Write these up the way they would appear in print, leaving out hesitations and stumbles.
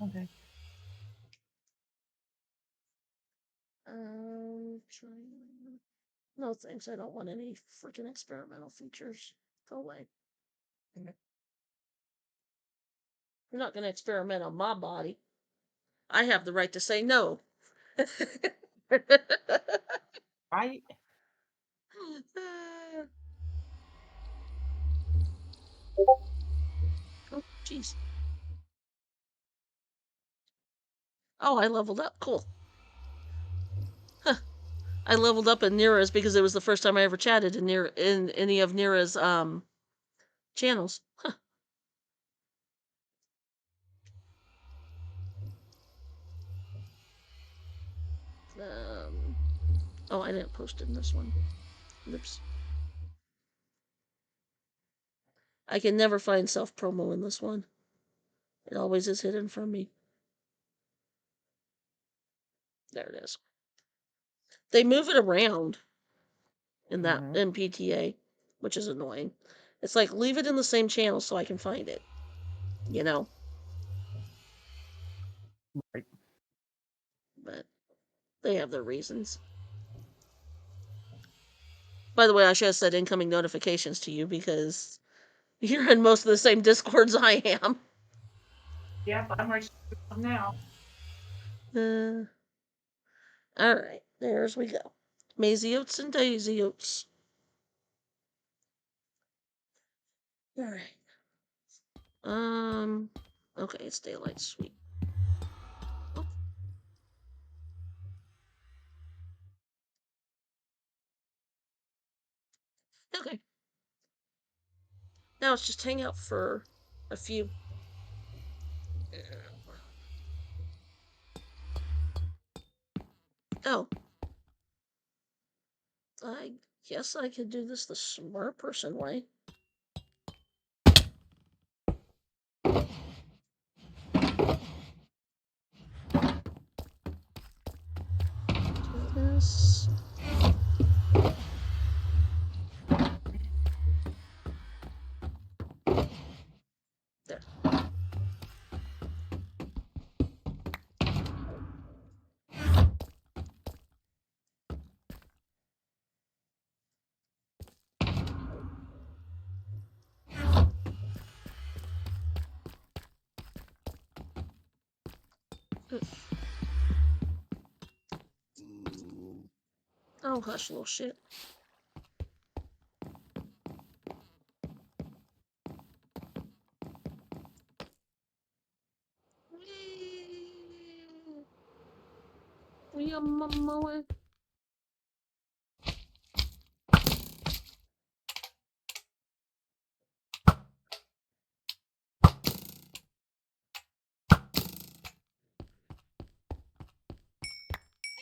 Okay. No thanks. I don't want any freaking experimental features. Go away. Okay. You're not going to experiment on my body. I have the right to say no. Right? Oh, jeez. Oh, I leveled up. Cool. Huh. I leveled up in Nira's because it was the first time I ever chatted in any of Nira's channels. Huh. Oh, I didn't post in this one. Oops. I can never find self promo in this one. It always is hidden from me. There it is. They move it around in that in PTA, which is annoying. It's like leave it in the same channel so I can find it. You know. Right. But they have their reasons. By the way, I should have said incoming notifications to you because you're in most of the same Discords I am. Yep, I'm right now. All right, there's we go. Maisie Oats and Daisy Oats. All right. Okay, it's daylight. Sweet. Oh. Okay. Now it's just hang out for a few. Oh. I guess I could do this the smart person way. Do this. There. Oh, hush, little shit. We are mama.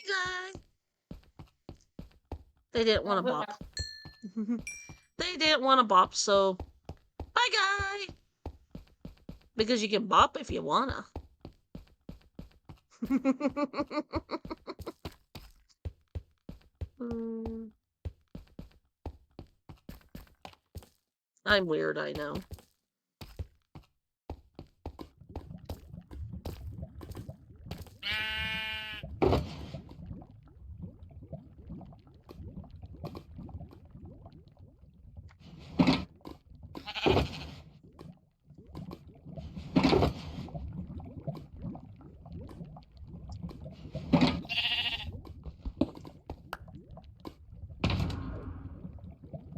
Guy. They didn't want to bop. They didn't want to bop, so bye, guy. Because you can bop if you wanna. I'm weird, I know.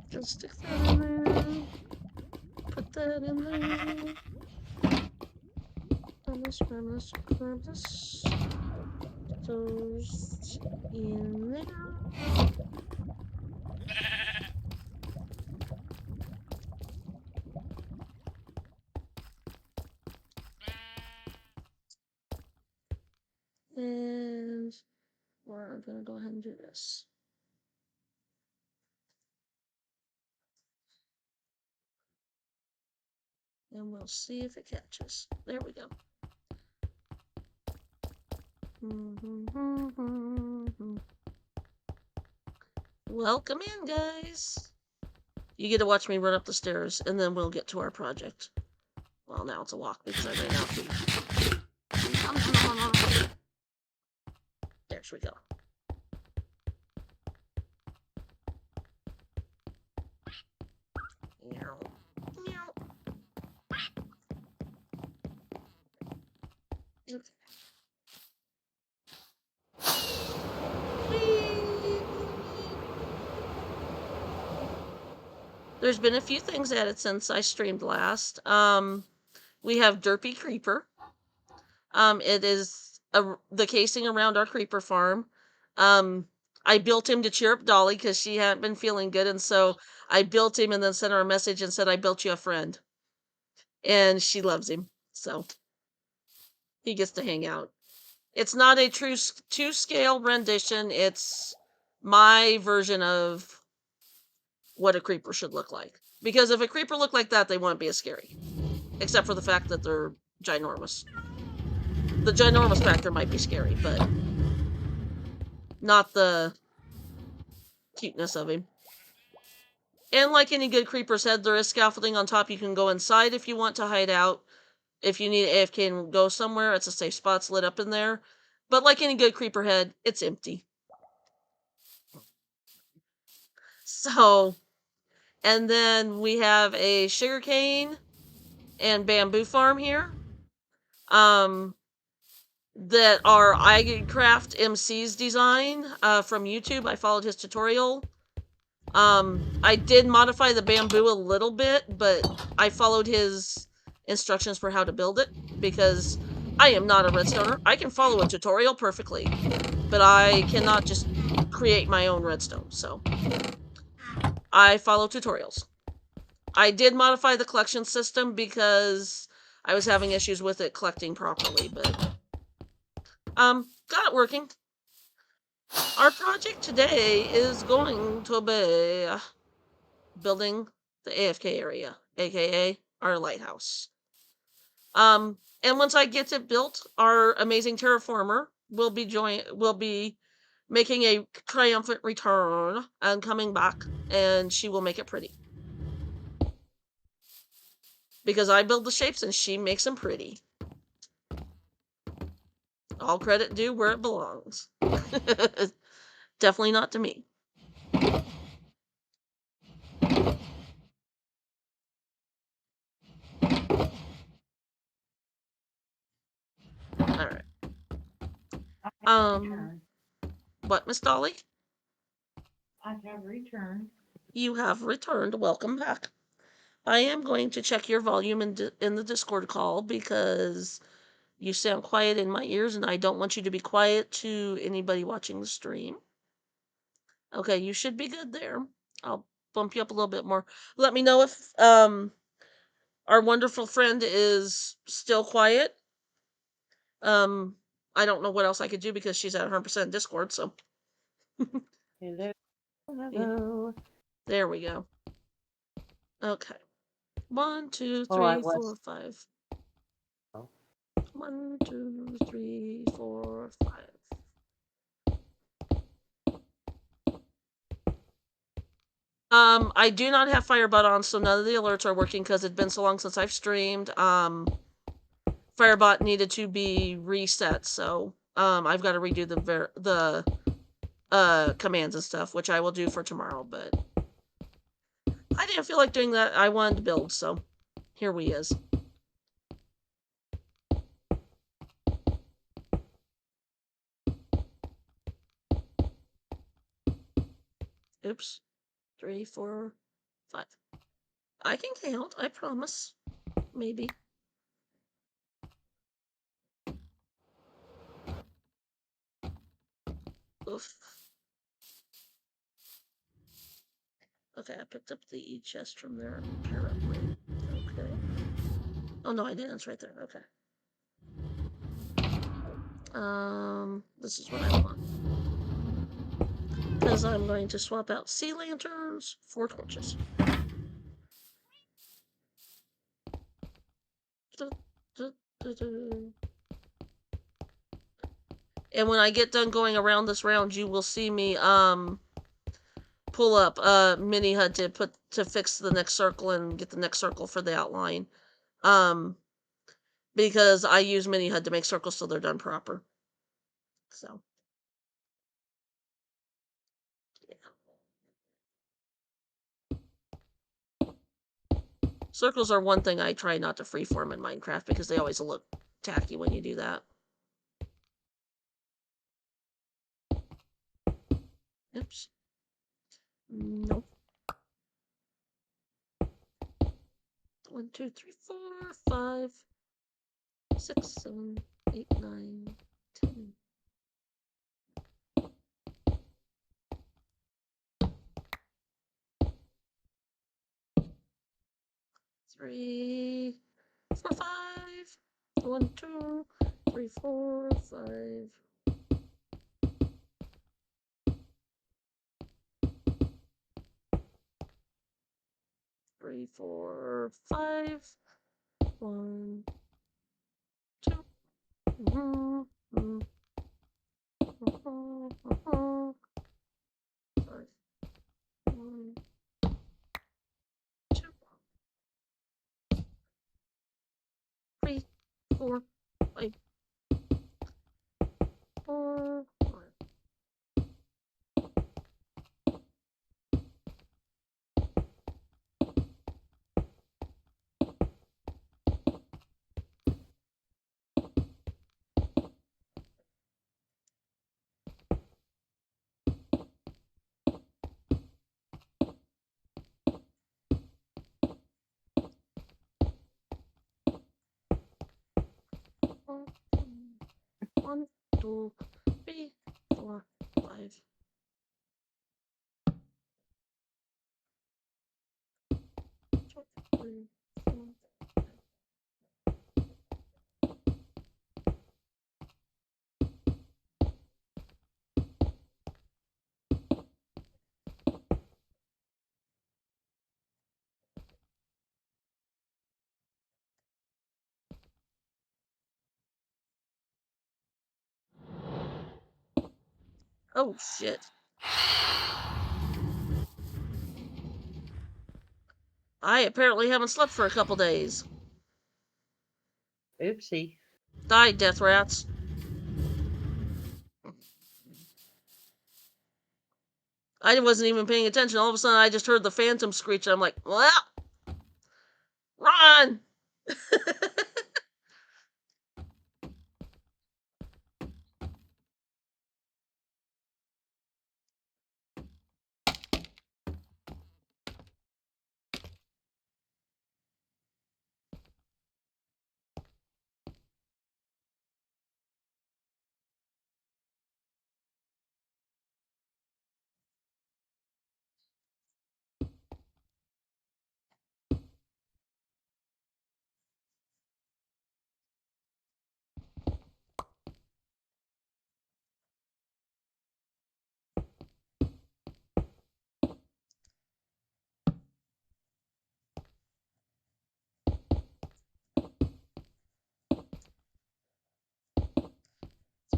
Just stick that in there. Put that in there. Grab this. Those in there. And we're gonna go ahead and do this. And we'll see if it catches. There we go. Welcome in, guys. You get to watch me run up the stairs, and then we'll get to our project. Well, now it's a walk because I ran out. we go. Meow. Meow. Okay. There's been a few things added since I streamed last. We have Derpy Creeper. It is the casing around our creeper farm. I built him to cheer up Dolly because she hadn't been feeling good, and so I built him and then sent her a message and said, I built you a friend. And she loves him, so he gets to hang out. It's not a true to-scale rendition. It's my version of what a creeper should look like. Because if a creeper looked like that, they wouldn't be as scary. Except for the fact that they're ginormous. The ginormous factor might be scary, but not the cuteness of him. And like any good creeper's head, there is scaffolding on top. You can go inside if you want to hide out. If you need AFK and go somewhere, it's a safe spot's lit up in there. But like any good creeper head, it's empty. So, and then we have a sugarcane and bamboo farm here. That are iCraft MC's design from YouTube. I followed his tutorial. I did modify the bamboo a little bit, but I followed his instructions for how to build it because I am not a redstoner. I can follow a tutorial perfectly, but I cannot just create my own redstone, so I follow tutorials. I did modify the collection system because I was having issues with it collecting properly, but got it working. Our project today is going to be building the AFK area, aka our lighthouse. And once I get it built, our amazing terraformer will be making a triumphant return and coming back, and she will make it pretty. Because I build the shapes and she makes them pretty. All credit due where it belongs. Definitely not to me. Alright. What, Miss Dolly? I have returned. You have returned. Welcome back. I am going to check your volume in the Discord call because you sound quiet in my ears and I don't want you to be quiet to anybody watching the stream. Okay, you should be good there. I'll bump you up a little bit more. Let me know if our wonderful friend is still quiet. I don't know what else I could do because she's at 100% Discord, so. Hello. Hello. There we go. Okay. 1, 2, Oh, I 3, was. 4, 5. Oh. 1, 2, 3, 4, 5. I do not have Firebot on, so none of the alerts are working because it's been so long since I've streamed. Firebot needed to be reset, so I've got to redo the commands and stuff, which I will do for tomorrow, but I didn't feel like doing that. I wanted to build, so here we is. Oops. 3, 4, 5. I can count, I promise. Maybe. Oof. Okay, I picked up the chest from there. Apparently. Okay. Oh no, I didn't. It's right there. Okay. This is what I want. Because I'm going to swap out sea lanterns for torches. And when I get done going around this round, you will see me pull up mini HUD to fix the next circle and get the next circle for the outline. Because I use mini HUD to make circles so they're done proper. So Circles are one thing I try not to freeform in Minecraft because they always look tacky when you do that. Oops. Nope. 1, 2, 3, 4, 5, 6, 7, 8, 9, 10. Three, 4, 5. 1, 2, 3, 4, 5. Three, 4, 5. 1, 2. Sorry. 1, 2, 3, 4, 5, 4, 5. One, 2, 3, 4, 5. Two, 3, 4. Oh shit. I apparently haven't slept for a couple days. Oopsie. Die, death rats. I wasn't even paying attention. All of a sudden, I just heard the phantom screech, and I'm like, well, run!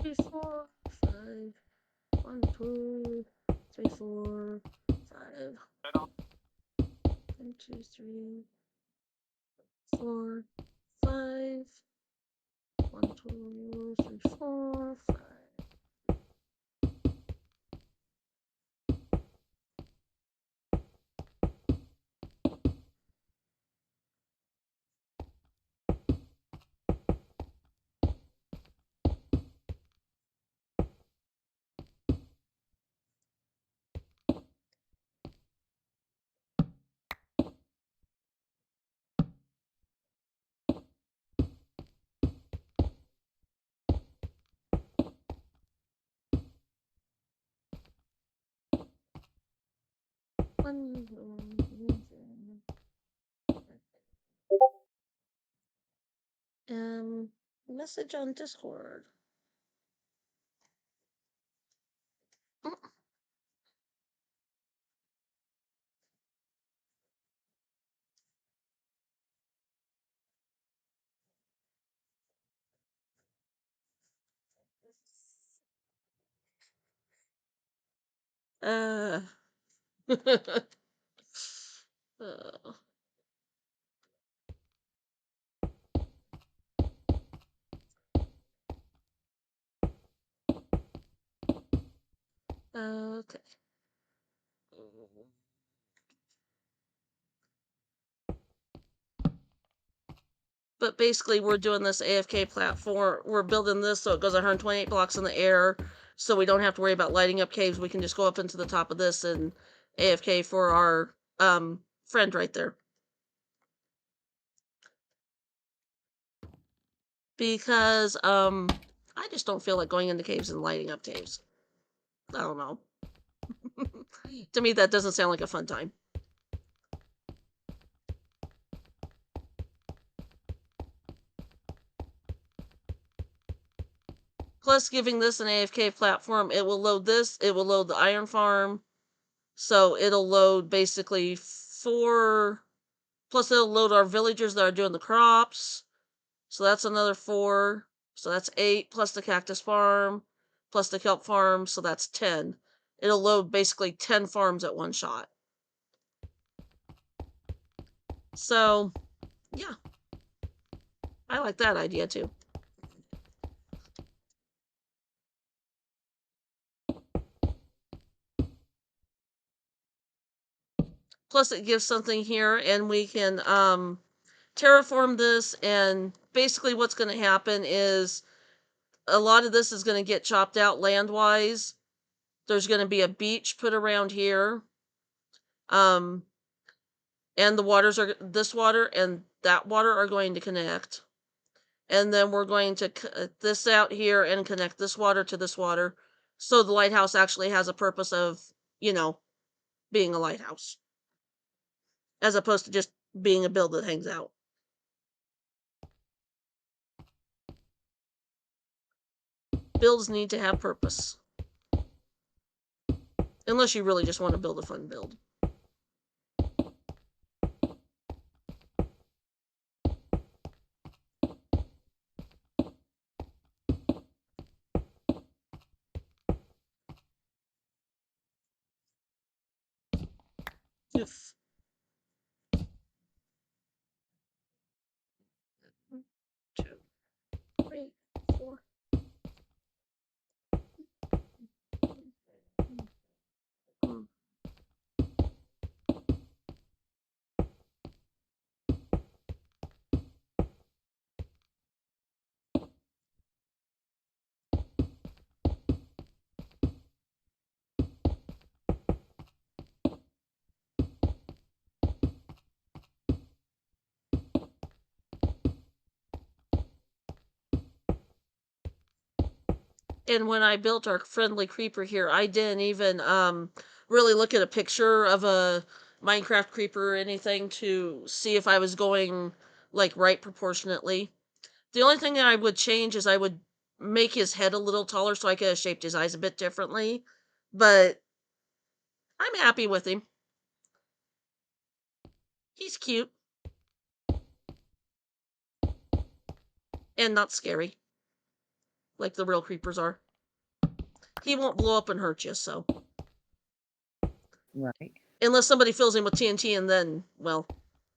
Three, 4, 5. 1, 2, 3, 4, 5. 1, 2, 3, 4, 5. 1, 2, 3, 4, 5. Message on Discord. Uh. Okay. But basically, we're doing this AFK platform. We're building this so it goes 128 blocks in the air, so we don't have to worry about lighting up caves. We can just go up into the top of this and AFK for our friend right there. Because I just don't feel like going into caves and lighting up caves. I don't know. To me, that doesn't sound like a fun time. Plus, giving this an AFK platform, it will load this, it will load the iron farm. So it'll load basically 4, plus it'll load our villagers that are doing the crops. So that's another 4. So that's 8, plus the cactus farm, plus the kelp farm, so that's 10. It'll load basically 10 farms at one shot. So, yeah. I like that idea too. Plus it gives something here, and we can terraform this, and basically what's going to happen is a lot of this is going to get chopped out land-wise. There's going to be a beach put around here. And the waters are, this water and that water are going to connect. And then we're going to cut this out here and connect this water to this water. So the lighthouse actually has a purpose of, you know, being a lighthouse. As opposed to just being a build that hangs out. Builds need to have purpose. Unless you really just want to build a fun build. Oof. Two, 3, 4. And when I built our friendly creeper here, I didn't even really look at a picture of a Minecraft creeper or anything to see if I was going like right proportionately. The only thing that I would change is I would make his head a little taller so I could have shaped his eyes a bit differently. But I'm happy with him. He's cute. And not scary. Like the real creepers are. He won't blow up and hurt you, so. Right. Unless somebody fills him with TNT and then, well,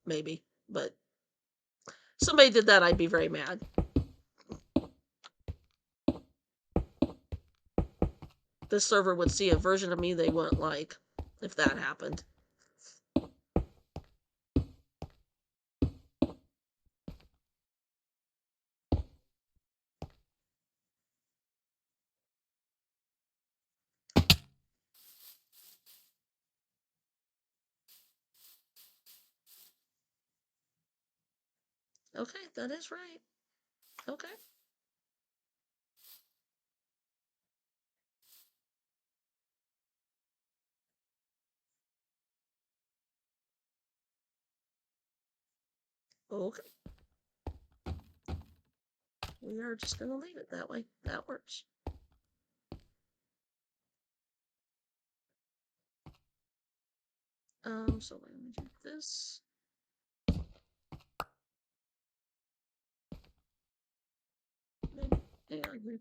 maybe. But somebody did that, I'd be very mad. This server would see a version of me they wouldn't like if that happened. Okay, that is right. Okay. Okay. We are just going to leave it that way. That works. So we're going to do this. Yeah, I agree.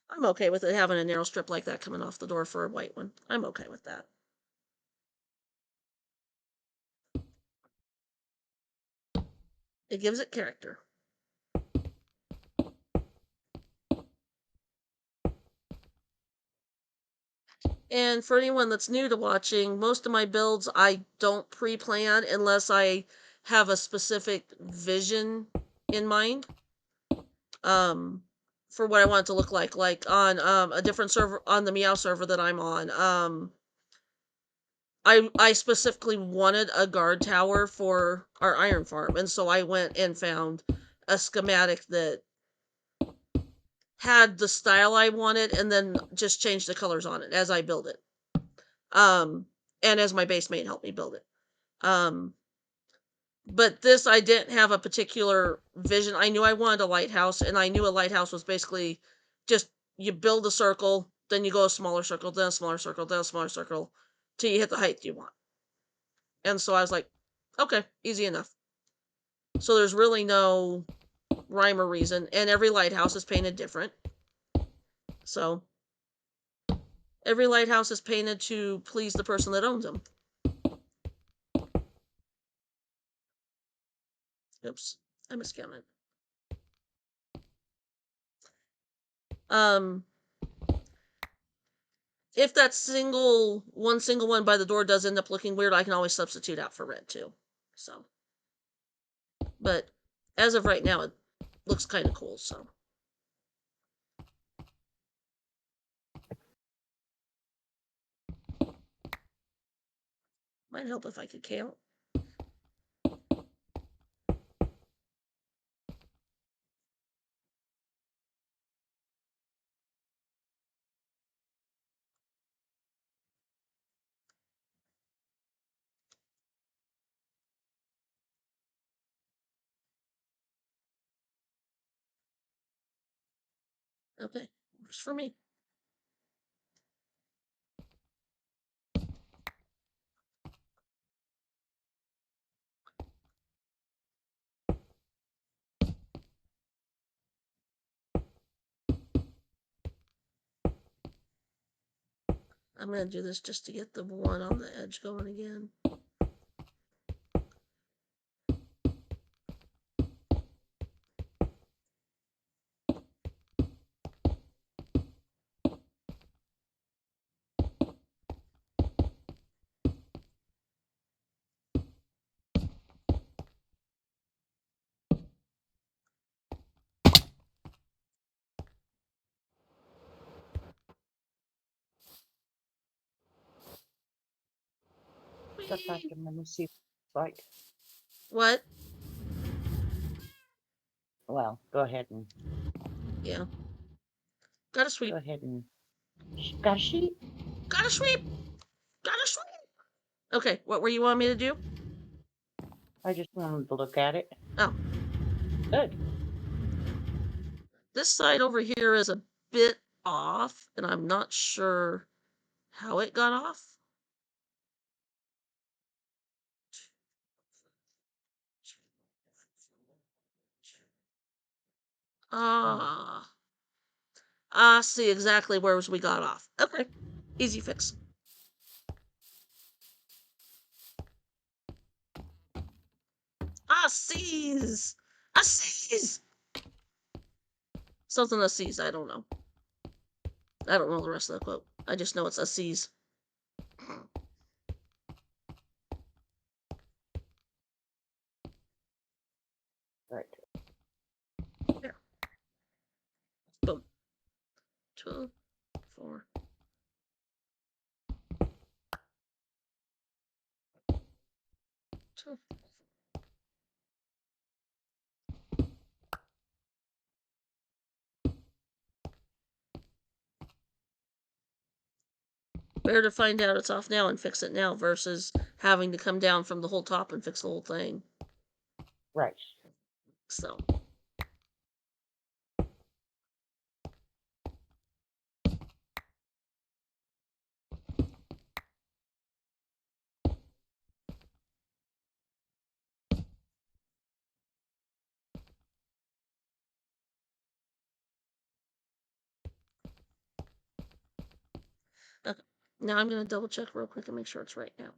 I'm okay with it having a narrow strip like that coming off the door for a white one. I'm okay with that. It gives it character. And for anyone that's new to watching, most of my builds I don't pre-plan unless I have a specific vision in mind. For what I want it to look like. Like on a different server, on the Meow server that I'm on, I specifically wanted a guard tower for our iron farm, and so I went and found a schematic that had the style I wanted, and then just changed the colors on it as I build it. And as my base mate helped me build it. But this, I didn't have a particular vision. I knew I wanted a lighthouse, and I knew a lighthouse was basically just you build a circle, then you go a smaller circle, then a smaller circle, then a smaller circle, till you hit the height you want. And so I was like, okay, easy enough. So there's really no rhyme or reason, and every lighthouse is painted different. So every lighthouse is painted to please the person that owns them. Oops, I miscounted. If that single one by the door does end up looking weird, I can always substitute out for red too. So, but as of right now, it looks kind of cool. So, might help if I could count. Okay, works for me. I'm gonna do this just to get the one on the edge going again. Just have to let me see. Like, What? well, go ahead and Yeah. Gotta sweep. go ahead and got a sheet. Gotta sweep. Gotta sweep. Okay, what were you wanting me to do? I just wanted to look at it. Oh. Good. This side over here is a bit off, and I'm not sure how it got off. Ah. I see exactly where we got off. Okay. Easy fix. I sees. I sees. Something I sees, I don't know. I don't know the rest of the quote. I just know it's a sees. Right. There. Boom. 2, 4. Two. Better to find out it's off now and fix it now versus having to come down from the whole top and fix the whole thing. Right. So. Okay. Now I'm going to double check real quick and make sure it's right now.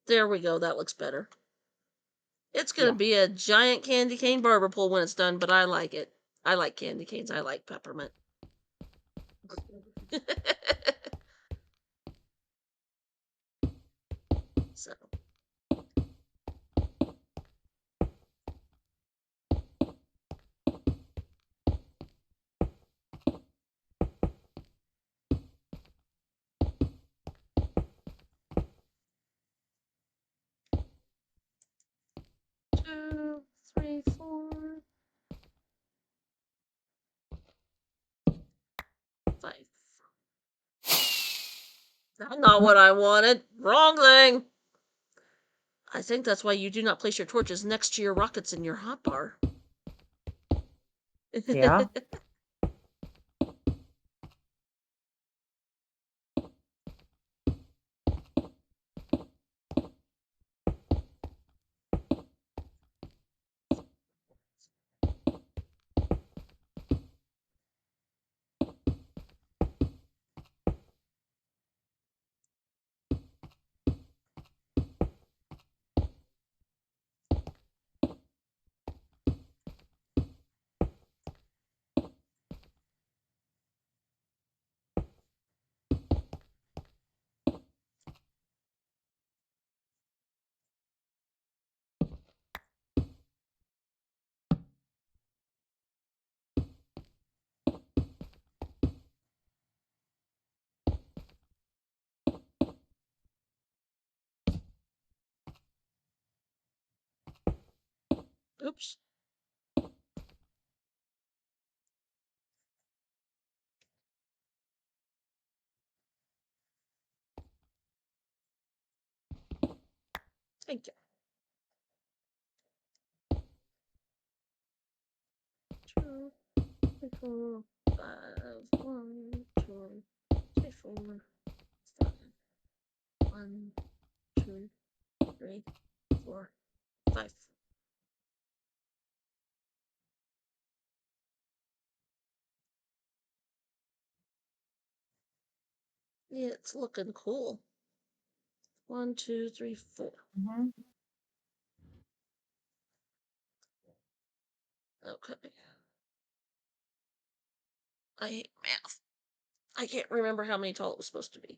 There we go. That looks better. It's going to be a giant candy cane barber pole when it's done, but I like it. I like candy canes. I like peppermint. So. Two, three, four, five. That's not what I wanted. Wrong thing. I think that's why you do not place your torches next to your rockets in your hotbar. Yeah. Oops. Thank you. 2, 3, 4, 5. 1, 2, 3, 4, 5. 1, 2, 3, 4, 5. Yeah, it's looking cool. 1, 2, 3, 4. Mhm. Okay. I hate math. I can't remember how many tall it was supposed to be.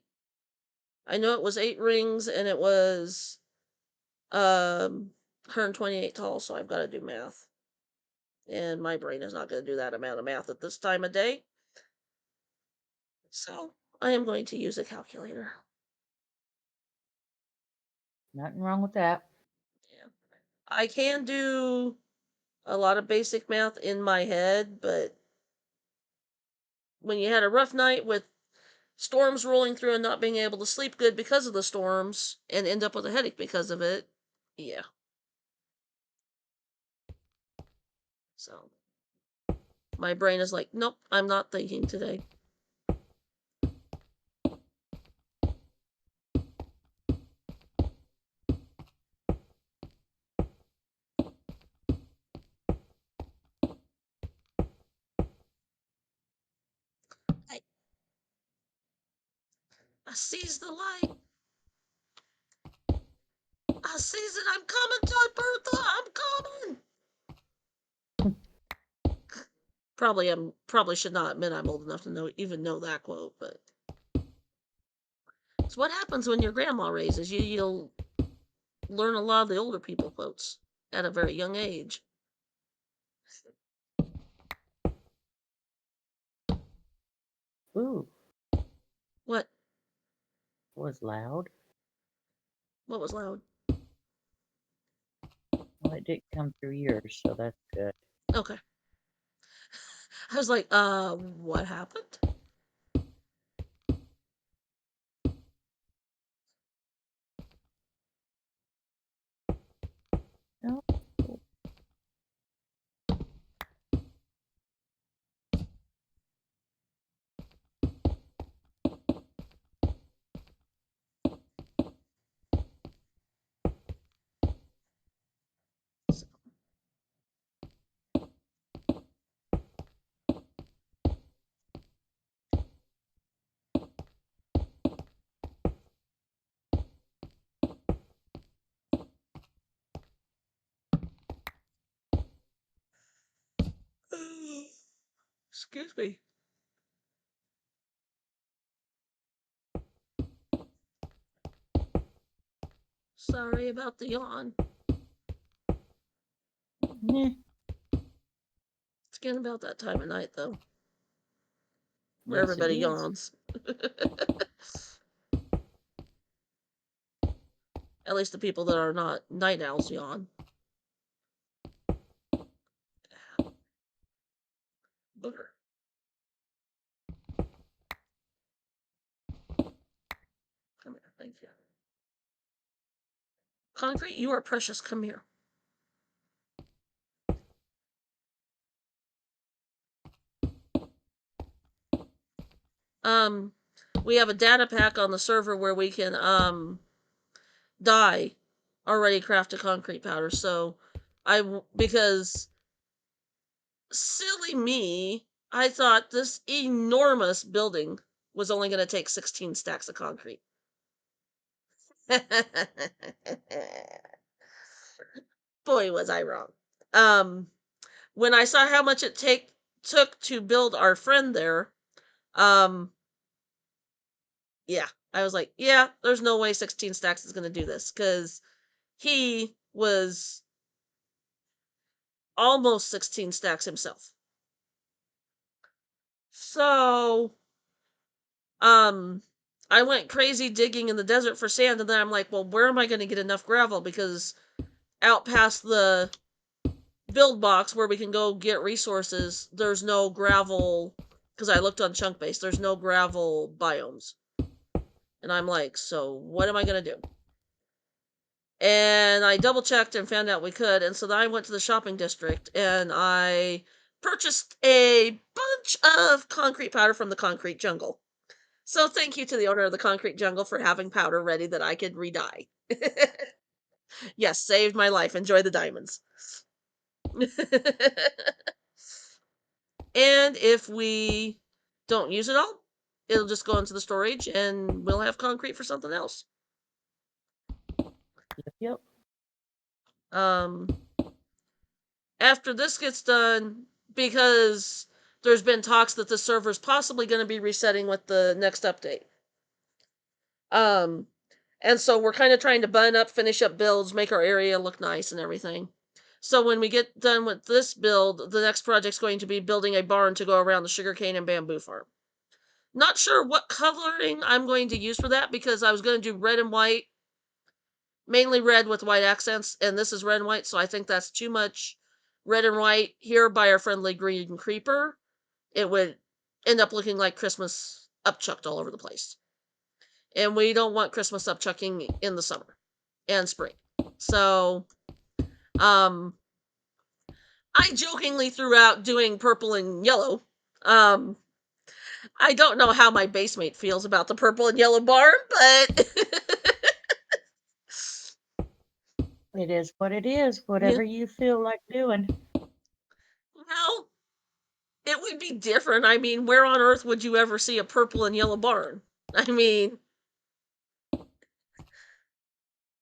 I know it was 8 rings and it was 128 tall, so I've got to do math. And my brain is not going to do that amount of math at this time of day. So I am going to use a calculator. Nothing wrong with that. Yeah. I can do a lot of basic math in my head, but when you had a rough night with storms rolling through and not being able to sleep good because of the storms and end up with a headache because of it, yeah. So my brain is like, nope, I'm not thinking today. I sees the light. I sees it. I'm coming, Todd Bertha. I'm coming. Probably should not admit I'm old enough to even know that quote, but it's what happens when your grandma raises you. You'll learn a lot of the older people quotes at a very young age. Ooh, What? was loud. What was loud? Well, it did come through yours, so that's good. Okay. I was like, what happened? No. Excuse me. Sorry about the yawn. Meh. It's getting about that time of night, though, where Yes, it everybody is. yawns. At least the people that are not night owls yawn. Booger. Come here, thank you. Concrete, you are precious. Come here. We have a data pack on the server where we can dye already crafted concrete powder. So because silly me, I thought this enormous building was only going to take 16 stacks of concrete. Boy, was I wrong. When I saw how much it took to build our friend there, yeah, I was like, yeah, there's no way 16 stacks is going to do this, because he was almost 16 stacks himself. So, I went crazy digging in the desert for sand, and then I'm like, well, where am I going to get enough gravel? Because out past the build box where we can go get resources, there's no gravel, because I looked on Chunkbase, there's no gravel biomes. And I'm like, so what am I going to do? And I double checked and found out we could, and so then I went to the shopping district and I purchased a bunch of concrete powder from the Concrete Jungle. So thank you to the owner of the Concrete Jungle for having powder ready that I could re-dye. Yes, saved my life. Enjoy the diamonds. And if we don't use it all, it'll just go into the storage and we'll have concrete for something else. Yep. After this gets done, because there's been talks that the server's possibly going to be resetting with the next update. And so we're kind of trying to button up, finish up builds, make our area look nice and everything. So when we get done with this build, the next project's going to be building a barn to go around the sugarcane and bamboo farm. Not sure what coloring I'm going to use for that, because I was going to do red and white, mainly red with white accents, and this is red and white, so I think that's too much red and white here by our friendly green creeper. It would end up looking like Christmas upchucked all over the place. And we don't want Christmas upchucking in the summer and spring. So, I jokingly threw out doing purple and yellow. I don't know how my base mate feels about the purple and yellow barn, but It is what it is. Whatever you feel like doing. well, it would be different. I mean, where on earth would you ever see a purple and yellow barn? I mean,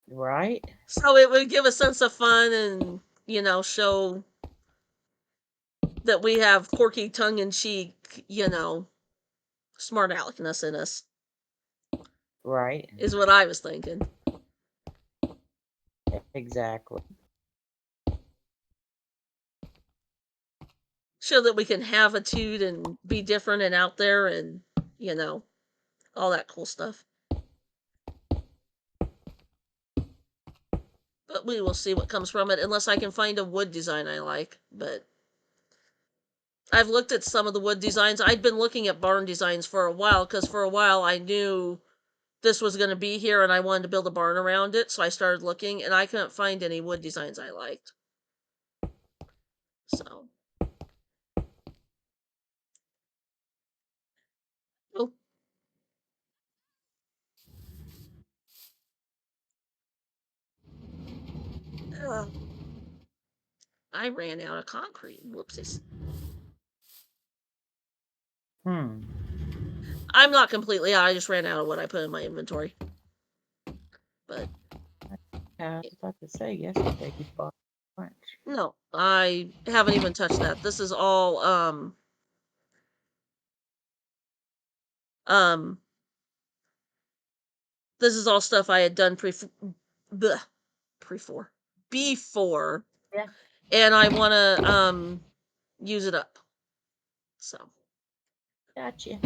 Right? so it would give a sense of fun and, show that we have quirky tongue-in-cheek, smart aleckness in us, Right. is what I was thinking. Exactly. Show that we can have attitude and be different and out there and, all that cool stuff. But we will see what comes from it, unless I can find a wood design I like. But I've looked at some of the wood designs. I'd been looking at barn designs for a while, because for a while I knew this was going to be here and I wanted to build a barn around it. So I started looking, and I couldn't find any wood designs I liked. So. Oh. I ran out of concrete. Whoopsies. I'm not completely out. I just ran out of what I put in my inventory. But I was about to say, yesterday you bought a bunch. no, I haven't even touched that. This is all this is all stuff I had done the before Yeah. and I want to use it up. So Gotcha.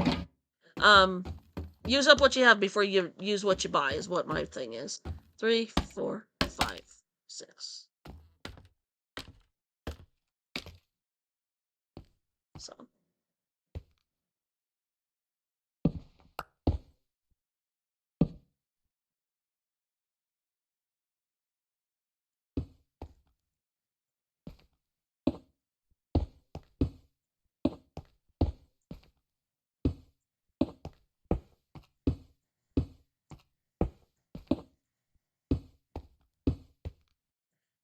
use up what you have before you use what you buy is what my thing is. 3, 4, 5, 6. So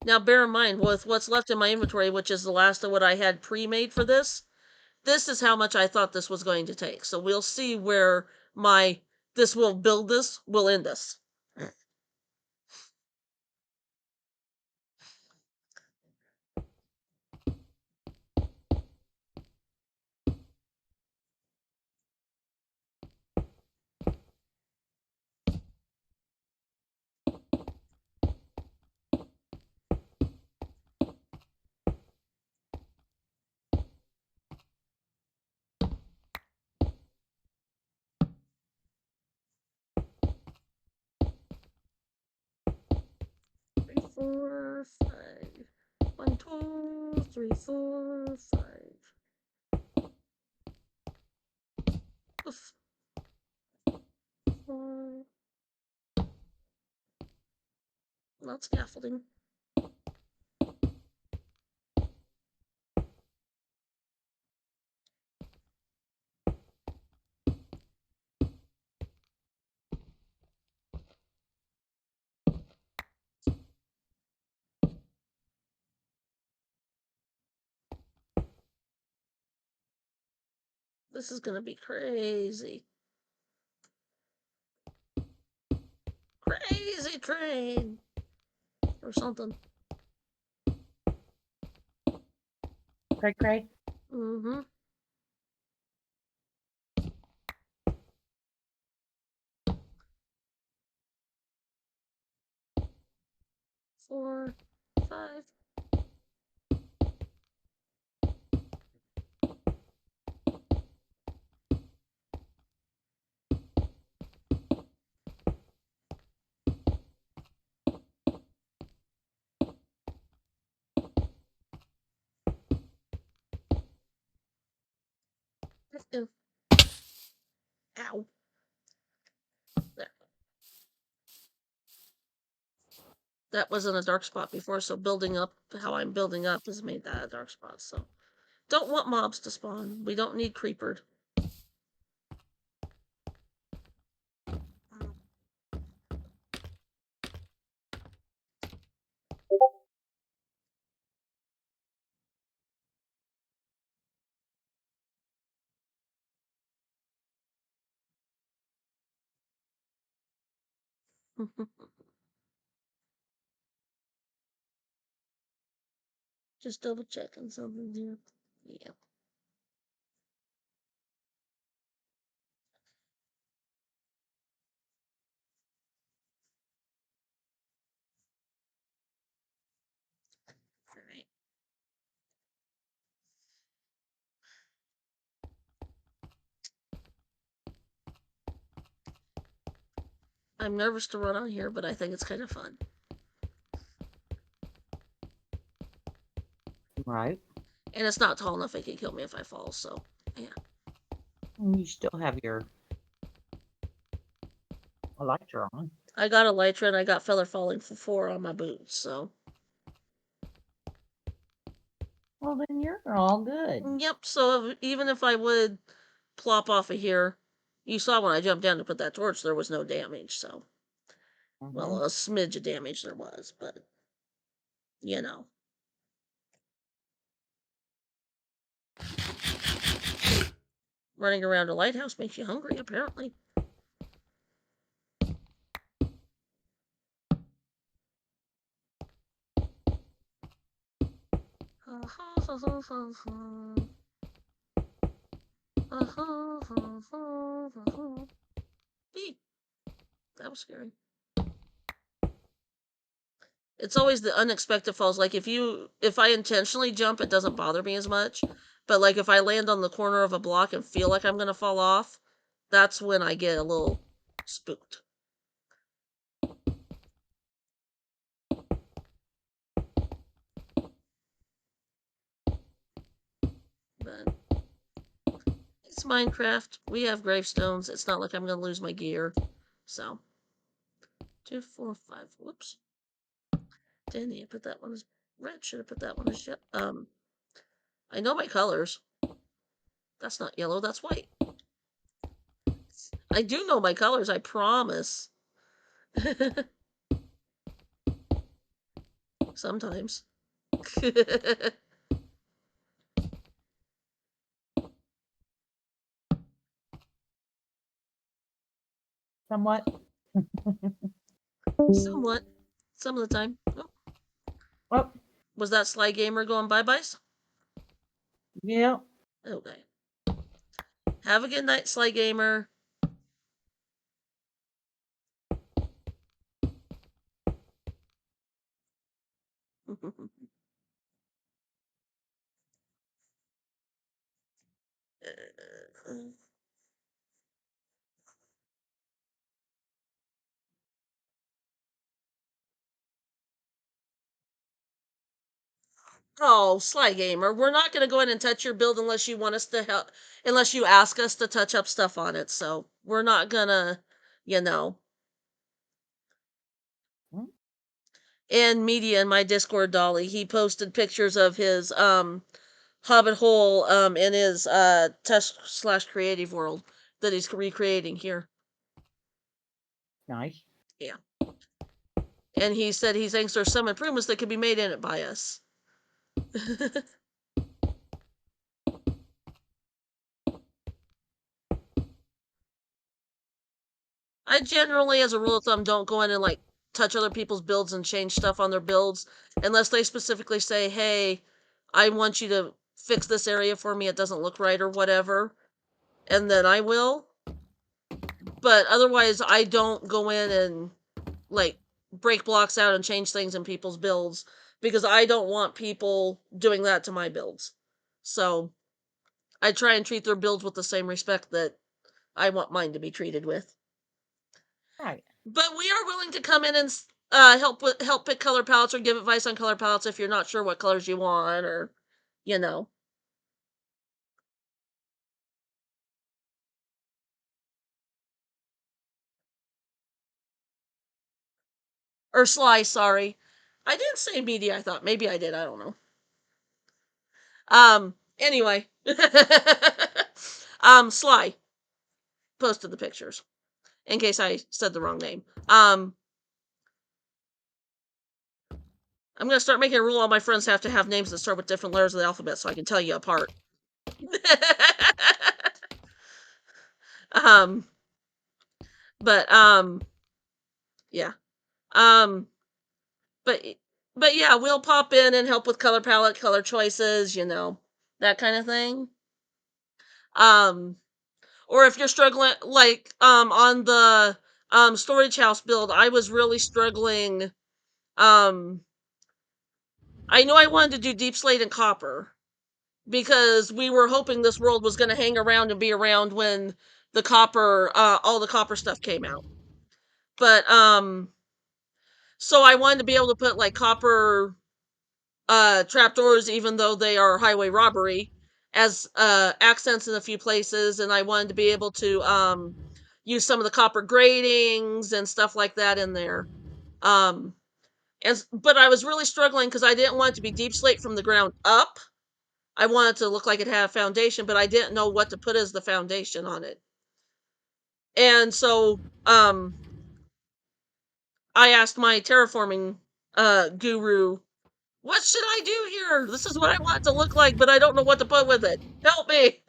now bear in mind with what's left in my inventory, which is the last of what I had pre-made for this. This is how much I thought this was going to take. So we'll see where this will end this. Three, 4, 5. 1, 2, 3, 4, 5. Oof. 4. Not scaffolding. This is gonna be crazy. Crazy train. Or something. Cray. Mm-hmm. Four, 5. Ew. Ow. There. That wasn't a dark spot before, so building up how I'm building up has made that a dark spot, so. Don't want mobs to spawn. We don't need creepered. Just double checking something here. Yeah. All right. I'm nervous to run on here, but I think it's kind of fun. Right. And it's not tall enough it can kill me if I fall, so yeah. And you still have your elytra on. I got elytra and I got feather falling for 4 on my boots, so. Well, then you're all good. Yep, so even if I would plop off of here, you saw when I jumped down to put that torch, there was no damage, so. Well, a smidge of damage there was, but, you know. Running around a lighthouse makes you hungry, apparently. That was scary. It's always the unexpected falls. Like if I intentionally jump, it doesn't bother me as much. But like if I land on the corner of a block and feel like I'm gonna fall off, that's when I get a little spooked. But it's Minecraft. We have gravestones. It's not like I'm gonna lose my gear. So 2, 4, 5. Whoops. Didn't need to put that one as red. Should have put that one as I know my colors. That's not yellow, that's white. I do know my colors, I promise. Sometimes. Somewhat. Somewhat. Some of the time. Oh. Oh, Was that Sly Gamer going bye-byes? yeah. Okay. Have a good night, Sly Gamer. Oh, Sly Gamer, we're not going to go in and touch your build unless you want us to help, unless you ask us to touch up stuff on it. So we're not going to, you know. And Media in my Discord, Dolly, he posted pictures of his Hobbit hole in his test/creative world that he's recreating here. Nice. Yeah. And he said he thinks there's some improvements that could be made in it by us. I generally, as a rule of thumb, don't go in and like touch other people's builds and change stuff on their builds unless they specifically say, hey, I want you to fix this area for me, it doesn't look right or whatever. And then I will. But otherwise, I don't go in and like break blocks out and change things in people's builds because I don't want people doing that to my builds. So I try and treat their builds with the same respect that I want mine to be treated with. Right. But we are willing to come in and help pick color palettes or give advice on color palettes if you're not sure what colors you want or, you know. Or Sly, sorry. I didn't say Media, I thought. Maybe I did, I don't know. Anyway. Sly posted the pictures. In case I said the wrong name. I'm gonna start making a rule all my friends have to have names that start with different letters of the alphabet so I can tell you apart. But yeah. But yeah, we'll pop in and help with color palette, color choices, you know, that kind of thing. Or if you're struggling, like on the storage house build, I was really struggling. I know I wanted to do deep slate and copper because we were hoping this world was going to hang around and be around when the copper, all the copper stuff came out. But so I wanted to be able to put like copper trapdoors, even though they are highway robbery, as accents in a few places, and I wanted to be able to use some of the copper gratings and stuff like that in there. But I was really struggling because I didn't want it to be deep slate from the ground up. I wanted it to look like it had a foundation, but I didn't know what to put as the foundation on it. And so I asked my terraforming guru, what should I do here? This is what I want it to look like, but I don't know what to put with it. Help me!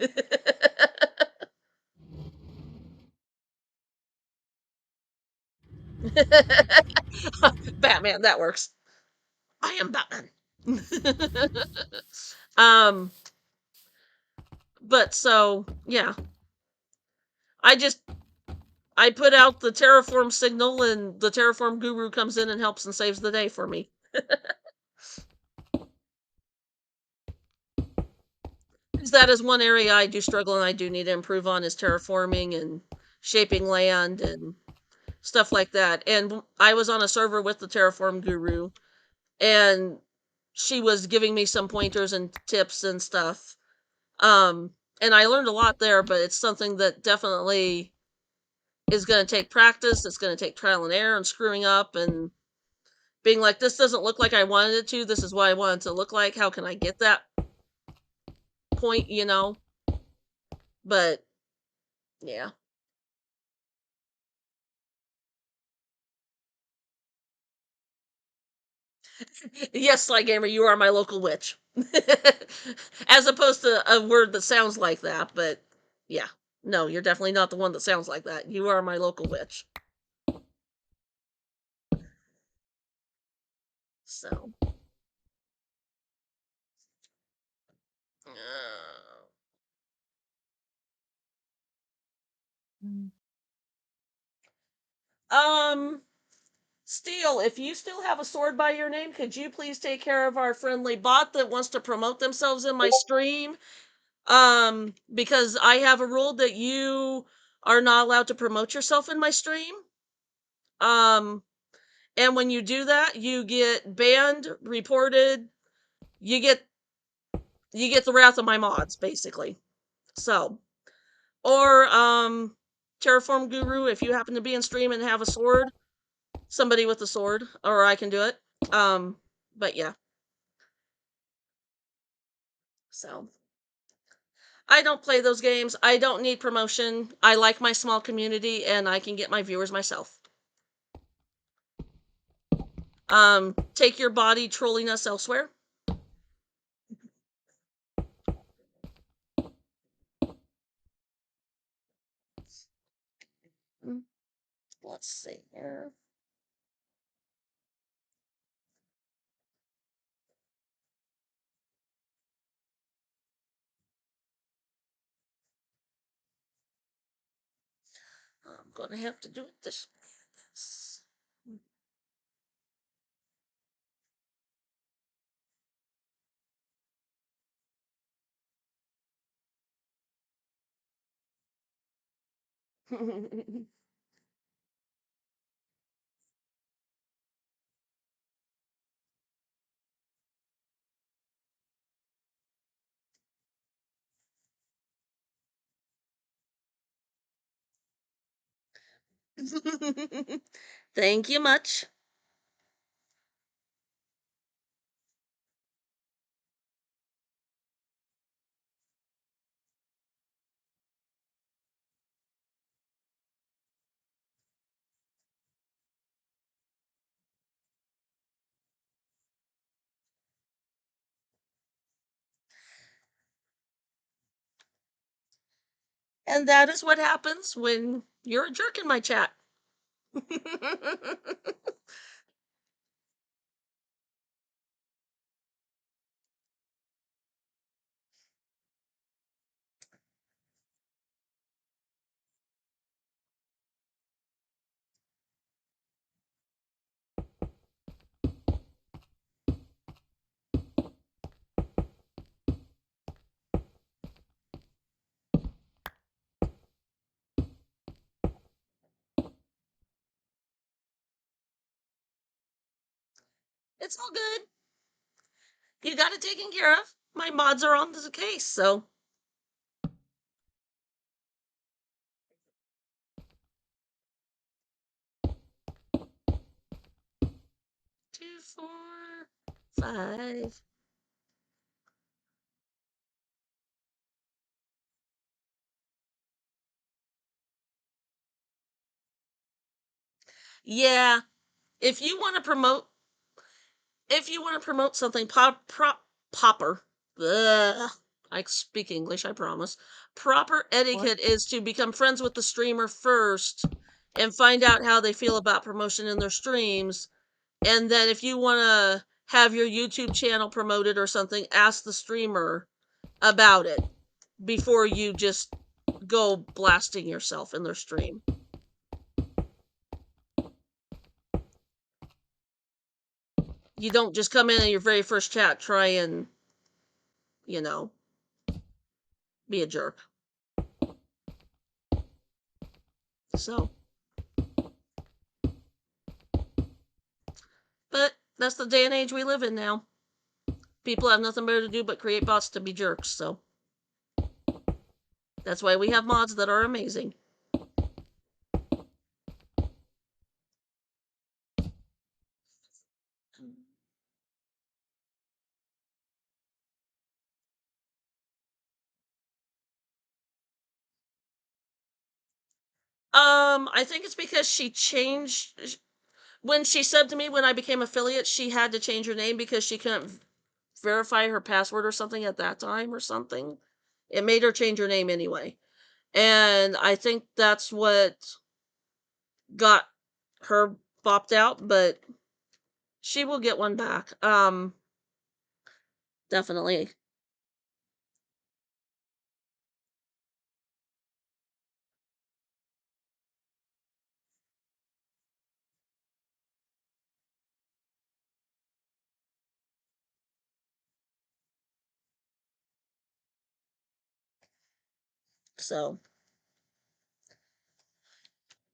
Batman, that works. I am Batman. But so, yeah. I put out the terraform signal and the terraform guru comes in and helps and saves the day for me. That is one area I do struggle and I do need to improve on is terraforming and shaping land and stuff like that. And I was on a server with the Terraform Guru, and she was giving me some pointers and tips and stuff. And I learned a lot there, but it's something that definitely is going to take practice. It's going to take trial and error and screwing up and being like, this doesn't look like I wanted it to. This is what I wanted it to look like. How can I get that point, you know? But yeah. Yes, Sly Gamer, you are my local witch. As opposed to a word that sounds like that, but yeah. No, you're definitely not the one that sounds like that. You are my local witch. So. Mm. Steel, if you still have a sword by your name, could you please take care of our friendly bot that wants to promote themselves in my stream? Because I have a rule that you are not allowed to promote yourself in my stream. And when you do that, you get banned, reported, you get the wrath of my mods, basically. So, or Terraform Guru, if you happen to be in stream and have a sword, somebody with a sword, or I can do it. But yeah. So, I don't play those games. I don't need promotion. I like my small community and I can get my viewers myself. Take your body trolling us elsewhere. Let's see here. I'm gonna have to do it this. Thank you much. And that is what happens when you're a jerk in my chat. It's all good. You got it taken care of. My mods are on the case, so. 2, 4, 5. Yeah, if you want to promote something popper, ugh, I speak English, I promise. Proper etiquette is to become friends with the streamer first and find out how they feel about promotion in their streams. And then if you want to have your YouTube channel promoted or something, ask the streamer about it before you just go blasting yourself in their stream. You don't just come in your very first chat try and, you know, be a jerk. So, but that's the day and age we live in now. People have nothing better to do but create bots to be jerks, so that's why we have mods that are amazing. I think it's because she changed when she said to me when I became affiliate, she had to change her name because she couldn't verify her password or something at that time or something. It made her change her name anyway. And I think that's what got her bopped out, but she will get one back. Definitely. So,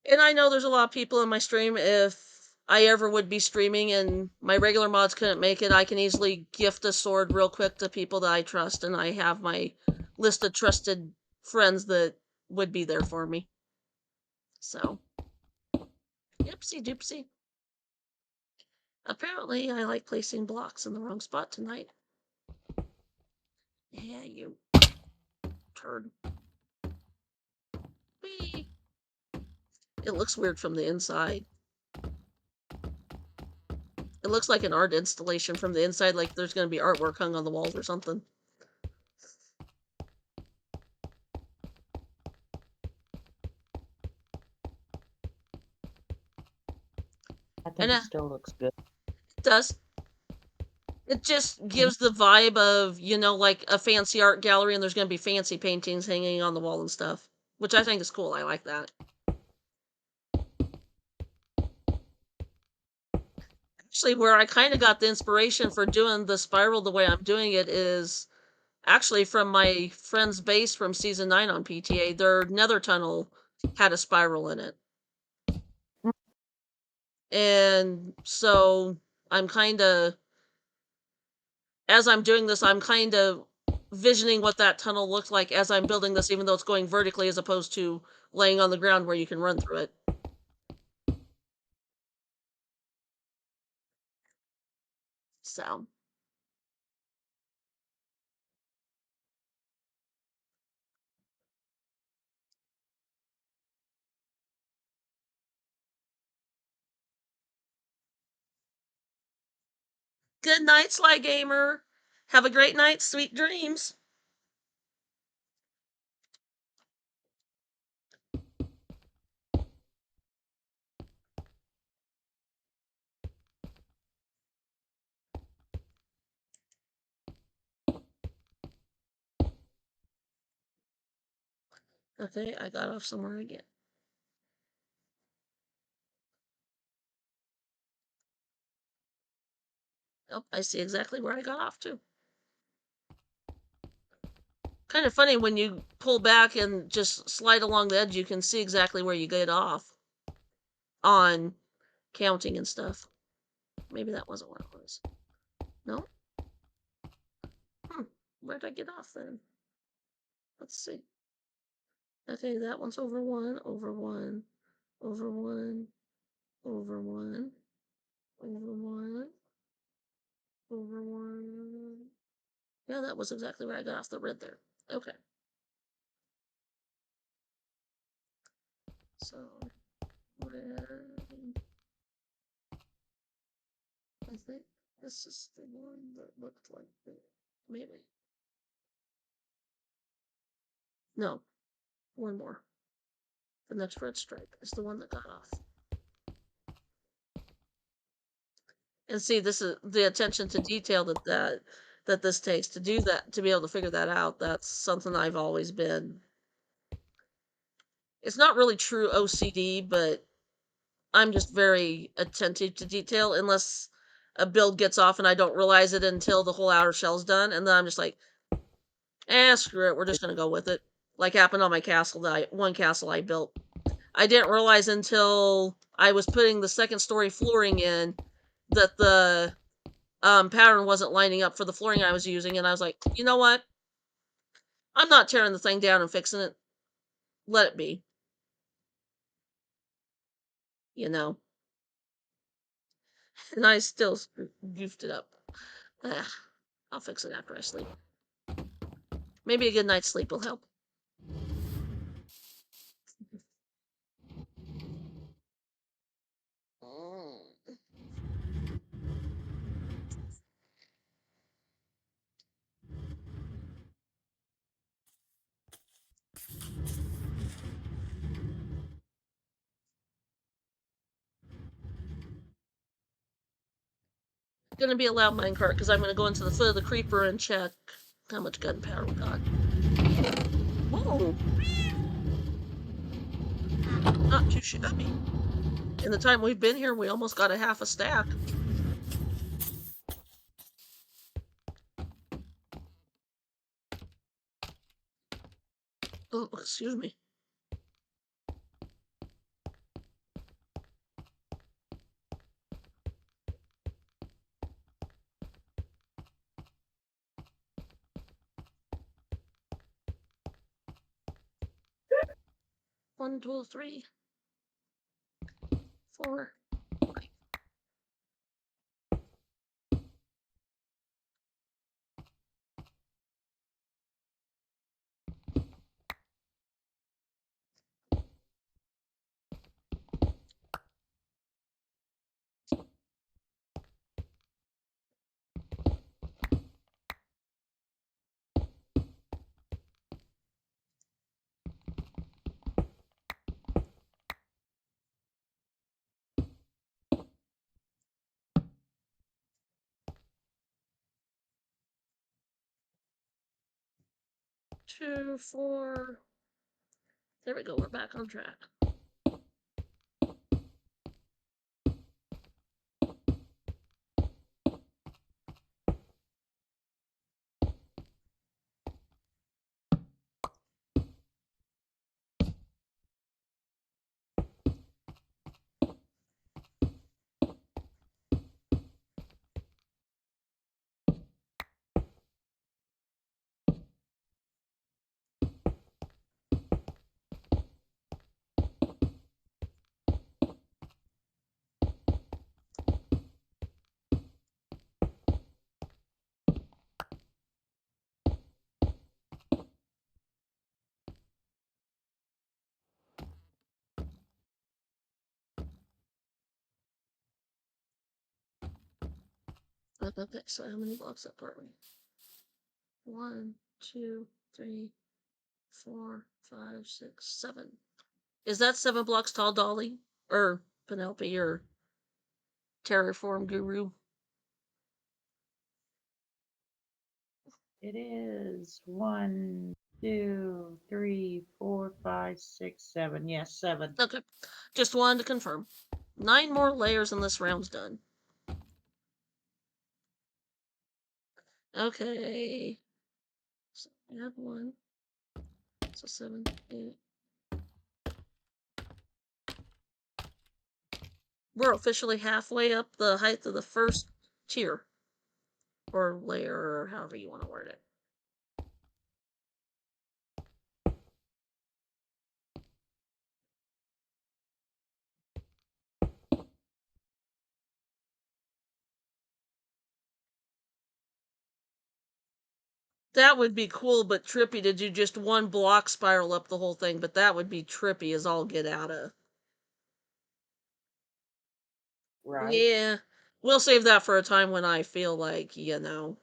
and I know there's a lot of people in my stream. If I ever would be streaming and my regular mods couldn't make it, I can easily gift a sword real quick to people that I trust, and I have my list of trusted friends that would be there for me. So, yipsy doopsy. Apparently, I like placing blocks in the wrong spot tonight. Yeah, you turd. Whee! It looks weird from the inside. It looks like an art installation from the inside, like there's going to be artwork hung on the walls or something. I think it still looks good. It does. It just gives the vibe of, you know, like a fancy art gallery and there's going to be fancy paintings hanging on the wall and stuff, which I think is cool. I like that. Actually, where I kind of got the inspiration for doing the spiral the way I'm doing it is actually from my friend's base from season 9 on PTA. Their nether tunnel had a spiral in it. And so I'm kind of, as I'm doing this, I'm kind of visioning what that tunnel looks like as I'm building this, even though it's going vertically as opposed to laying on the ground where you can run through it. So. Good night, Sly Gamer. Have a great night. Sweet dreams. Okay, I got off somewhere again. Oh, I see exactly where I got off to. Kind of funny when you pull back and just slide along the edge, you can see exactly where you get off on counting and stuff. Maybe that wasn't where it was. No? Where'd I get off then? Let's see. Okay, that one's over 1, over 1, over 1, over 1, over 1, over 1. Yeah, that was exactly where I got off the red there. Okay. So, red. I think this is the one that looked like it. Maybe. No, one more. The next red stripe is the one that got off. And see, this is the attention to detail that this takes to do that, to be able to figure that out. That's something I've always been. It's not really true OCD, but I'm just very attentive to detail unless a build gets off and I don't realize it until the whole outer shell's done, and then I'm just like, screw it, we're just gonna go with it. Like happened on my castle one castle I built. I didn't realize until I was putting the second story flooring in that the pattern wasn't lining up for the flooring I was using, and I was like, you know what? I'm not tearing the thing down and fixing it. Let it be. You know. And I still goofed it up. I'll fix it after I sleep. Maybe a good night's sleep will help. Gonna be a loud minecart because I'm gonna go into the foot of the creeper and check how much gunpowder we got. Whoa! Not too shabby. In the time we've been here, we almost got a half a stack. Oh, excuse me. One, two, three, 4, 5. Two, 4. There we go, we're back on track. Okay, so how many blocks up are we? 1, 2, 3, 4, 5, 6, 7. Is that 7 blocks tall, Dolly? Or Penelope, or Terraform Guru? It is 1, 2, 3, 4, 5, 6, 7. Yes, 7. Okay, just wanted to confirm. 9 more layers and this round's done. Okay. So add 1. So 7, 8. We're officially halfway up the height of the first tier. Or layer, or however you want to word it. That would be cool, but trippy to do just one block spiral up the whole thing, but that would be trippy as all get out of. Right. Yeah. We'll save that for a time when I feel like, you know.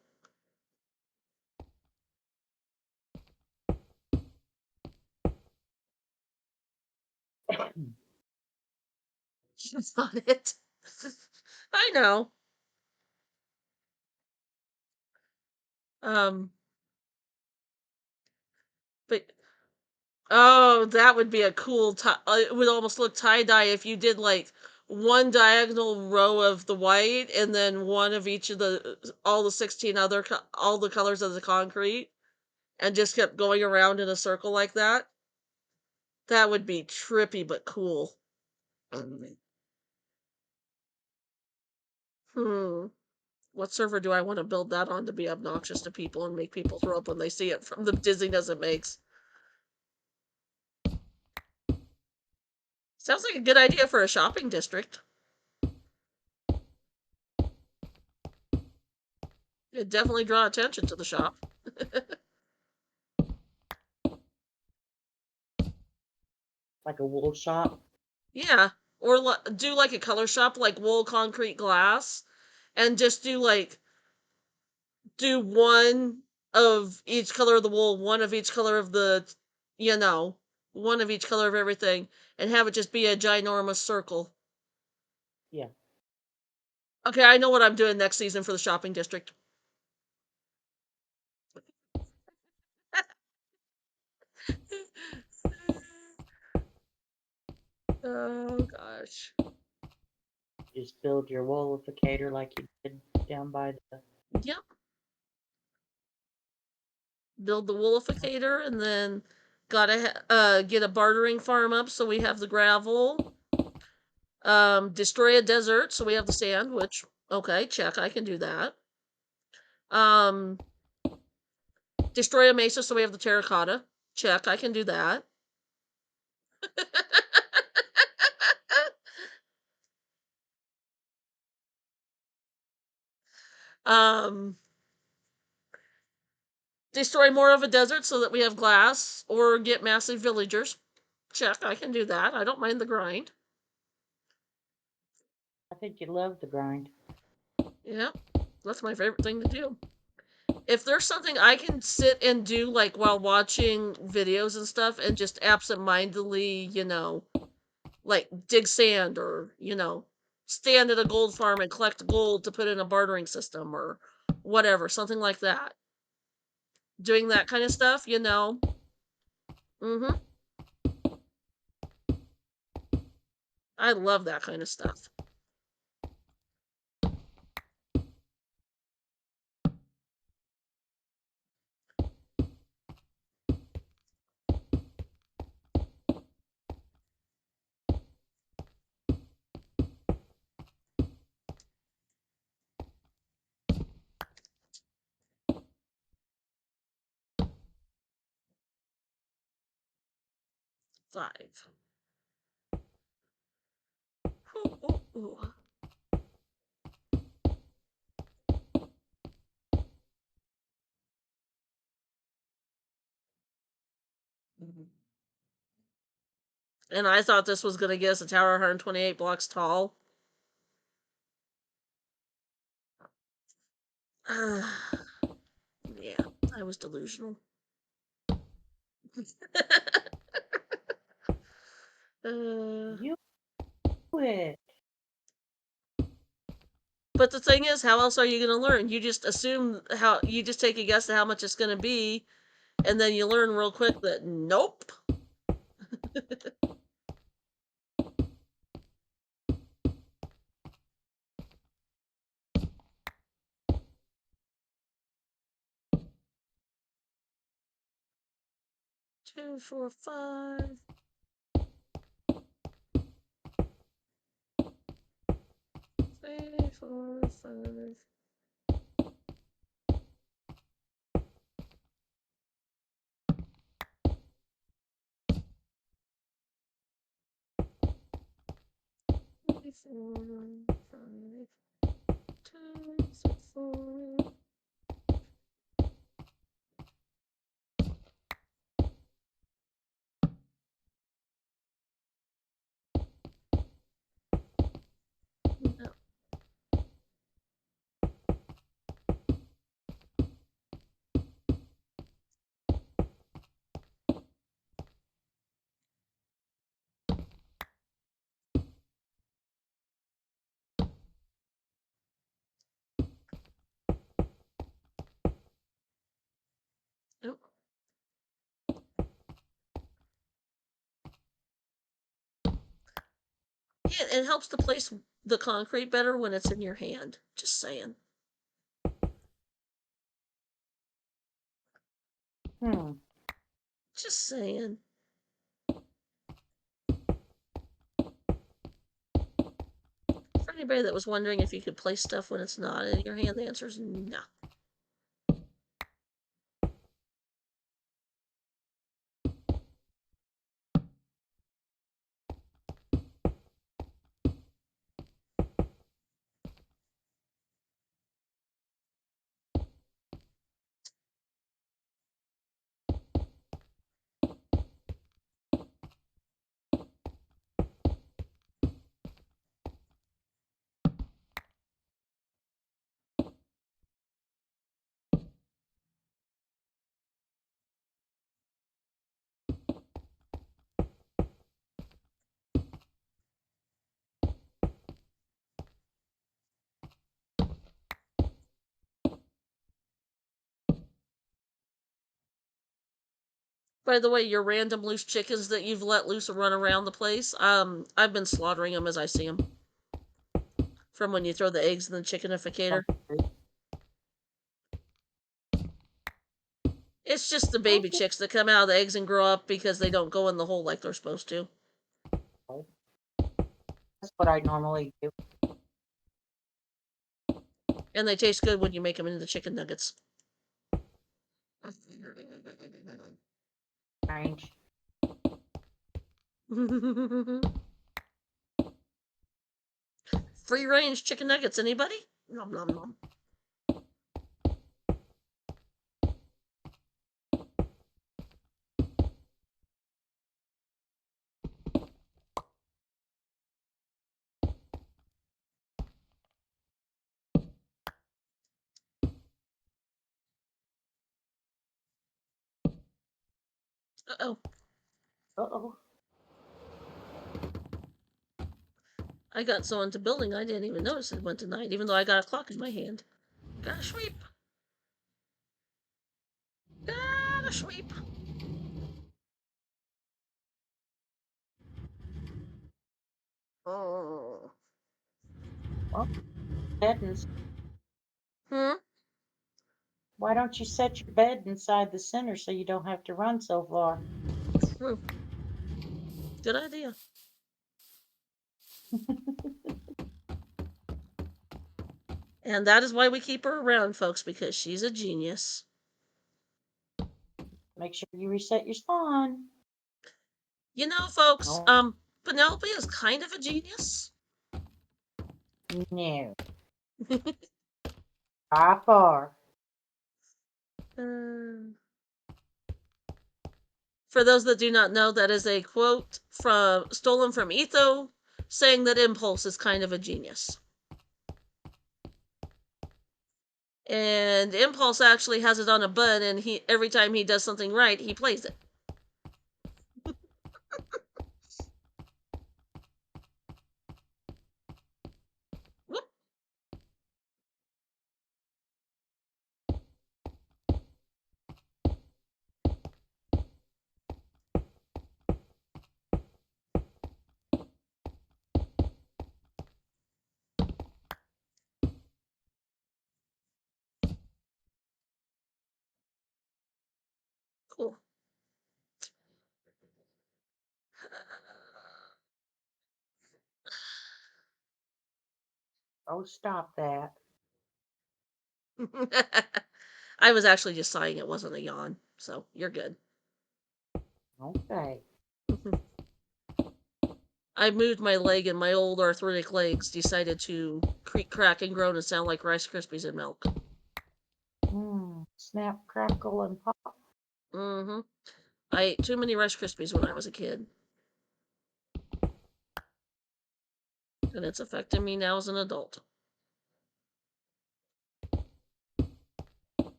That's not it. I know. But oh, that would be a cool it would almost look tie-dye if you did like one diagonal row of the white and then one of each of all the 16 other all the colors of the concrete, and just kept going around in a circle like that. That would be trippy but cool. What server do I want to build that on to be obnoxious to people and make people throw up when they see it from the dizziness it makes? Sounds like a good idea for a shopping district. It'd definitely draw attention to the shop. Like a wool shop? Yeah. Or do like a color shop, like wool, concrete, glass, and just do one of each color of the wool, one of each color of one of each color of everything, and have it just be a ginormous circle. Yeah. Okay, I know what I'm doing next season for the shopping district. Oh gosh. Just build your woolificator like you did down by the. Yep. Build the woolificator, and then gotta get a bartering farm up so we have the gravel. Destroy a desert so we have the sand, which, okay, check, I can do that. Destroy a mesa so we have the terracotta. Check, I can do that. um, Destroy more of a desert so that we have glass, or get massive villagers. Check, I can do that. I don't mind the grind. I think you love the grind. Yep, that's my favorite thing to do. If there's something I can sit and do, like while watching videos and stuff, and just absentmindedly, like dig sand, or, stand at a gold farm and collect gold to put in a bartering system, or whatever, something like that. Doing that kind of stuff, Mm-hmm. I love that kind of stuff. Five. Ooh, ooh, ooh. And I thought this was going to get us a tower 128 blocks tall. Yeah, I was delusional. You quit. But the thing is, how else are you going to learn? You just you just take a guess at how much it's going to be, and then you learn real quick that nope. 2, 4, 5. 3, 4, 5. Four, 5, 2, 4. No. Yeah, it helps to place the concrete better when it's in your hand. Just saying. Just saying. For anybody that was wondering if you could place stuff when it's not in your hand, the answer is no. By the way, your random loose chickens that you've let loose and run around the place, I've been slaughtering them as I see them. From when you throw the eggs in the chickenificator. It's just the baby chicks that come out of the eggs and grow up because they don't go in the hole like they're supposed to. That's what I normally do. And they taste good when you make them into chicken nuggets. Strange. Free range chicken nuggets, anybody? Nom nom nom. Uh-oh. Uh-oh. I got so into building I didn't even notice it went to night, even though I got a clock in my hand. Gotta sweep. Gotta sweep. Oh. Well, bed why don't you set your bed inside the center so you don't have to run so far? True. Good idea. And that is why we keep her around, folks, because she's a genius. Make sure you reset your spawn. You know, folks, Oh. Penelope is kind of a genius. No. By far. For those that do not know, that is a quote stolen from Etho, saying that Impulse is kind of a genius. And Impulse actually has it on a button, and every time he does something right, he plays it. Whoop. Cool. Oh, stop that. I was actually just sighing, it wasn't a yawn, so you're good. Okay. I moved my leg, and my old arthritic legs decided to creak, crack, and groan and sound like Rice Krispies in milk. Snap, crackle, and pop. I ate too many Rice Krispies when I was a kid. And it's affecting me now as an adult.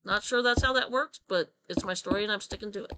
Not sure that's how that worked, but it's my story and I'm sticking to it.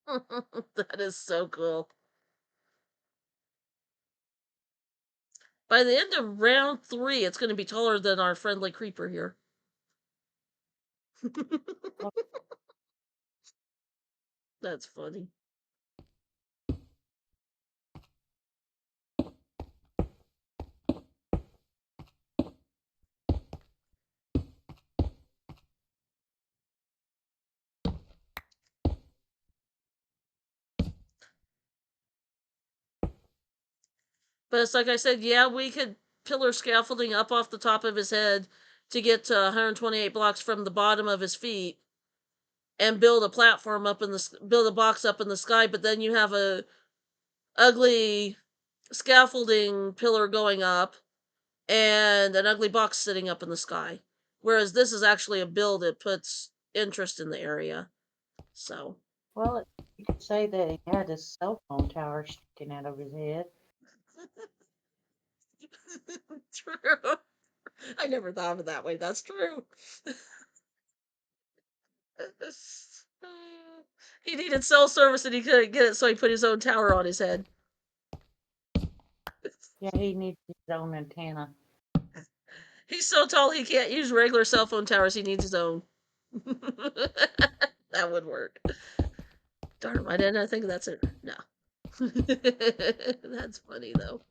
That is so cool. By the end of round 3, it's going to be taller than our friendly creeper here. That's funny. But it's like I said, yeah, we could pillar scaffolding up off the top of his head to get to 128 blocks from the bottom of his feet and build a platform up in the build a box up in the sky, but then you have a ugly scaffolding pillar going up and an ugly box sitting up in the sky. Whereas this is actually a build that puts interest in the area. So, Well, you could say that he had a cell phone tower sticking out of his head. true. I never thought of it that way. That's true. He needed cell service and he couldn't get it, so he put his own tower on his head. Yeah, he needs his own antenna. He's so tall he can't use regular cell phone towers. He needs his own. That would work. Darn, why didn't I think that's it? No. That's funny, though.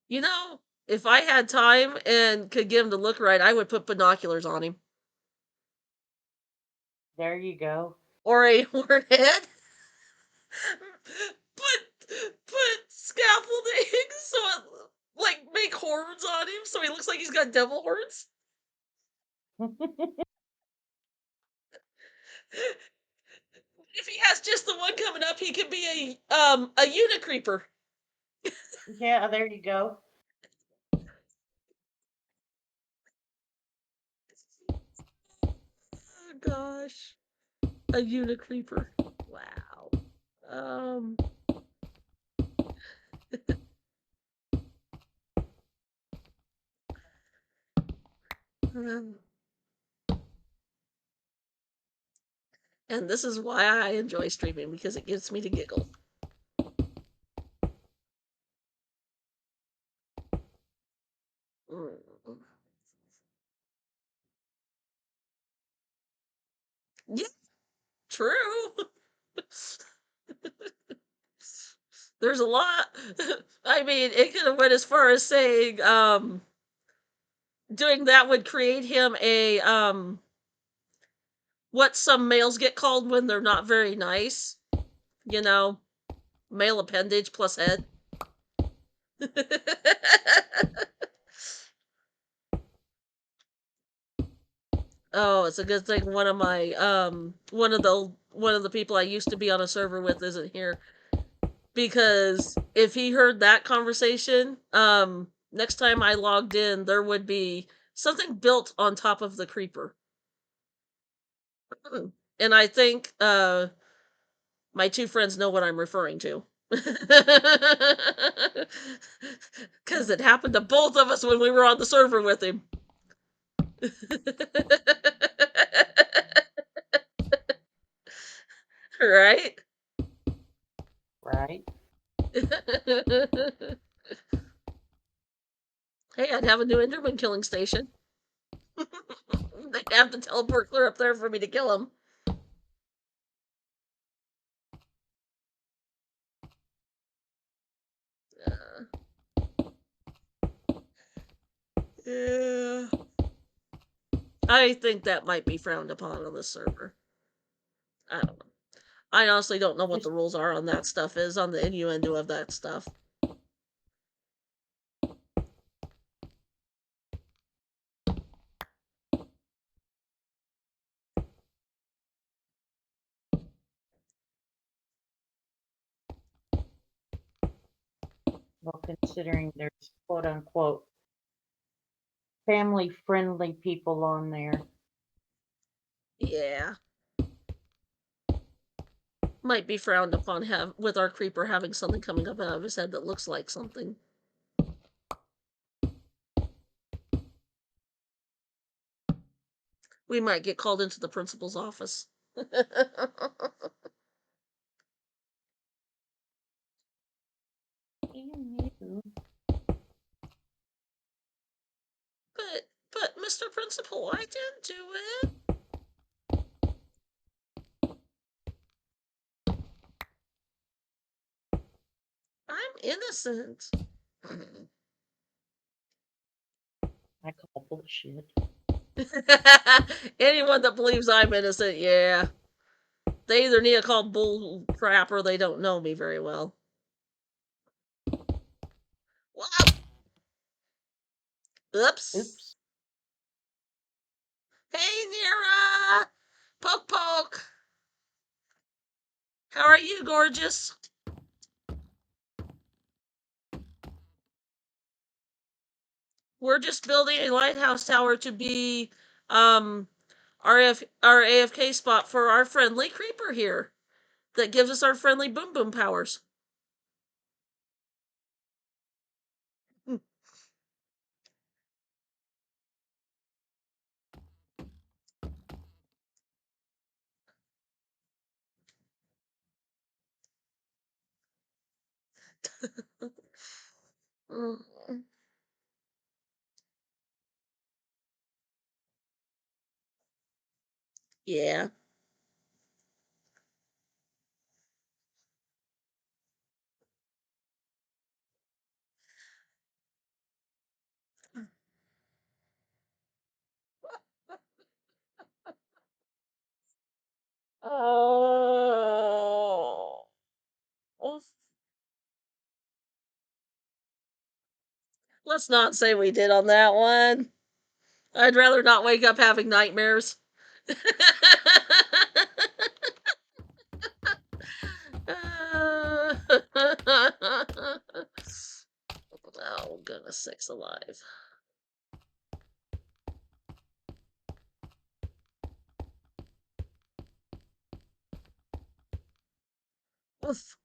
You know, if I had time and could get him to look right, I would put binoculars on him. There you go. Or a horn head. Put scaffolding so it, like, make horns on him so he looks like he's got devil horns. If he has just the one coming up, he could be a unicreeper. Yeah, there you go. Oh gosh. A unicreeper. Wow. And this is why I enjoy streaming, because it gets me to giggle. Yeah, true. There's a lot. I mean, it could have went as far as saying, doing that would create him a, what some males get called when they're not very nice. You know, male appendage plus head. Oh, it's a good thing one of my one of the people I used to be on a server with isn't here. Because if he heard that conversation, next time I logged in, there would be something built on top of the creeper. And I think my two friends know what I'm referring to. Because it happened to both of us when we were on the server with him. Right? Right. Hey, I'd have a new Enderman killing station. They'd have to teleport clear up there for me to kill him. Yeah. I think that might be frowned upon on this server. I don't know. I honestly don't know what the rules are on that stuff is, on the innuendo of that stuff. Well, considering there's quote unquote family friendly people on there. Yeah. Might be frowned upon with our creeper having something coming up out of his head that looks like something. We might get called into the principal's office. But Mr. Principal, I didn't do it. I'm innocent. I call bullshit. Anyone that believes I'm innocent, yeah. They either need to call bull crap or they don't know me very well. Wow. Oops. Oops. Hey, Nira! Poke poke! How are you, gorgeous? We're just building a lighthouse tower to be our AFK spot for our friendly creeper here that gives us our friendly boom boom powers. Yeah. Oh. Let's not say we did on that one. I'd rather not wake up having nightmares. Oh, goodness sakes alive. Oof.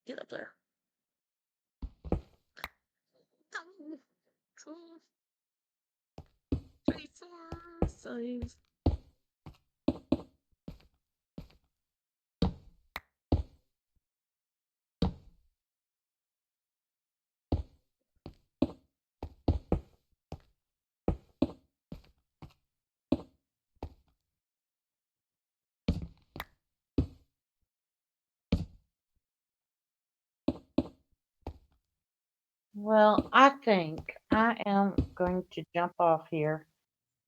Get up there. 2, 3, 4, 5. Well, I think I am going to jump off here.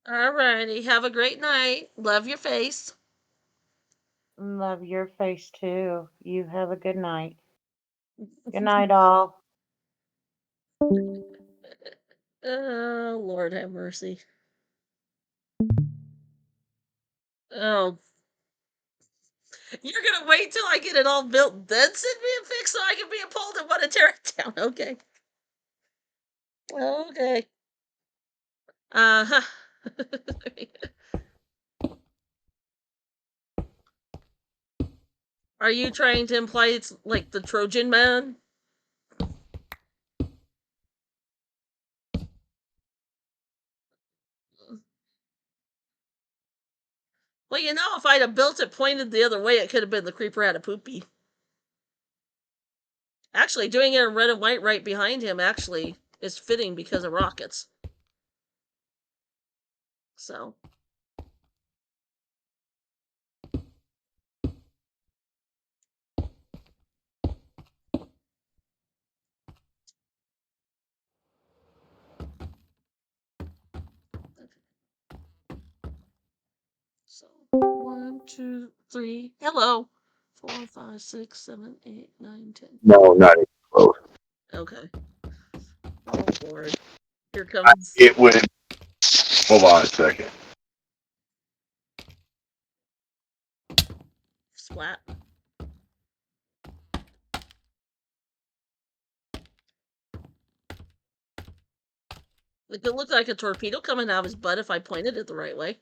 Alrighty. Have a great night. Love your face. Love your face too. You have a good night. Good night, all. Oh, Lord have mercy. Oh. You're gonna wait till I get it all built, then send me a fix so I can be appalled and want to tear it down. Okay. Okay. Uh-huh. Are you trying to imply it's like the Trojan man? Well, you know, if I'd have built it pointed the other way, it could have been the creeper had a poopy. Actually, doing it in red and white right behind him actually is fitting because of rockets. So. So 1, 2, 3. Hello. 4, 5, 6, 7, 8, 9, 10. No, not even close. Okay. Oh Lord. Here comes. It would. Hold on a second. Splat. It could look like a torpedo coming out of his butt if I pointed it the right way.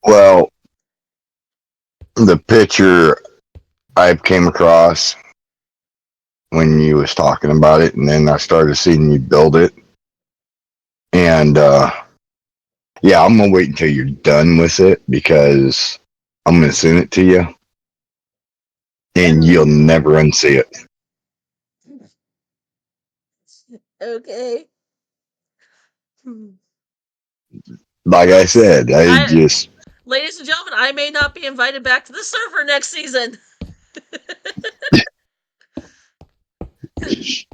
Well, the picture I came across when you was talking about it, and then I started seeing you build it, and Yeah, I'm gonna wait until you're done with it because I'm gonna send it to you, and you'll never unsee it. Okay. Like I said, I just Ladies and gentlemen, I may not be invited back to the server next season.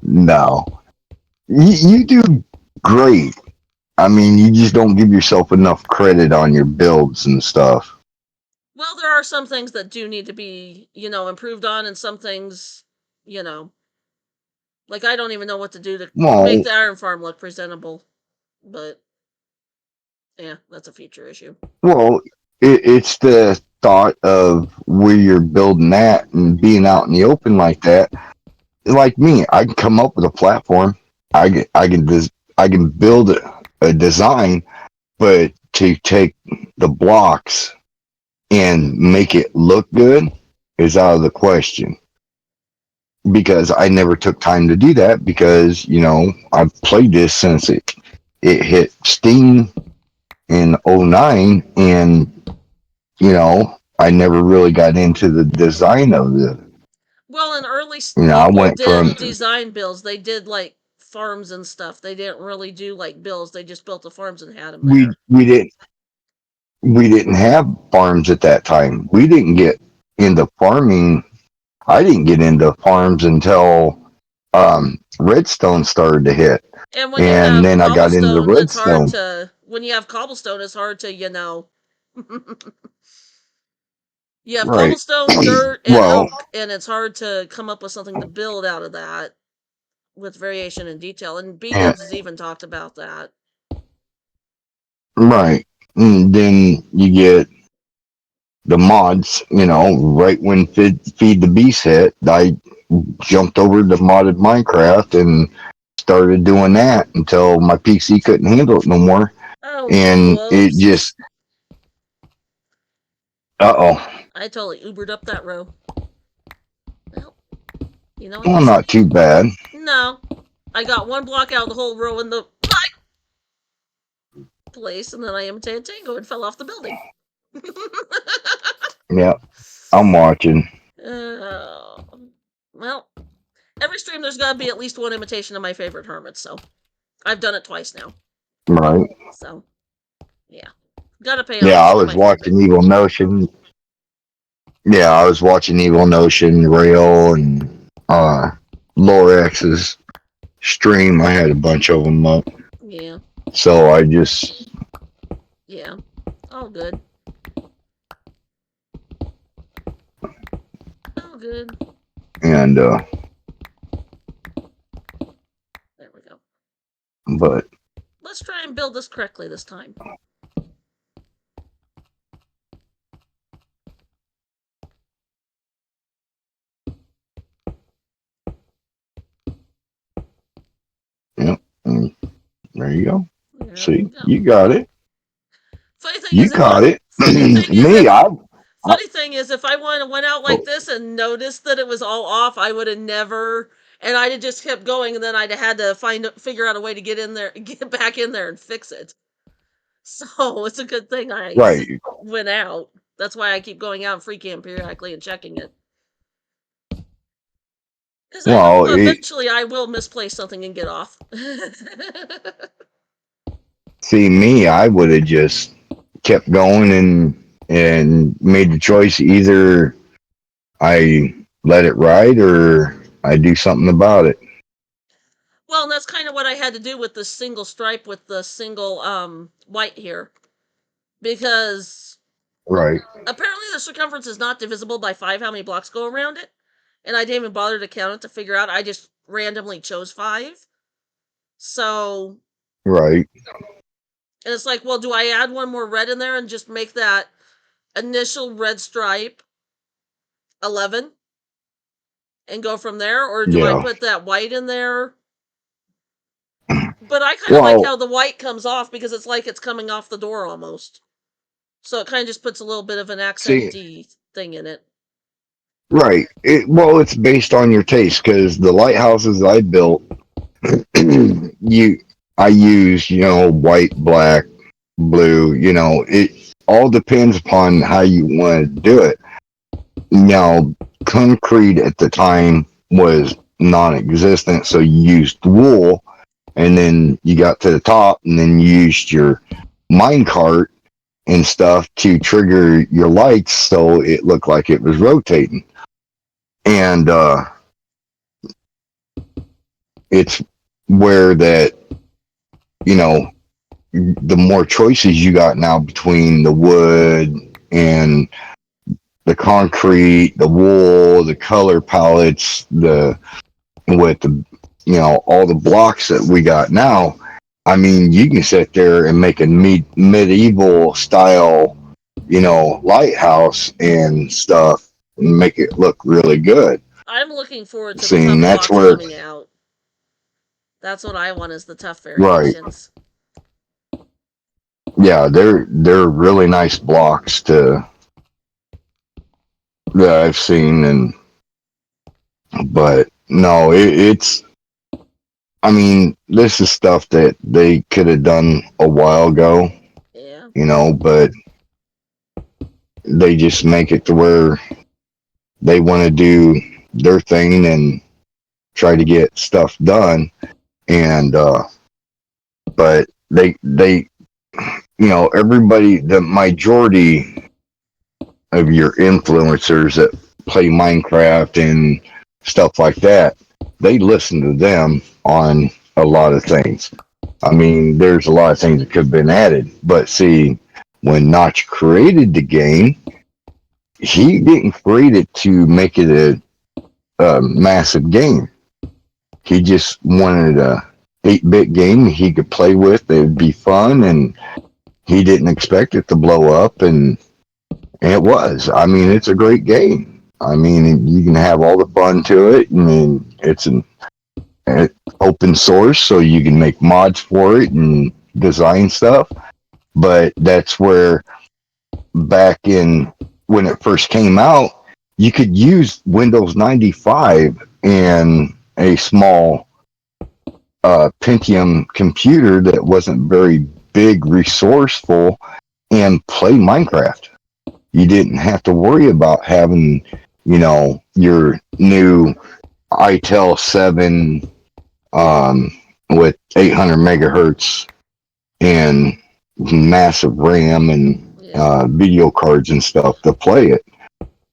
no. You do great. I mean, you just don't give yourself enough credit on your builds and stuff. Well, there are some things that do need to be, improved on, and some things, like I don't even know what to do to Well, make the iron farm look presentable. But yeah, that's a future issue. well, it's the thought of where you're building at and being out in the open like that. Like me, I can come up with a platform. I can build a design, but to take the blocks and make it look good is out of the question. Because I never took time to do that because, I've played this since it hit Steam in 09 and, I never really got into the design of it. Well, in early I people went did from design builds. They did like farms and stuff. They didn't really do like builds. They just built the farms and had them there. we didn't have farms at that time. We didn't get into farming. I didn't get into farms until Redstone started to hit. And when you have then I got into cobblestone, it's hard Redstone. to. When you have cobblestone, it's hard to, You have Right. cobblestone, dirt, and Well, oak, and it's hard to come up with something to build out of that with variation and detail. And yeah, B-Dubs has even talked about that. right. And then you get the mods, right when Feed the Beast hit, I jumped over to modded Minecraft and started doing that until my PC couldn't handle it no more. Oh, And it whoops. just, I totally Ubered up that row. Well, you know what? Well, not too bad. No. I got one block out of the whole row in the place, and then I imitated Tango and fell off the building. Yep, I'm watching. Well, every stream there's got to be at least one imitation of my favorite hermit, so I've done it twice now. Right. So, yeah. Gotta pay Yeah, I homage to was my watching favorite. Evil Notion. Yeah, I was watching Evil Notion, Rail, and Lorex's stream. I had a bunch of them up. Yeah. So I just. Yeah. All good. All good. And, There we go. But. Let's try and build this correctly this time. Yep. There you go. There See, we go. you got it. Funny thing You is, got it. Funny thing is, if I went out like this and noticed that it was all off, I would have never, and I'd have just kept going, and then I'd have had to figure out a way to get back in there and fix it. So it's a good thing I went out. That's why I keep going out and free camp periodically and checking it. Because eventually I will misplace something and get off. See, me, I would have just kept going and made the choice: either I let it ride or I do something about it. Well, and that's kind of what I had to do with the single stripe with the single white here. Because apparently the circumference is not divisible by 5 how many blocks go around it. And I didn't even bother to count it to figure out. I just randomly chose 5. So. Right. And it's like, well, do I add one more red in there and just make that initial red stripe 11? And go from there? Or do I put that white in there? But I kind of like how the white comes off because it's like it's coming off the door almost. So it kind of just puts a little bit of an accent-y thing in it. Right. It's based on your taste because the lighthouses I built, I use, white, black, blue. You know, it all depends upon how you want to do it. Now, concrete at the time was non-existent, so you used wool, and then you got to the top, and then you used your minecart and stuff to trigger your lights, so it looked like it was rotating. And it's where that, you know, the more choices you got now between the wood and the concrete, the wool, the color palettes, with the, you know, all the blocks that we got now. I mean, you can sit there and make a medieval style, you know, lighthouse and stuff and make it look really good. I'm looking forward to the See, tough that's blocks where, coming out. That's what I want, is the tough right. variations. Yeah, they're really nice blocks that I've seen, and but no, it's, I mean, this is stuff that they could have done a while ago, Yeah. you know, but they just make it to where they want to do their thing and try to get stuff done. And but they you know, everybody, the majority of your influencers that play Minecraft and stuff like that, they listen to them on a lot of things. I mean, there's a lot of things that could have been added, but see, when Notch created the game, he didn't create it to make it a massive game. He just wanted a 8-bit game he could play with. It'd be fun, and he didn't expect it to blow up, and it was. I mean, it's a great game. I mean, you can have all the fun to it. I mean, it's an open source, so you can make mods for it and design stuff. But that's where, back in when it first came out, you could use Windows 95 and a small Pentium computer that wasn't very big, resourceful, and play Minecraft. You didn't have to worry about having, you know, your new ITEL 7 with 800 megahertz and massive RAM and video cards and stuff to play it.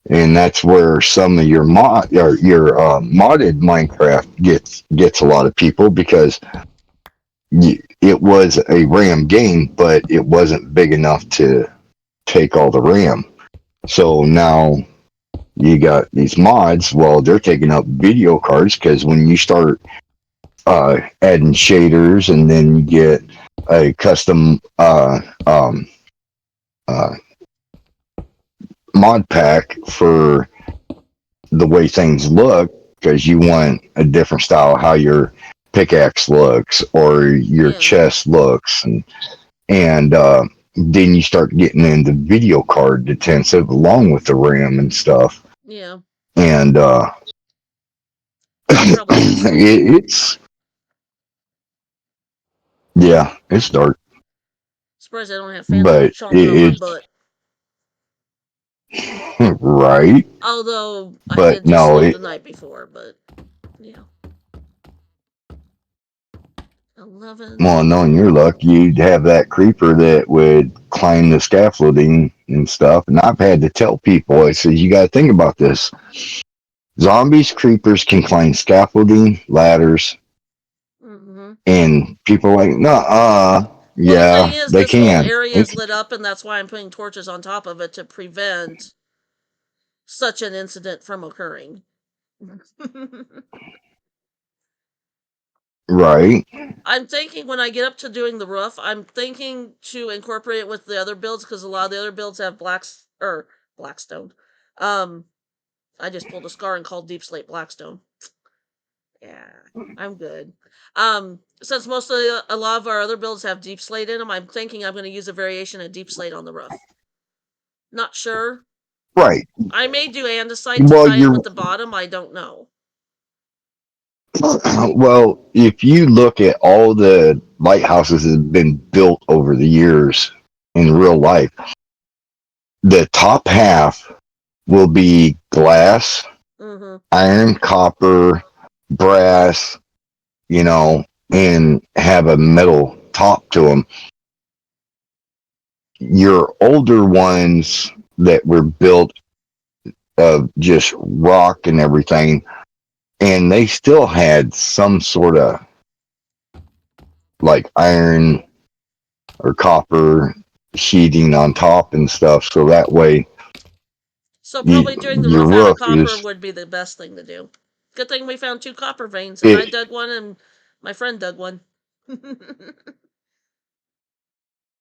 And that's where some of your modded Minecraft gets a lot of people, because it was a RAM game, but it wasn't big enough to take all the RAM. So now you got these mods. Well, they're taking up video cards, because when you start adding shaders, and then you get a custom mod pack for the way things look, because you want a different style how your pickaxe looks or your chest looks, and then you start getting into video card intensive along with the RAM and stuff. Yeah. And it's it's dark. Surprised I don't have Phantom But chomping on my butt. Right. Although I But did just no, sleep the night before, but yeah. 11. Well, knowing your luck, you'd have that creeper that would climb the scaffolding and stuff. And I've had to tell people, I said, you got to think about this. Zombies, creepers can climb scaffolding, ladders, and people are like, nah, yeah, the thing is, they this can. whole area is lit up, and that's why I'm putting torches on top of it to prevent such an incident from occurring. Right. I'm thinking when I get up to doing the roof, I'm thinking to incorporate it with the other builds, because a lot of the other builds have Blackstone. I just pulled a scar and called Deep Slate Blackstone. Yeah, I'm good. Since a lot of our other builds have Deep Slate in them, I'm thinking I'm going to use a variation of Deep Slate on the roof. Not sure. Right. I may do andesite to tie in with the bottom. I don't know. Well, if you look at all the lighthouses that have been built over the years in real life, the top half will be glass, Mm-hmm. iron, copper, brass, you know, and have a metal top to them. Your older ones that were built of just rock and everything, and they still had some sort of like iron or copper sheeting on top and stuff, so that way So probably doing the your roof out of roof copper is would be the best thing to do. Good thing we found 2 copper veins, and I it dug one, and my friend dug one. but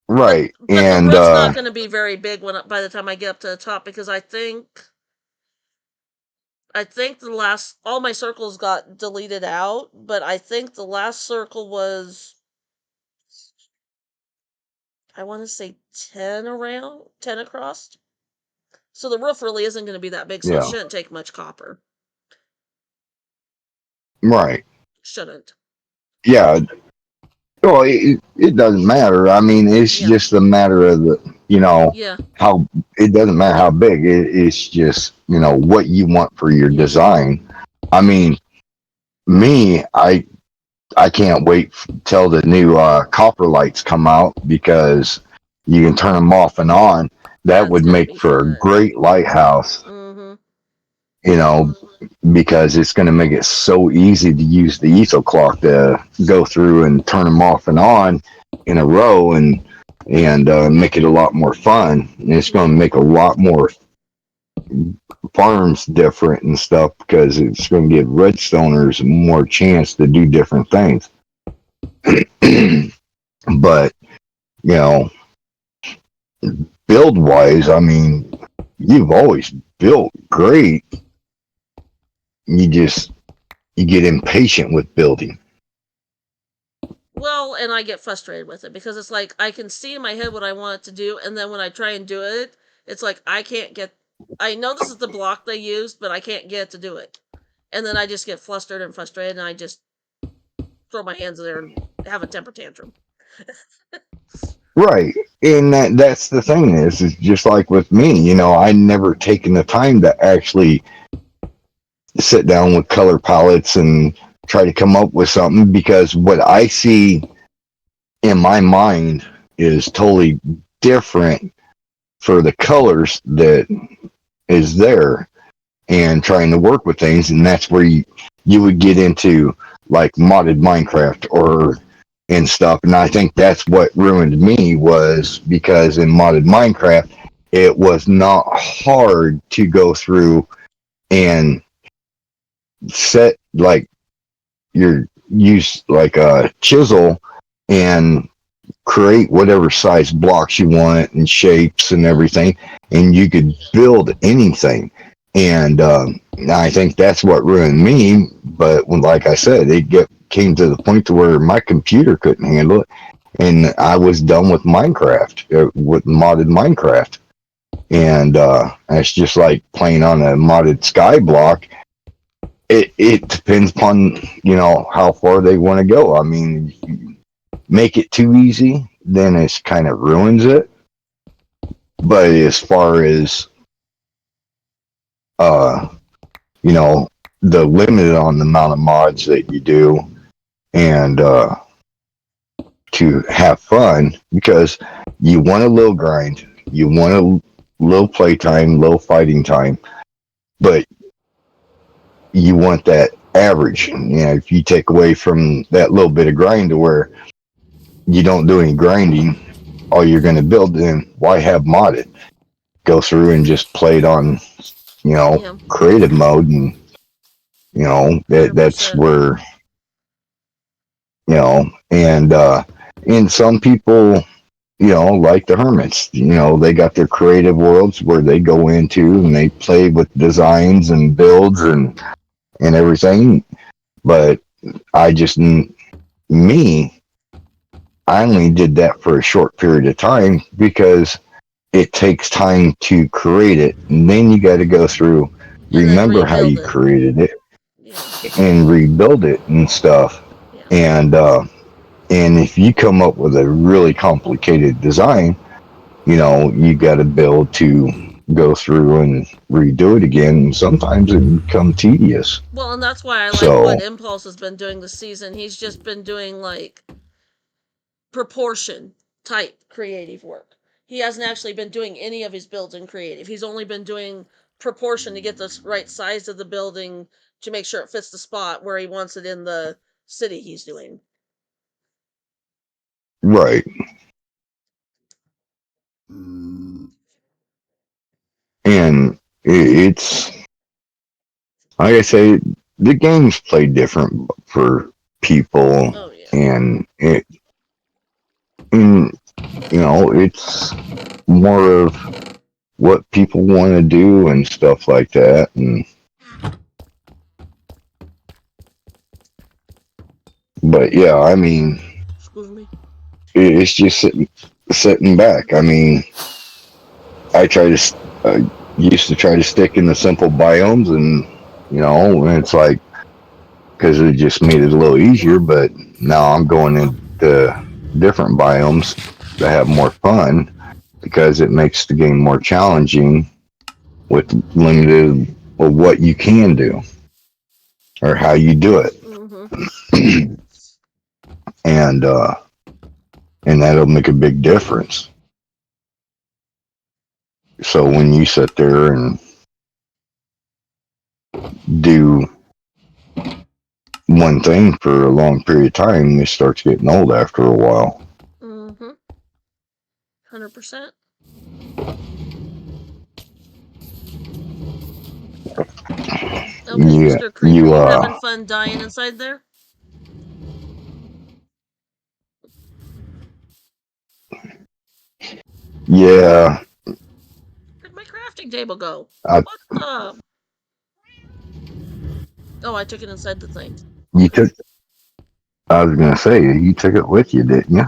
right. but the And roof's not going to be very big by the time I get up to the top, because I think the last, all my circles got deleted out, but I think the last circle was, I want to say 10 around, 10 across. So the roof really isn't going to be that big, so it yeah, shouldn't take much copper. right. Shouldn't. Yeah. Well, it doesn't matter. I mean, it's Yeah. just a matter of Yeah. how it doesn't matter how big. It's just, what you want for your Yeah. design. I mean, me, I can't wait till the new copper lights come out because you can turn them off and on. That That's would going to make be for a fun. great lighthouse, Mm-hmm. because it's going to make it so easy to use the etho clock to go through and turn them off and on in a row and make it a lot more fun. And it's going to make a lot more farms different and stuff because it's going to give redstoners more chance to do different things. But you know, build wise, I mean, you've always built great. You get impatient with building. Well, and I get frustrated with it because it's like I can see in my head what I want it to do, and then when I try and do it, it's like I can't get. I know this is the block they used, but I can't get it to do it. And then I just get flustered and frustrated, and I just throw my hands in there and have a temper tantrum. Right. And that's the thing is just like with me, I never taken the time to actually sit down with color palettes and try to come up with something because what I see in my mind is totally different for the colors that is there and trying to work with things. And that's where you would get into like modded Minecraft or and stuff. And I think that's what ruined me was because in modded Minecraft, it was not hard to go through and set like your use like a chisel and create whatever size blocks you want and shapes and everything, and you could build anything. And I think that's what ruined me. But like I said, came to the point to where my computer couldn't handle it, and I was done with Minecraft, with modded Minecraft. And it's just like playing on a modded Skyblock. It depends upon how far they want to go. I mean, make it too easy, then it kind of ruins it. But as far as the limit on the amount of mods that you do and to have fun, because you want a little grind, you want a little playtime, little fighting time, but you want that average. If you take away from that little bit of grind to where you don't do any grinding, all you're going to build, then why have modded? Go through and just play it on, Yeah. creative mode, and that's 100%. where and some people like the hermits, they got their creative worlds where they go into and they play with designs and builds and everything. But I just me I only did that for a short period of time because it takes time to create it, and then you got to go through, And then remember how rebuild you it. created it, and rebuild it and stuff. Yeah. And if you come up with a really complicated design, you got to be able to go through and redo it again. And sometimes it can become tedious. Well, and that's why I like So- what Impulse has been doing this season. He's just been doing like proportion type creative work. He hasn't actually been doing any of his builds in creative. He's only been doing proportion to get the right size of the building to make sure it fits the spot where he wants it in the city he's doing. Right. And it's, like I say, the games play different for people. Oh yeah. And it's more of what people want to do and stuff like that. But yeah, I mean, Excuse me. it's just sitting back. I mean, I used to try to stick in the simple biomes, and it's like, because it just made it a little easier. But now I'm going into different biomes that have more fun because it makes the game more challenging with limited of what you can do or how you do it. Mm-hmm. And that'll make a big difference. So when you sit there and do one thing for a long period of time, it starts getting old after a while. Mm-hmm. 100%. Okay, Yeah, Mr. Creeper, you having fun dying inside there? Yeah. Where'd my crafting table go? I, What the? Oh, I took it inside the thing. you took. I was gonna say you took it with you, didn't you?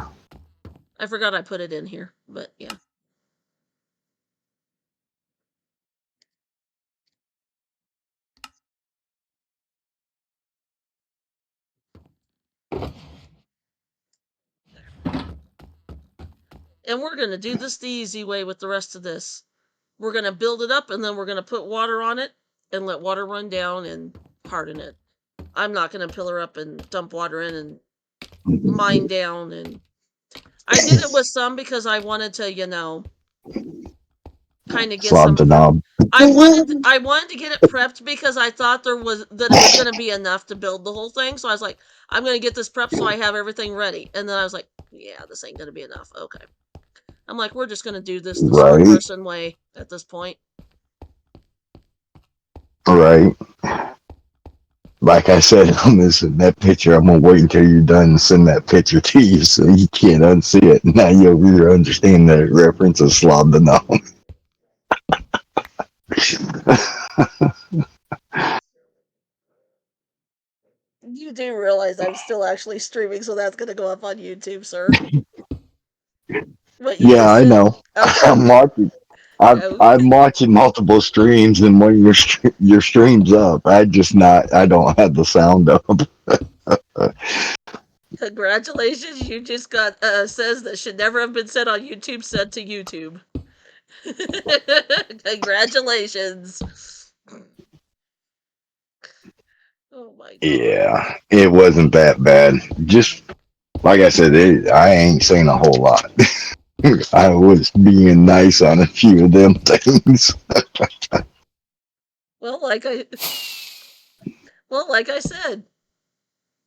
I forgot I put it in here, but yeah. And we're going to do this the easy way with the rest of this. We're going to build it up and then we're going to put water on it and let water run down and harden it. I'm not going to pillar up and dump water in and mine down. And I did it with some because I wanted to, kind of get Slob the knob. I wanted to get it prepped because I thought it was going to be enough to build the whole thing. So I was like, I'm going to get this prepped so I have everything ready. And then I was like, yeah, this ain't going to be enough. Okay. I'm like, we're just going to do this the smart person way at this point. Right. Like I said, I'm missing that picture. I'm gonna wait until you're done and send that picture to you so you can't unsee it. Now you'll really understand the reference of slob the knob. You do realize I'm still actually streaming, so that's going to go up on YouTube, sir. Yeah, I know. Okay. I'm watching. I'm watching multiple streams, and when your stream's up, I don't have the sound up. Congratulations, you just got says that should never have been said on YouTube said to YouTube. Congratulations. Oh my god. Yeah, it wasn't that bad. Just like I said, I ain't saying a whole lot. I was being nice on a few of them things. Well, like I said,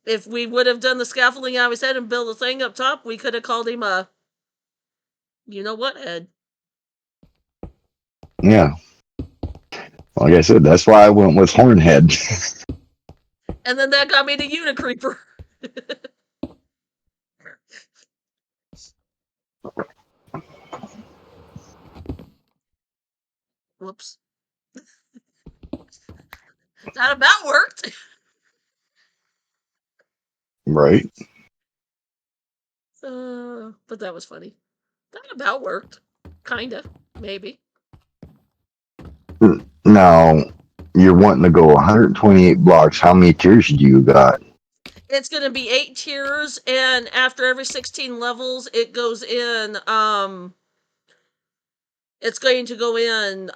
if we would have done the scaffolding out of his head and built a thing up top, we could have called him a you know what, Ed. Yeah. Like I said, that's why I went with Hornhead. And then that got me to Unicreeper. Whoops. That about worked. Right. But that was funny. That about worked. Kinda. Maybe. Now, you're wanting to go 128 blocks. How many tiers do you got? It's going to be 8 tiers, and after every 16 levels, it goes in, it's going to go in,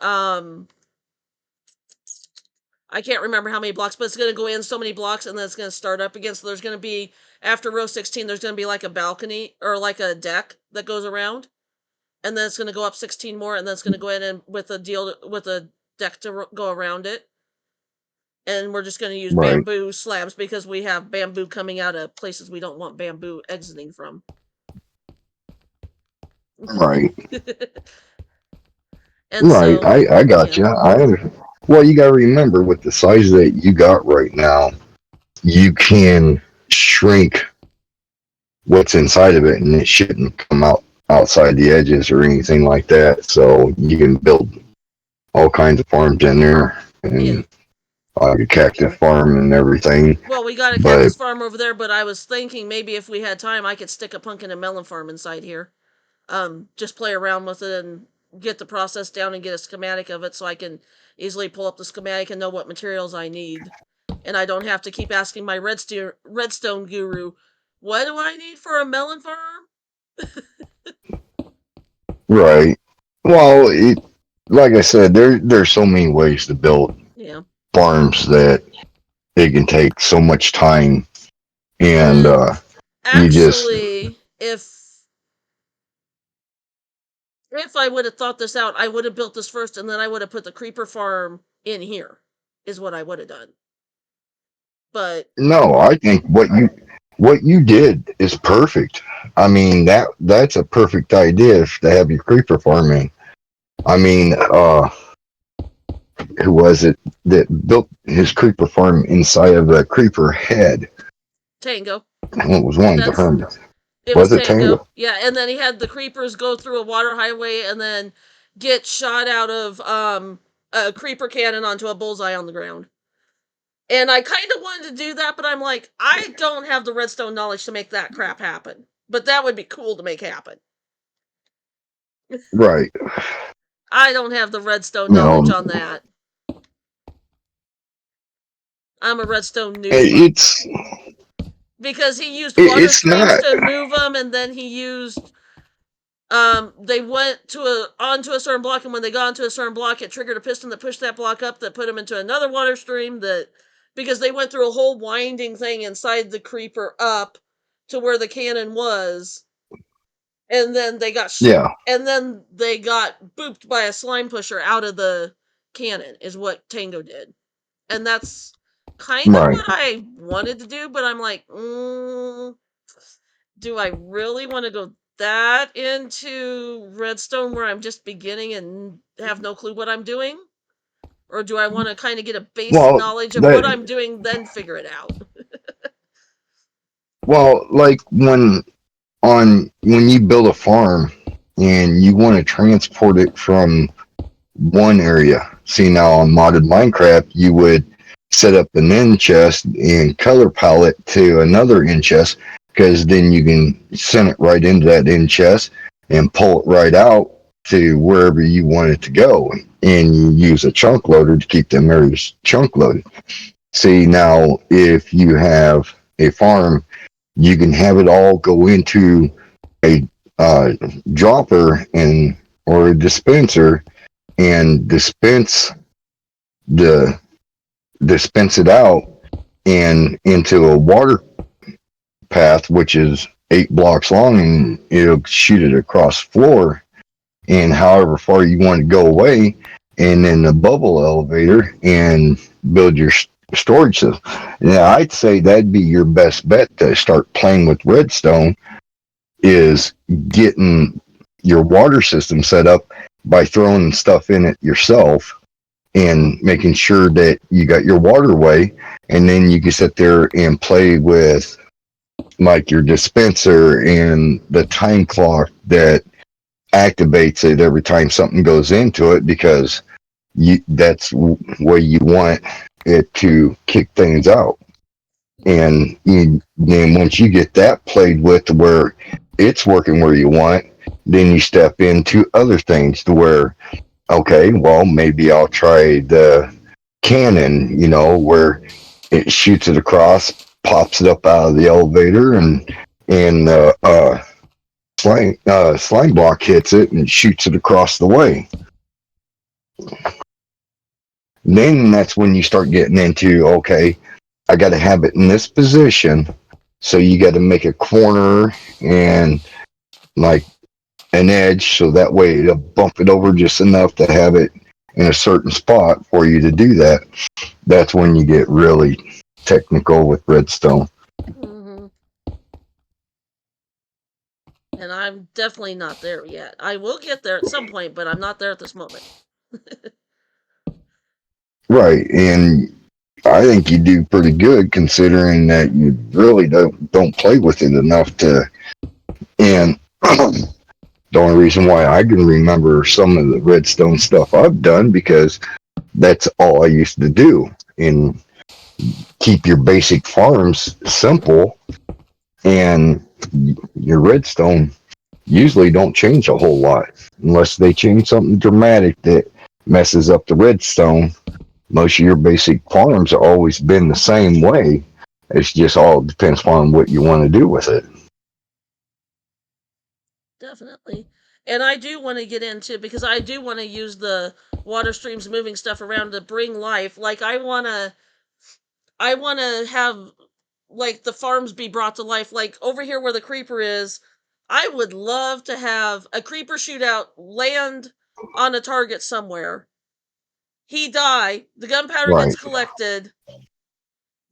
I can't remember how many blocks, but it's going to go in so many blocks, and then it's going to start up again. So there's going to be, after row 16, there's going to be like a balcony, or like a deck that goes around, and then it's going to go up 16 more, and then it's going to go in and with a deck to go around it. And we're just going to use Right. bamboo slabs because we have bamboo coming out of places we don't want bamboo exiting from. Right. And Right. so, I got yeah. you. Well, you got to remember with the size that you got right now, you can shrink what's inside of it, and it shouldn't come out outside the edges or anything like that. So you can build all kinds of farms in there, and Yeah. like a cactus farm and everything. Well, we got a But cactus farm over there, but I was thinking maybe if we had time, I could stick a pumpkin and melon farm inside here. Just play around with it and get the process down and get a schematic of it so I can easily pull up the schematic and know what materials I need. And I don't have to keep asking my redstone guru, what do I need for a melon farm? right. Well, like I said, there's so many ways to build Yeah. farms that it can take so much time, and you just Actually, if I would have thought this out, I would have built this first and then I would have put the creeper farm in here, is what I would have done. But no. I think what you did is perfect. I mean that's a perfect idea to have your creeper farm in. I mean, who was it that built his creeper farm inside of a creeper head? Tango. Well, it was one of the hermits. It Was was it Tango. Tango? Yeah, and then he had the creepers go through a water highway and then get shot out of a creeper cannon onto a bullseye on the ground. And I kind of wanted to do that, but I'm like, I don't have the redstone knowledge to make that crap happen. But that would be cool to make happen. Right. I don't have the redstone You knowledge know, on that. I'm a redstone noob. it's Because he used water it's streams not. to move them, and then he used they went onto a certain block, and when they got onto a certain block, it triggered a piston that pushed that block up that put them into another water stream because they went through a whole winding thing inside the creeper up to where the cannon was, and then they got booped by a slime pusher out of the cannon is what Tango did. And that's kind of Right. what I wanted to do, but I'm like, do I really want to go that into redstone where I'm just beginning and have no clue what I'm doing? Or do I want to kind of get a basic knowledge of what I'm doing, then figure it out? Well, like when you build a farm and you want to transport it from one area. See, now on modded Minecraft, you would set up an end chest and color palette to another end chest, because then you can send it right into that end chest and pull it right out to wherever you want it to go, and you use a chunk loader to keep them areas chunk loaded. See, now if you have a farm, you can have it all go into a dropper or a dispenser and dispense it out and into a water path, which is 8 blocks long, and it'll shoot it across the floor and however far you want to go away, and then the bubble elevator and build your storage system. Now, I'd say that'd be your best bet to start playing with redstone, is getting your water system set up by throwing stuff in it yourself and making sure that you got your waterway, and then you can sit there and play with like your dispenser and the time clock that activates it every time something goes into it, because that's where you want it to kick things out. And then once you get that played with to where it's working where you want, then you step into other things to where, okay, well, maybe I'll try the cannon, where it shoots it across, pops it up out of the elevator, and slime block hits it and shoots it across the way. Then that's when you start getting into, okay, I got to have it in this position. So you got to make a corner and like an edge, so that way it'll bump it over just enough to have it in a certain spot for you to do that. That's when you get really technical with redstone. Hmm. And I'm definitely not there yet. I will get there at some point, but I'm not there at this moment. Right, and I think you do pretty good considering that you really don't play with it enough to. And the only reason why I can remember some of the redstone stuff I've done because that's all I used to do and keep your basic farms simple, and your redstone usually don't change a whole lot unless they change something dramatic that messes up the redstone. Most of your basic farms have always been the same way. It's just all depends on what you want to do with it. Definitely. And I do want to get into, because I do want to use the water streams moving stuff around to bring life. Like I want to have like the farms be brought to life. Like over here where the creeper is, I would love to have a creeper shootout land on a target somewhere. He die, the gunpowder Right. gets collected,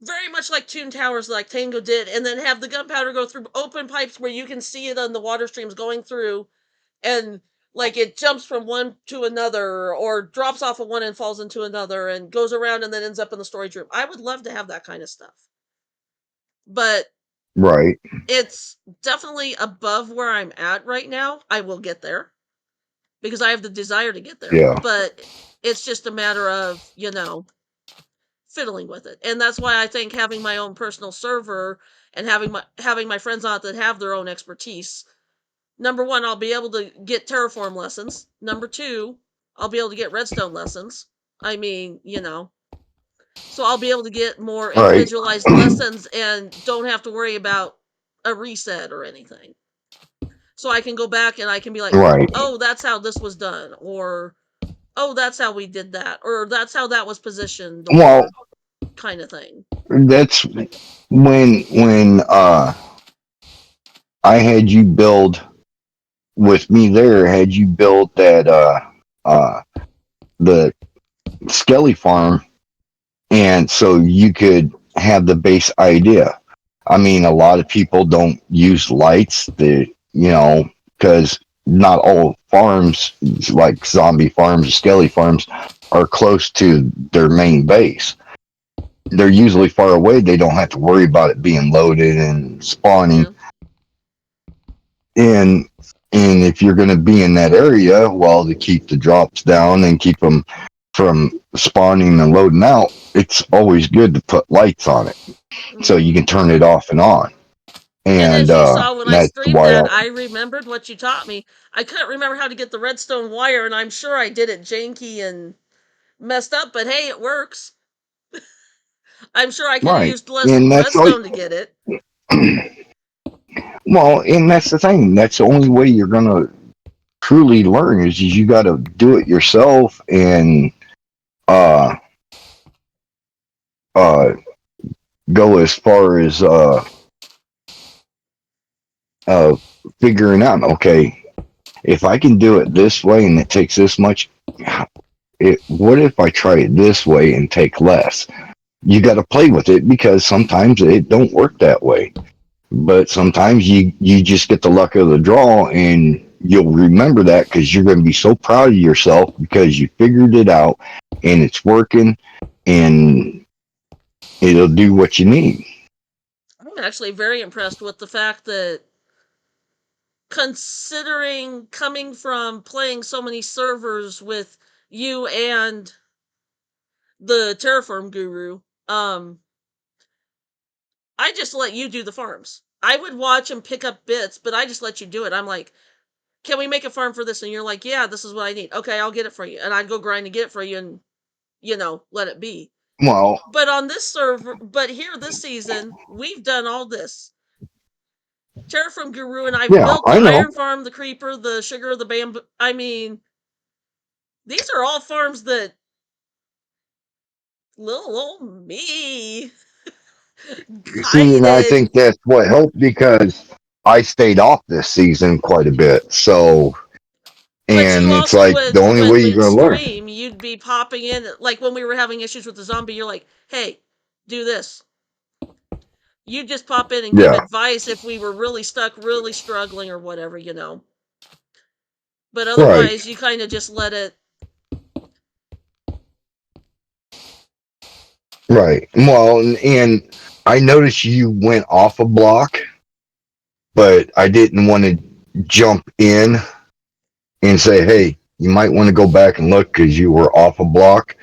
very much like Toon Towers, like Tango did, and then have the gunpowder go through open pipes where you can see it on the water streams going through, and like it jumps from one to another, or drops off of one and falls into another, and goes around and then ends up in the storage room. I would love to have that kind of stuff, but Right. it's definitely above where I'm at right now. I will get there because I have the desire to get there, Yeah. but it's just a matter of fiddling with it. And that's why I think having my own personal server and having my friends on it that have their own expertise. Number one, I'll be able to get Terraform lessons. Number two, I'll be able to get Redstone lessons. I mean, so I'll be able to get more Right. individualized lessons and don't have to worry about a reset or anything. So I can go back and I can be like, Right. oh, that's how this was done, or oh, that's how we did that, or that's how that was positioned, or Well, kind of thing. that's when I had you build with me there. Had you build that the Skelly farm, and so you could have the base idea. I mean, a lot of people don't use lights, because not all farms, like zombie farms or skelly farms, are close to their main base. They're usually far away. They don't have to worry about it being loaded and spawning. Yeah. And if you're going to be in that area, well, to keep the drops down and keep them from spawning and loading out, it's always good to put lights on it so you can turn it off and on. And And as you saw when I that's streamed why that, I remembered what you taught me. I couldn't remember how to get the redstone wire, and I'm sure I did it janky and messed up, but hey, it works. I'm sure I could have right. used less And that's all. redstone to get it. Well, and that's the thing. That's the only way you're gonna truly learn is you got to do it yourself and uh uh go as far as figuring out. Okay, if I can do it this way and it takes this much, what if I try it this way and take less? You got to play with it because sometimes it don't work that way. But sometimes you just get the luck of the draw, and you'll remember that because you're going to be so proud of yourself because you figured it out and it's working, and it'll do what you need. I'm actually very impressed with the fact that, considering coming from playing so many servers with you and the Terraform Guru, I just let you do the farms. I would watch and pick up bits, but I just let you do it. I'm like, can we make a farm for this? And you're like, yeah, this is what I need. Okay, I'll get it for you. And I'd go grind and get it for you. And, let it be. Well, But on this server, but here this season, we've done all this. Terraform Guru and I've yeah, built the I know. Iron Farm, the Creeper, the Sugar, the Bamboo. I mean, these are all farms that little old me See, and I guided. think that's what helped because I stayed off this season quite a bit. So, But you and it's also like the would, only when way you're we'd gonna learn. stream, you'd be popping in. Like when we were having issues with the zombie, you're like, hey, do this. You'd just pop in and give Yeah, advice if we were really stuck, really struggling or whatever, But right, otherwise, you kind of just let it. right. Well, and I noticed you went off a block, but I didn't want to jump in and say, hey, you might want to go back and look because you were off a block.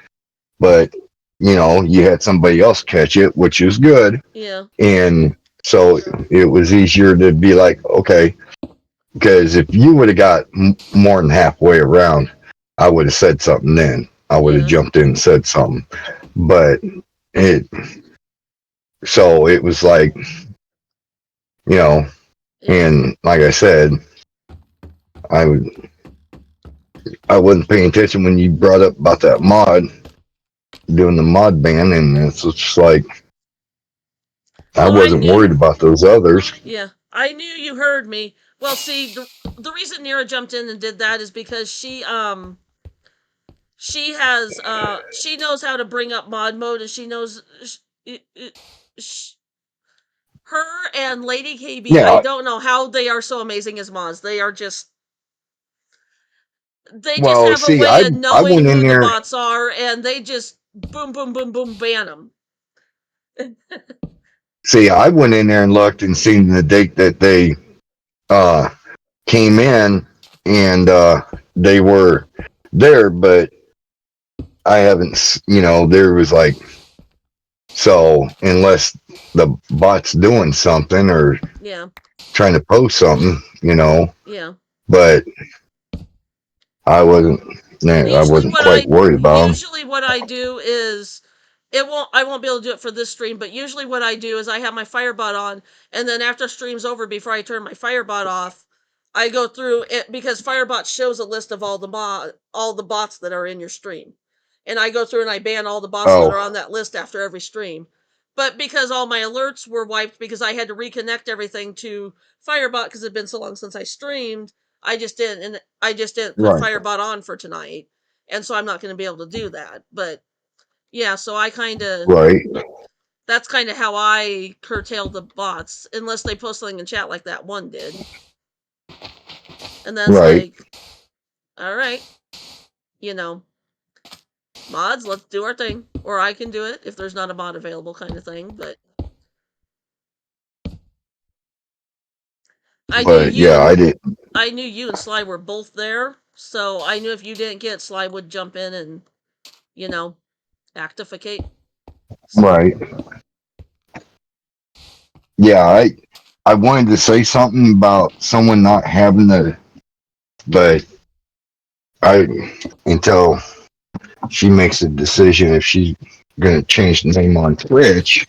But, you had somebody else catch it, which is good. Yeah. And so it was easier to be like, okay, because if you would have got more than halfway around, I would have said something then. I would have Yeah. jumped in and said something. But so it was like, Yeah. and like I said, I wasn't paying attention when you brought up about that mod, doing the mod ban, and it's just like, I Oh, wasn't worried about those others. Yeah, I knew you heard me. Well, see, the reason Nira jumped in and did that is because she she knows how to bring up mod mode, and she knows her and Lady KB. I Yeah, don't know how they are so amazing as mods. They just well, have a see, way I of I knowing went in who the there. bots are, and they just boom, boom, boom, boom, ban them. See, I went in there and looked and seen the date that they came in, and they were there, but I haven't. There was like, so unless the bot's doing something or Yeah, trying to post something, yeah. but I wasn't. I Usually wasn't quite worried about them. what I do is I won't be able to do it for this stream, but usually what I do is I have my Firebot on, and then after stream's over, before I turn my Firebot off, I go through it because Firebot shows a list of all the bots that are in your stream. And I go through and I ban all the bots that are on that list after every stream. But because all my alerts were wiped because I had to reconnect everything to Firebot because it had been so long since I streamed, I just didn't put Right. Firebot on for tonight. And so I'm not going to be able to do that. But yeah, so I kind of Right. that's kind of how I curtail the bots, unless they post something in chat like that one did. And then it's Right. like, all right, mods, let's do our thing. Or I can do it if there's not a mod available, kind of thing. But I knew I did. I knew you and Sly were both there, so I knew if you didn't get, Sly would jump in and, activate. So. Right. Yeah, I wanted to say something about someone not having but until she makes a decision if she's gonna change the name on Twitch,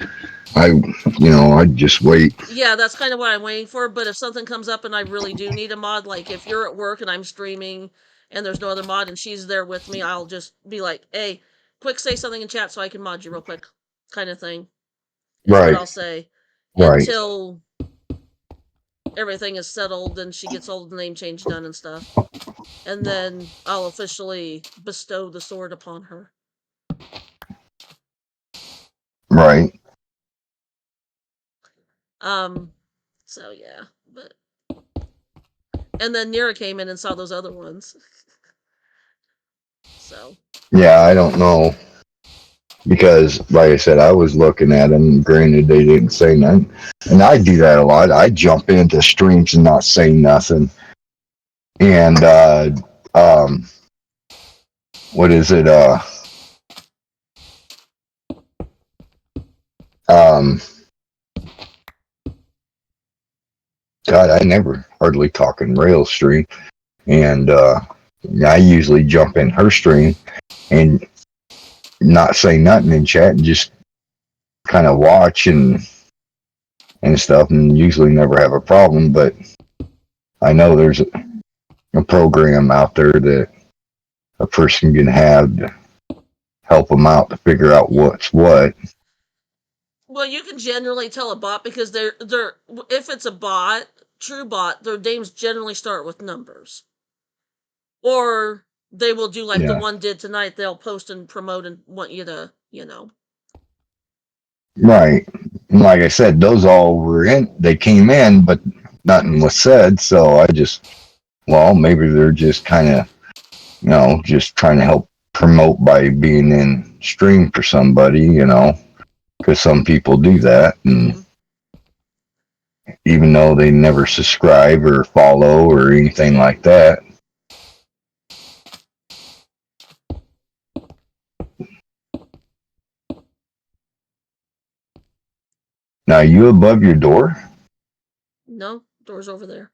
I'd just wait. Yeah, that's kind of what I'm waiting for. But if something comes up and I really do need a mod, like if you're at work and I'm streaming and there's no other mod and she's there with me, I'll just be like, hey, quick, say something in chat so I can mod you real quick, kind of thing, is what I'll say. Right. Until everything is settled and she gets all the name change done and stuff. And then I'll officially bestow the sword upon her. Right. So yeah, but and then Nira came in and saw those other ones. So Yeah, I don't know. Because, like I said, I was looking at them. Granted, they didn't say nothing. And I do that a lot. I jump into streams and not say nothing. And, what is it? God, I never hardly talk in Rail stream. And, I usually jump in her stream and not say nothing in chat and just kind of watch and stuff, and usually never have a problem. But I know there's a program out there that a person can have to help them out to figure out what's what. Well, you can generally tell a bot because they're if it's a bot, true bot, their names generally start with numbers. Or they will do like the Yeah. one did tonight. They'll post and promote and want you to, Right. And like I said, those all were in, they came in, but nothing was said. So I just, well, maybe they're just kind of, just trying to help promote by being in stream for somebody, because some people do that. And even though they never subscribe or follow or anything like that. Now, you above your door? No, door's over there.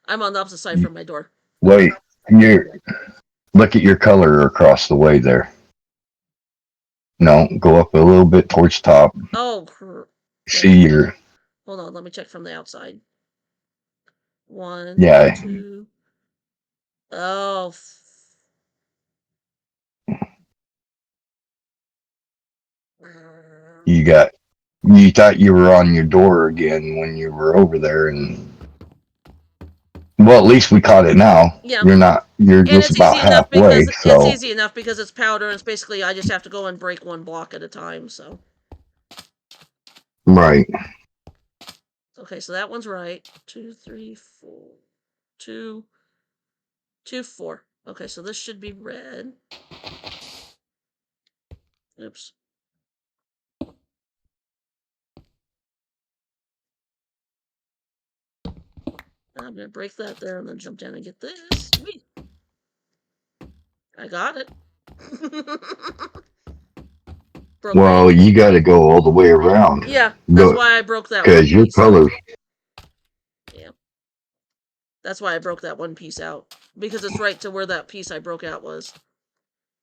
I'm on the opposite side from my door. Wait, look at your color across the way there. No, go up a little bit towards top. Oh, See your... Hold on, let me check from the outside. 1, Yeah. 2. Oh. You thought you were on your door again when you were over there, and well, at least we caught it now. Yeah. You're just about halfway, so. It's easy enough because it's powder, and it's basically I just have to go and break one block at a time, so. Right. Okay, so that one's right. 2, 3, 4. 2, 2, 4. Okay, so this should be red. Oops. I'm gonna break that there and then jump down and get this. Sweet. I got it. Well, you got to go all the way around. Yeah, that's why I broke that one. Because your colors. Yeah. That's why I broke that one piece out. Because it's right to where that piece I broke out was.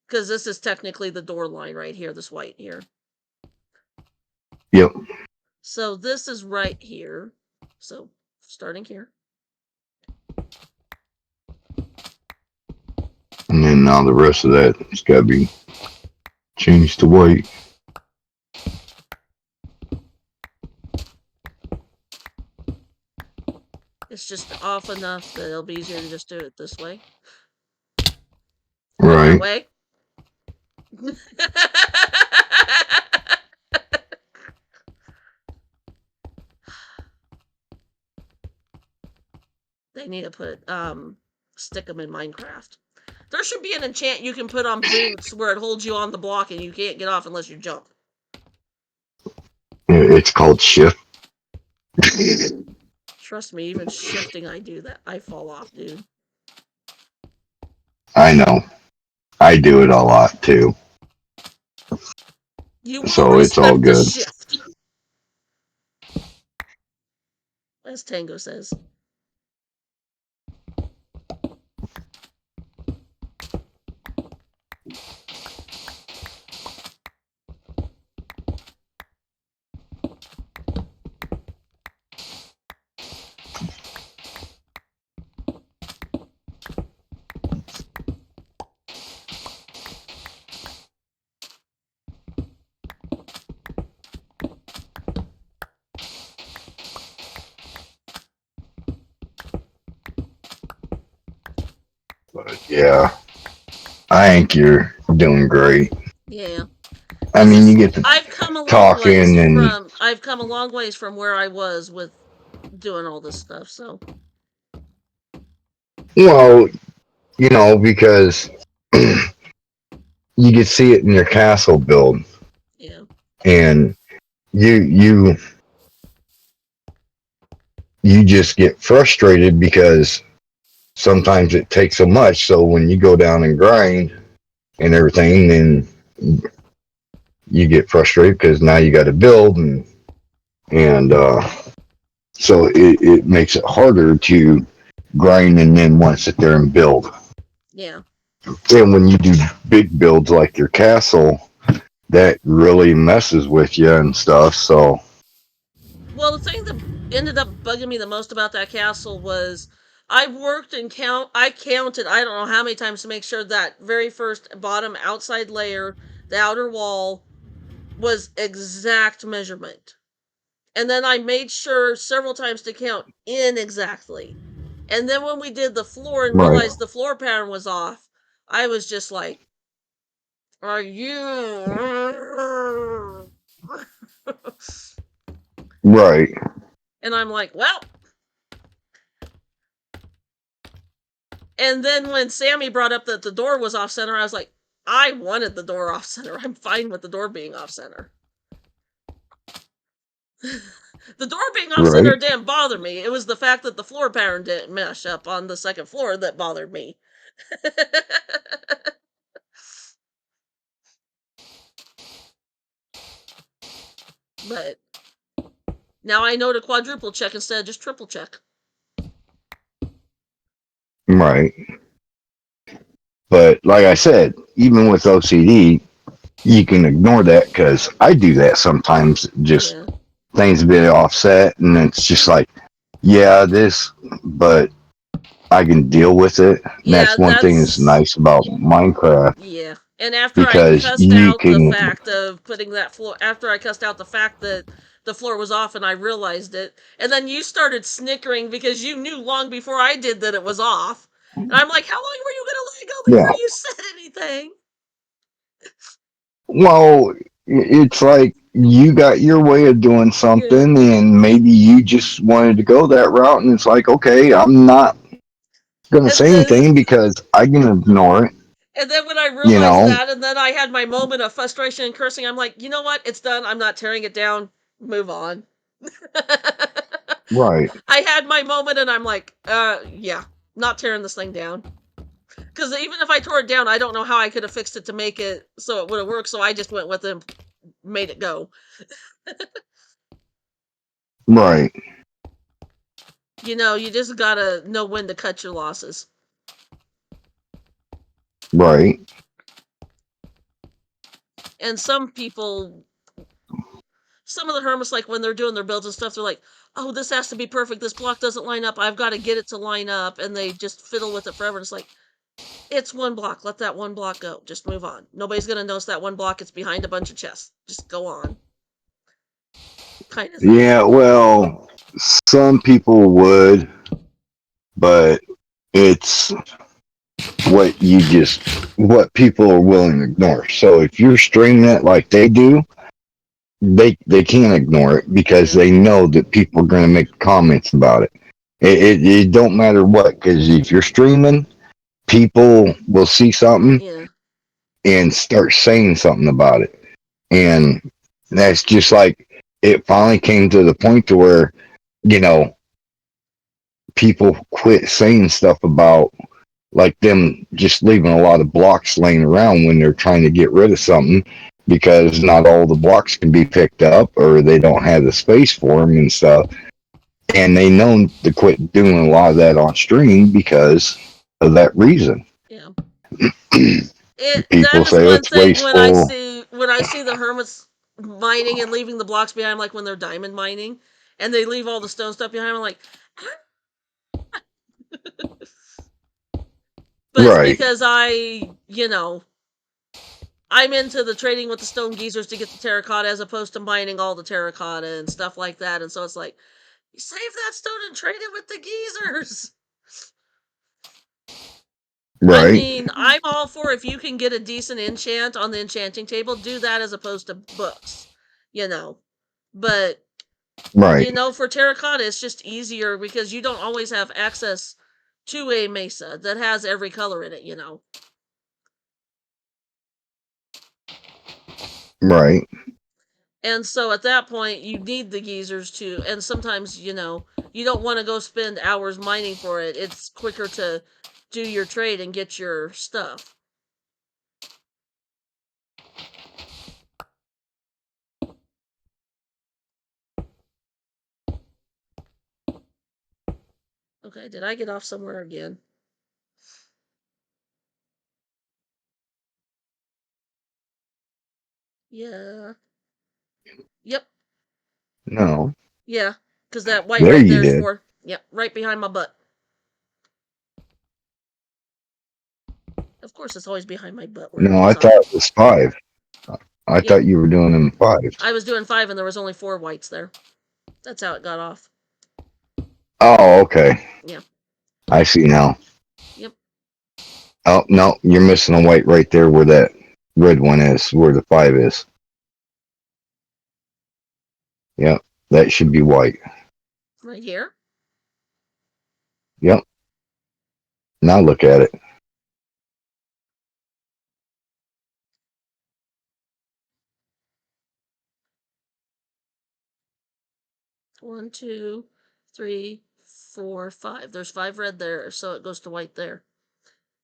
Because this is technically the door line right here, this white here. Yep. So this is right here. So, starting here. And then now the rest of that has got to be changed to white. It's just off enough that it'll be easier to just do it this way. Right. That way. They need to put, stick them in Minecraft. There should be an enchant you can put on boots where it holds you on the block and you can't get off unless you jump. It's called shift. Trust me, even shifting I do that. I fall off, dude. I know. I do it a lot too. So it's all good. Shift. As Tango says. But yeah, I think you're doing great. Yeah. I mean, you get to I've come a long talking ways I've come a long ways from where I was with doing all this stuff, so. Well, because you can see it in your castle build. Yeah. And you just get frustrated because sometimes it takes so much. So when you go down and grind and everything, then you get frustrated because now you got to build and so it makes it harder to grind and then want to sit there and build. Yeah. And when you do big builds like your castle, that really messes with you and stuff. So, Well, the thing that ended up bugging me the most about that castle was I worked and I counted, I don't know how many times to make sure that very first bottom outside layer, the outer wall, was exact measurement. And then I made sure several times to count in exactly. And then when we did the floor and right, realized the floor pattern was off, I was just like, are you? right, And I'm like, well. And then when Sammy brought up that the door was off center, I was like, I wanted the door off center. I'm fine with the door being off center. The door being off center right. didn't bother me. It was the fact that the floor pattern didn't mesh up on the second floor that bothered me. But now I know to quadruple check instead of just triple check. Right. But like I said, even with OCD, you can ignore that because I do that sometimes. Just Yeah. things a bit offset, and it's just like, yeah, this, but I can deal with it. And Yeah, that's one thing that's nice about Minecraft yeah. And after I because cussed you out the can, fact of putting that floor, after I cussed out the fact that the floor was off and I realized it, and then you started snickering because you knew long before I did that it was off. And I'm like, how long were you gonna let it go yeah. before you said anything? Well, it's like you got your way of doing Yeah. something, and maybe you just wanted to go that route, and it's like, okay, I'm not gonna And say then anything because I can ignore it, and then when I you realized know? that, and then I had my moment of frustration and cursing, I'm like, you know what? It's done. I'm not tearing it down. Move on. Right, I had my moment and I'm like, yeah, not tearing this thing down. Because even if I tore it down, I don't know how I could have fixed it to make it so it would have worked. So I just went with it and made it go. right, You know, you just gotta know when to cut your losses. right. And some people, some of the hermits, like when they're doing their builds and stuff, they're like, oh, this has to be perfect. This block doesn't line up. I've got to get it to line up. And they just fiddle with it forever. And it's like, it's one block. Let that one block go. Just move on. Nobody's going to notice that one block. It's behind a bunch of chests. Just go on. Kind of thing. Yeah, well, some people would, but it's what people are willing to ignore. So if you're streaming it like they do, they can't ignore it because Yeah. they know that people are going to make comments about it. It don't matter what, because if you're streaming, people will see something Yeah. and start saying something about it. And that's just like it finally came to the point to where, you know, people quit saying stuff about like them just leaving a lot of blocks laying around when they're trying to get rid of something because not all the blocks can be picked up or they don't have the space for them and stuff. And they know to quit doing a lot of that on stream because of that reason. Yeah. People That is say, oh, one it's thing when I wasteful. see the hermits mining and leaving the blocks behind, like when they're diamond mining and they leave all the stone stuff behind. I'm like, but it's Right, because I'm into the trading with the stone geezers to get the terracotta as opposed to mining all the terracotta and stuff like that. And so it's like, you save that stone and trade it with the geezers. I right, mean, I'm all for if you can get a decent enchant on the enchanting table, do that as opposed to books, you know. But, right, for terracotta, it's just easier because you don't always have access to a mesa that has every color in it. right, And so at that point, you need the geezers to, and sometimes, you don't want to go spend hours mining for it. It's quicker to do your trade and get your stuff. Okay, did I get off somewhere again? Yeah. Yep. No. Yeah. Because that white There right you there is did. 4. Yep. Right behind my butt. Of course, it's always behind my butt where No, I it's thought on. it was 5. I Yep. thought you were doing them 5s. I was doing 5 and there was only 4 whites there. That's how it got off. Oh, okay. Yeah. I see now. Yep. Oh, no, you're missing a white right there where that red one is, where the 5 is. Yep, that should be white. Right here. Yep. Now look at it. One, 2, 3, 4, 5. There's 5 red there, so it goes to white there.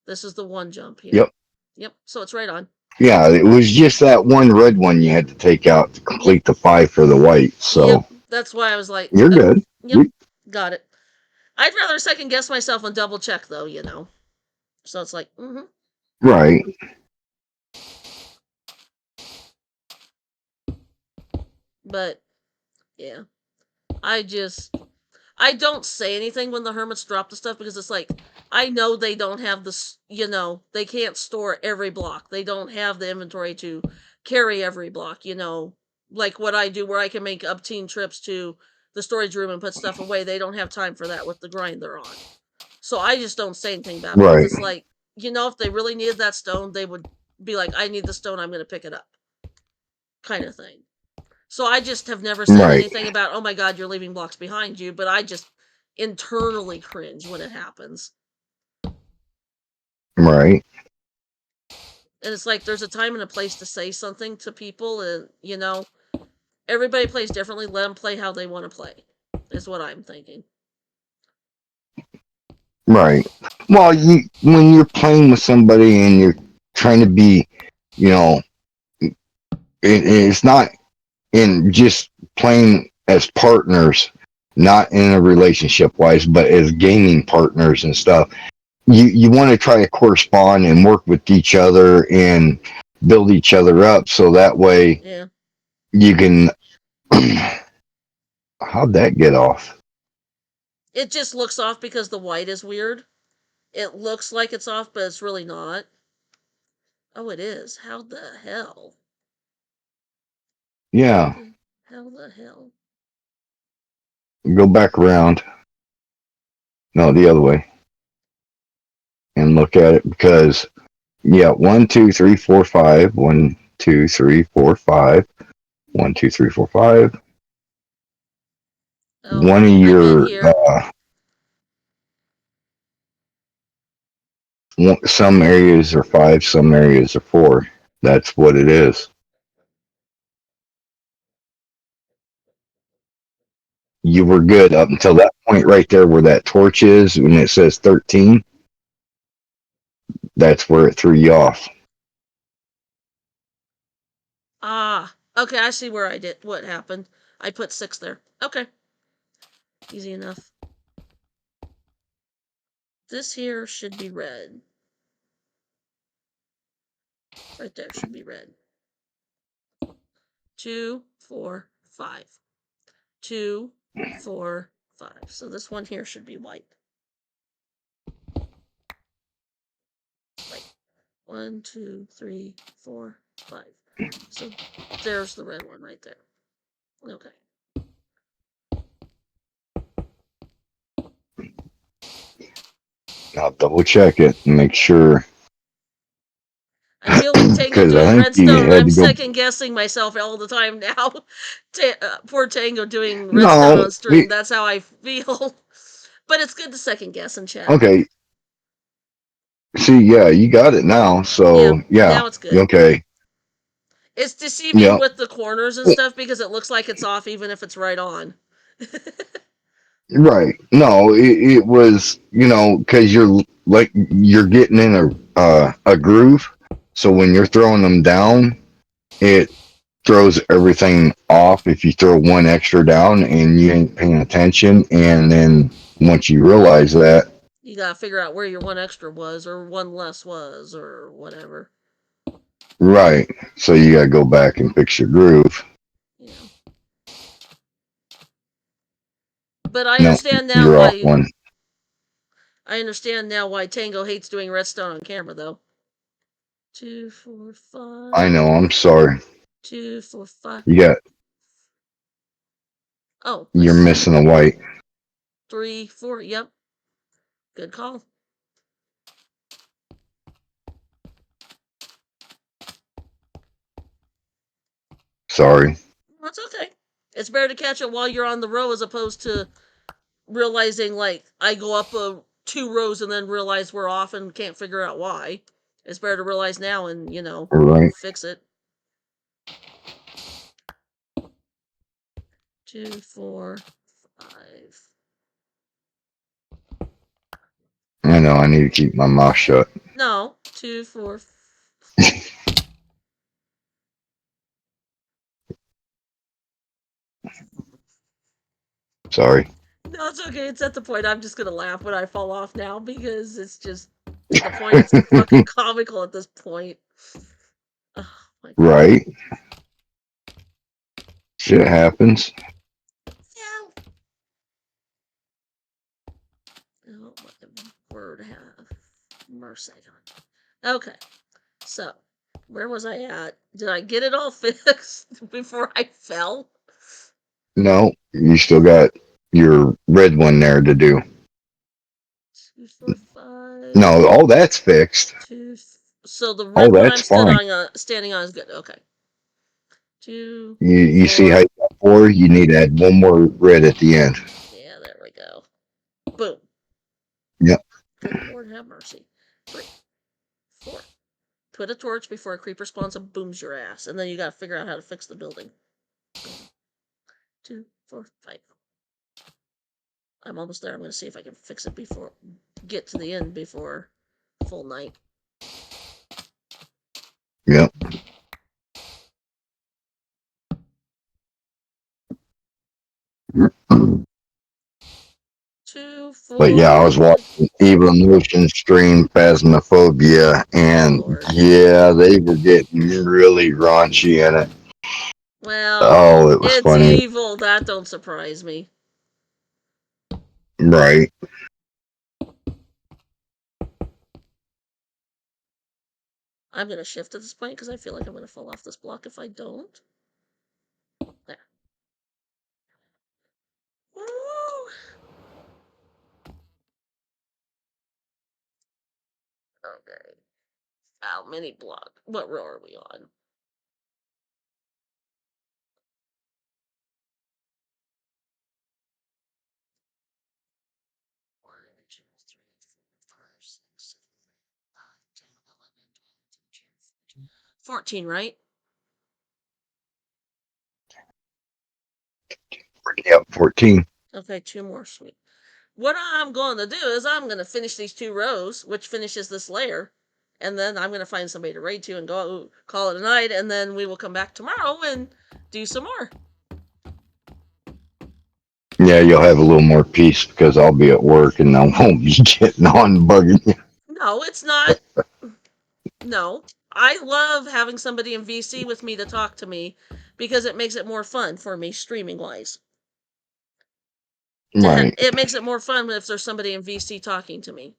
This is the 1 jump here. Yep. Yep. So it's right on. Yeah, it was just that one red one you had to take out to complete the 5 for the white. So Yep. That's why I was like, you're good. Yep. Got it. I'd rather second guess myself and double check though, you know. So it's like, Right. But yeah. I don't say anything when the hermits drop the stuff because it's like I know they don't have this, you know, they can't store every block. They don't have the inventory to carry every block, you know, like what I do where I can make upteen trips to the storage room and put stuff away. They don't have time for that with the grind they're on. So I just don't say anything about it because Right. it's like, you know, if they really needed that stone, they would be like, I need the stone, I'm going to pick it up. Kind of thing. So I just have never said Right. anything about, oh my God, you're leaving blocks behind you, but I just internally cringe when it happens. Right. And it's like there's a time and a place to say something to people, and you know, everybody plays differently. Let them play how they want to play, is what I'm thinking. Right. Well, when you're playing with somebody and you're trying to be, you know, it's not in just playing as partners, not in a relationship wise, but as gaming partners and stuff. You want to try to correspond and work with each other and build each other up so that way Yeah. you can. How'd that get off? It just looks off because the white is weird. It looks like it's off, but it's really not. Oh, it is. How the hell? Yeah. How the hell? Go back around. No, the other way. And look at it because, yeah, 1, 2, 3, 4, 5. 1, 2, 3, 4, 5. 1, 2, 3, 4, 5. Oh, One of I'm in your here. some areas are 5, some areas are 4. That's what it is. You were good up until that point right there where that torch is when it says 13. That's where it threw you off. Ah, okay, I see where I did what happened. I put 6 there. Okay. Easy enough. This here should be red. Right there should be red. 2, 4, 5. 2, 4, 5. So this one here should be white. White. 1, 2, 3, 4, 5. So there's the red one right there. Okay. I'll double check it and make sure. I feel like Tango 'Cause I doing think you redstone. had I'm to go. second guessing myself all the time now. Poor Tango doing redstone No, on stream. That's how I feel. But it's good to second guess and chat. okay. See, yeah, you got it now. So yeah, Now it's good. okay. It's deceiving Yeah. with the corners and stuff because it looks like it's off even if it's right on. Right. No, it was, you know, because you're getting in a groove. So when you're throwing them down, it throws everything off if you throw one extra down and you ain't paying attention, and then once you realize that, You gotta figure out where your one extra was, or one less was, or whatever. right? So you got to go back and fix your groove. You know. But I No, understand now you're off why. one. I understand now why Tango hates doing redstone on camera, though. 2, 4, 5. I know. I'm sorry. 2, 4, 5. You got. Oh, You're missing a white. 3, 4. Yep. Good call. Sorry. That's okay. It's better to catch it while you're on the row as opposed to realizing, like, I go up 2 rows and then realize we're off and can't figure out why. It's better to realize now and, Right. fix it. 2, 4, 5. I know. I need to keep my mouth shut. No. 2, 4. Sorry. No, it's okay. It's at the point I'm just gonna laugh when I fall off now because it's just at the point it's fucking comical at this point. Oh my God. Right. Shit happens. Yeah. Oh my word, have mercy on. Okay, so where was I at? Did I get it all fixed before I fell? No, you still got your red one there to do. 2, 4, 5. No, all that's fixed. 2. So the Oh, red one I'm that's fine. standing on is good. Okay. 2. You 4. see how you got 4? You need to add one more red at the end. Yeah, there we go. Boom. Yep. Good Lord have mercy. 3, 4. Put a torch before a creeper spawns and booms your ass, and then you gotta figure out how to fix the building. 2, 4, 5. I'm almost there. I'm gonna see if I can fix it before get to the end before full night. Yep. 2, 4. But yeah, I was watching Evolution stream Phasmophobia, and Lord. yeah, they were getting really raunchy in it. Well, Oh, it was it's funny. evil. That don't surprise me. Right. I'm gonna shift at this point because I feel like I'm gonna fall off this block if I don't. There. Woo! Okay. How many block? What row are we on? One, 2, 3, 4, 5, 6, 7, 8, 9, 10, 11, 12, 13, 14, right? Yep, 14. Okay, 2 more. Sweet. What I'm going to do is I'm going to finish these 2 rows, which finishes this layer, and then I'm going to find somebody to raid to and go call it a night, and then we will come back tomorrow and do some more. Yeah, you'll have a little more peace because I'll be at work and I won't be getting on bugging you. No, it's not. No. I love having somebody in VC with me to talk to me because it makes it more fun for me streaming wise. Right. It makes it more fun if there's somebody in VC talking to me.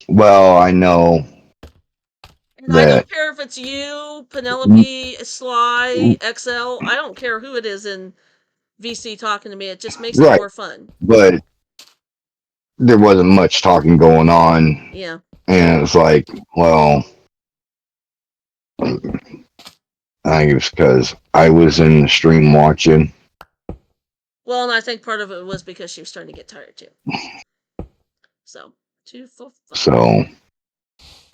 Well, I know And I don't that. care if it's you, Penelope, Sly, XL. I don't care who it is in VC talking to me. It just makes it Right. more fun. But there wasn't much talking going on. Yeah. And it's like, well, I think it was because I was in the stream watching. Well, and I think part of it was because she was starting to get tired too. So, 2, 4, 5. So.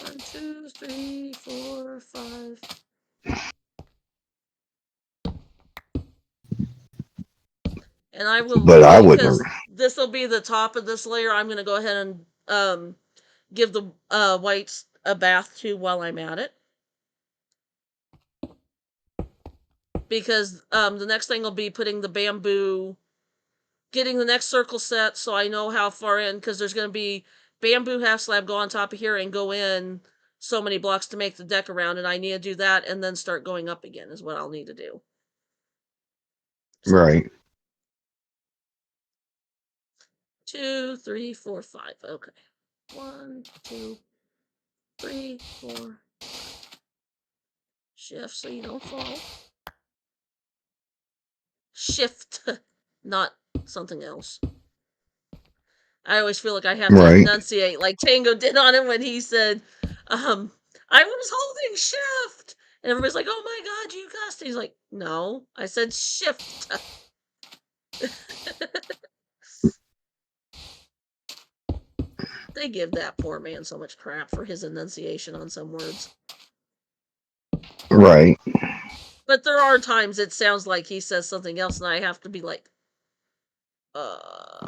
1, 2, 3, 4, 5. And I will, But I wouldn't. because this will be the top of this layer, I'm going to go ahead and give the whites a bath too while I'm at it. Because the next thing will be putting the bamboo getting the next circle set so I know how far in, because there's going to be bamboo half slab go on top of here and go in so many blocks to make the deck around, and I need to do that and then start going up again is what I'll need to do. So, Right. 2, 3, 4, 5. Okay. 1, 2, 3, 4. Shift so you don't fall. Shift, not something else. I always feel like I have to Right. enunciate like Tango did on it when he said, I was holding shift. And everybody's like, oh my god, you cussed. He's like, no, I said shift. They give that poor man so much crap for his enunciation on some words. Right. But there are times it sounds like he says something else and I have to be like,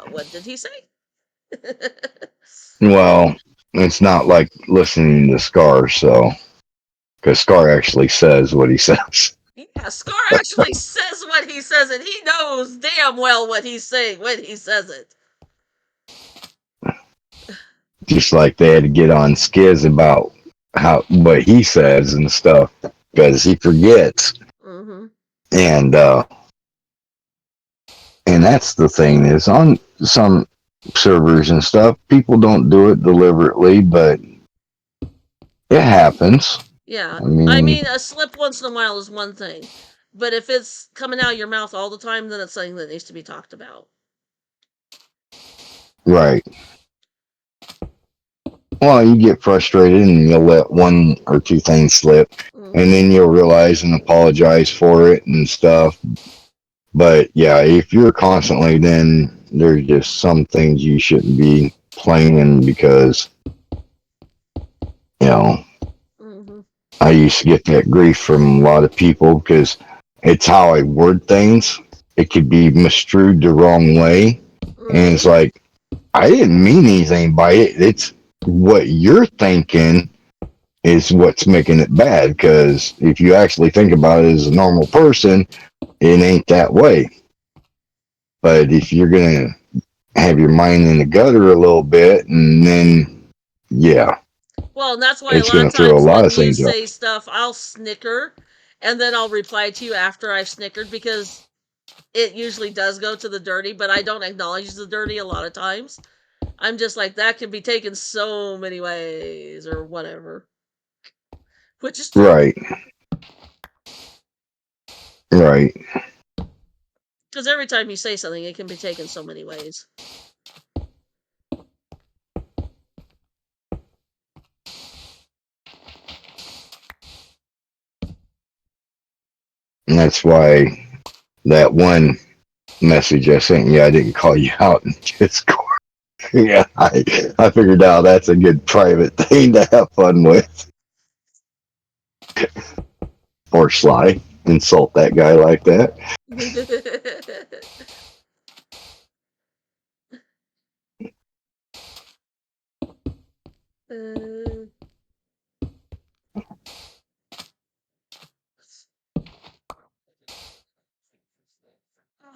what did he say? Well, it's not like listening to Scar, so because Scar actually says what he says. Yeah, Scar actually says what he says, and he knows damn well what he's saying when he says it. Just like they had to get on Skiz about what he says and stuff because he forgets. Mm-hmm. And that's the thing is on some servers and stuff, people don't do it deliberately, but it happens. Yeah, I mean, a slip once in a while is one thing, but if it's coming out of your mouth all the time, then it's something that needs to be talked about. right. Well, you get frustrated and you'll let one or two things slip, Mm-hmm. and then you'll realize and apologize for it and stuff. But yeah, if you're constantly, then there's just some things you shouldn't be playing because, you know, Mm-hmm. I used to get that grief from a lot of people because it's how I word things. It could be misconstrued the wrong way. Mm-hmm. And it's like, I didn't mean anything by it. It's what you're thinking is what's making it bad. Because if you actually think about it as a normal person, it ain't that way. But if you're going to have your mind in the gutter a little bit, and then, yeah. Well, and that's why It's a lot going of to throw a times lot when of you things up. say stuff, I'll snicker, and then I'll reply to you after I've snickered, because it usually does go to the dirty, but I don't acknowledge the dirty a lot of times. I'm just like, that can be taken so many ways, or whatever. Which is true. Right. Right. Because every time you say something, it can be taken so many ways. And that's why that one message I sent you, I didn't call you out in Discord. Yeah, I figured out that's a good private thing to have fun with. Or Sly, insult that guy like that.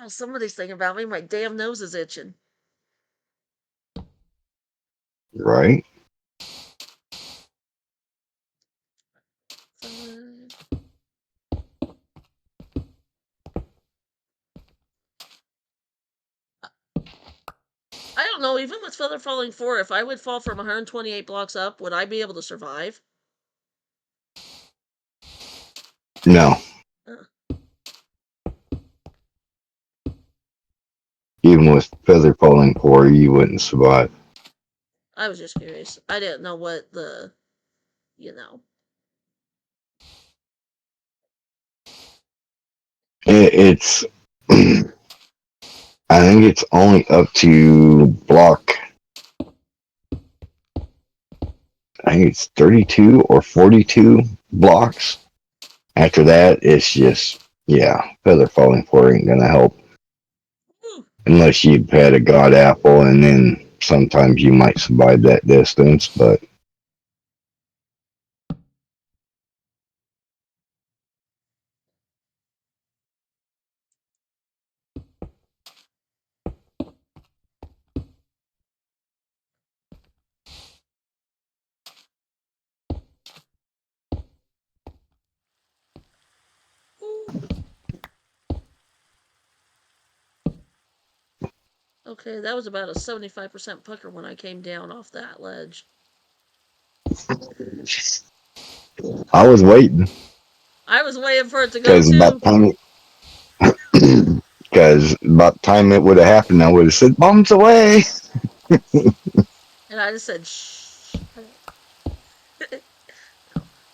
Somebody's thinking about me. My damn nose is itching. Right? I don't know, even with Feather Falling 4, if I would fall from 128 blocks up, would I be able to survive? No. Even with Feather Falling 4, you wouldn't survive. I was just curious. I didn't know what the, It's, I think it's only up to block, I think it's 32 or 42 blocks. After that, it's just, yeah, Feather Falling 4 ain't gonna help. Unless you've had a God Apple, and then sometimes you might survive that distance, but Okay, that was about a 75% pucker when I came down off that ledge. I was waiting I was waiting for it to go because too. because about the time it would have happened, I would have said, "Bombs away." And I just said, shh.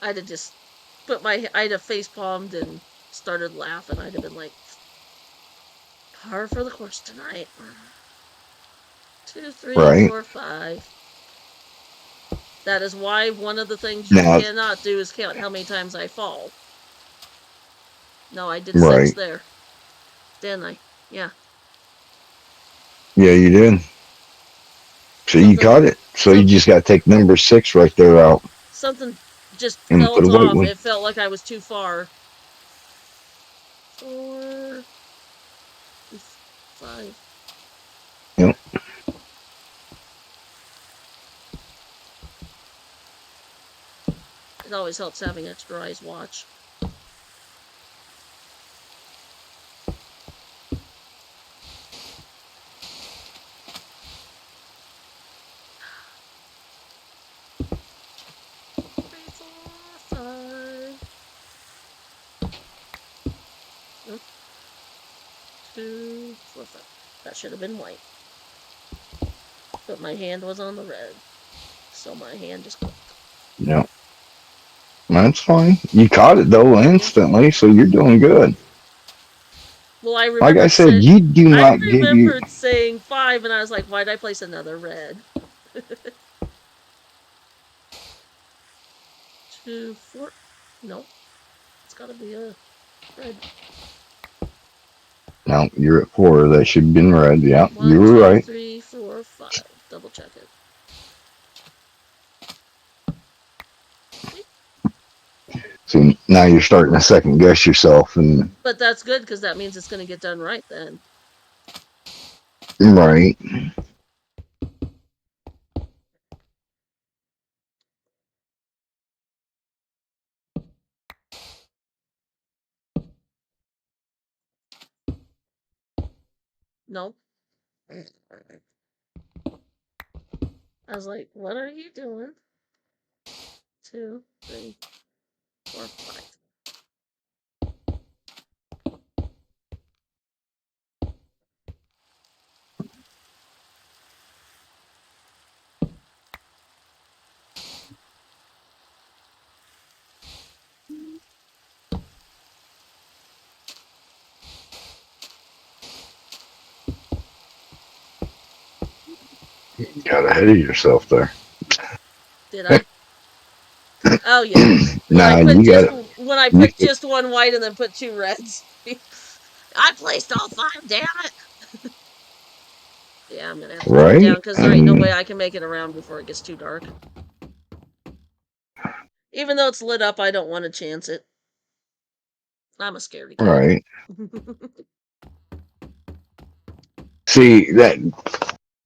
I'd have just I'd have face palmed and started laughing. I'd have been like, par for the course tonight. 2, 3, Right 4, 5. That is why one of the things you now, cannot do is count how many times I fall. No, I did 6 right? there. Didn't I? Yeah. Yeah, you did. So you Something caught it. So you some just got to take number 6 right there out something just and put felt a white off. one. It felt like I was too far. 4, 5. Yep. It always helps having extra eyes watch. Three, 4, 5. Nope. 2, 4, 5. That should have been white. But my hand was on the red. So my hand just clicked. Yep. That's fine. You caught it though instantly, so you're doing good. Well, I Like I remembered said, you do I not give you remembered saying 5, and I was like, why'd I place another red? 2, 4. Nope. It's gotta be a red. no. You're at 4. That should have been red. Yeah, you 1, were 2, right. 3, 4, 5. Double check it. So now you're starting to second guess yourself, and But that's good because that means it's gonna get done right then. right. Nope. I was like, what are you doing? 2, 3, 4, 5. Got ahead of yourself there. Did I? Oh yeah. Nah, you got it. When I You, put just one white and then put 2 reds. I placed all 5, damn it. Yeah, I'm gonna have to take it down right? because there ain't no way I can make it around before it gets too dark. Even though it's lit up, I don't want to chance it. I'm a scaredy cat. Right. See that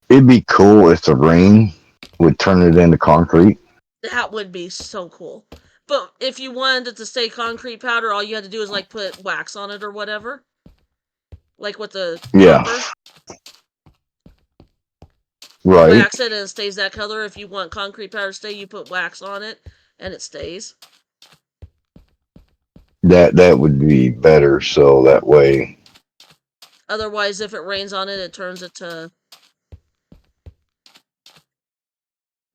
it'd be cool if the rain would turn it into concrete. That would be so cool. But if you wanted it to stay concrete powder, all you had to do is like put wax on it or whatever. Like with the Yeah. copper. You Right. wax it and it stays that color. If you want concrete powder to stay, you put wax on it and it stays. That would be better. So that way, Otherwise, if it rains on it, it turns it to.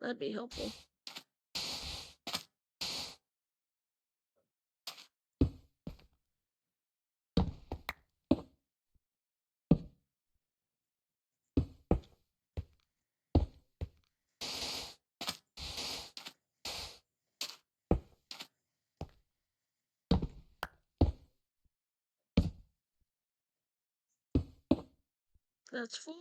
That'd be helpful. That's 4.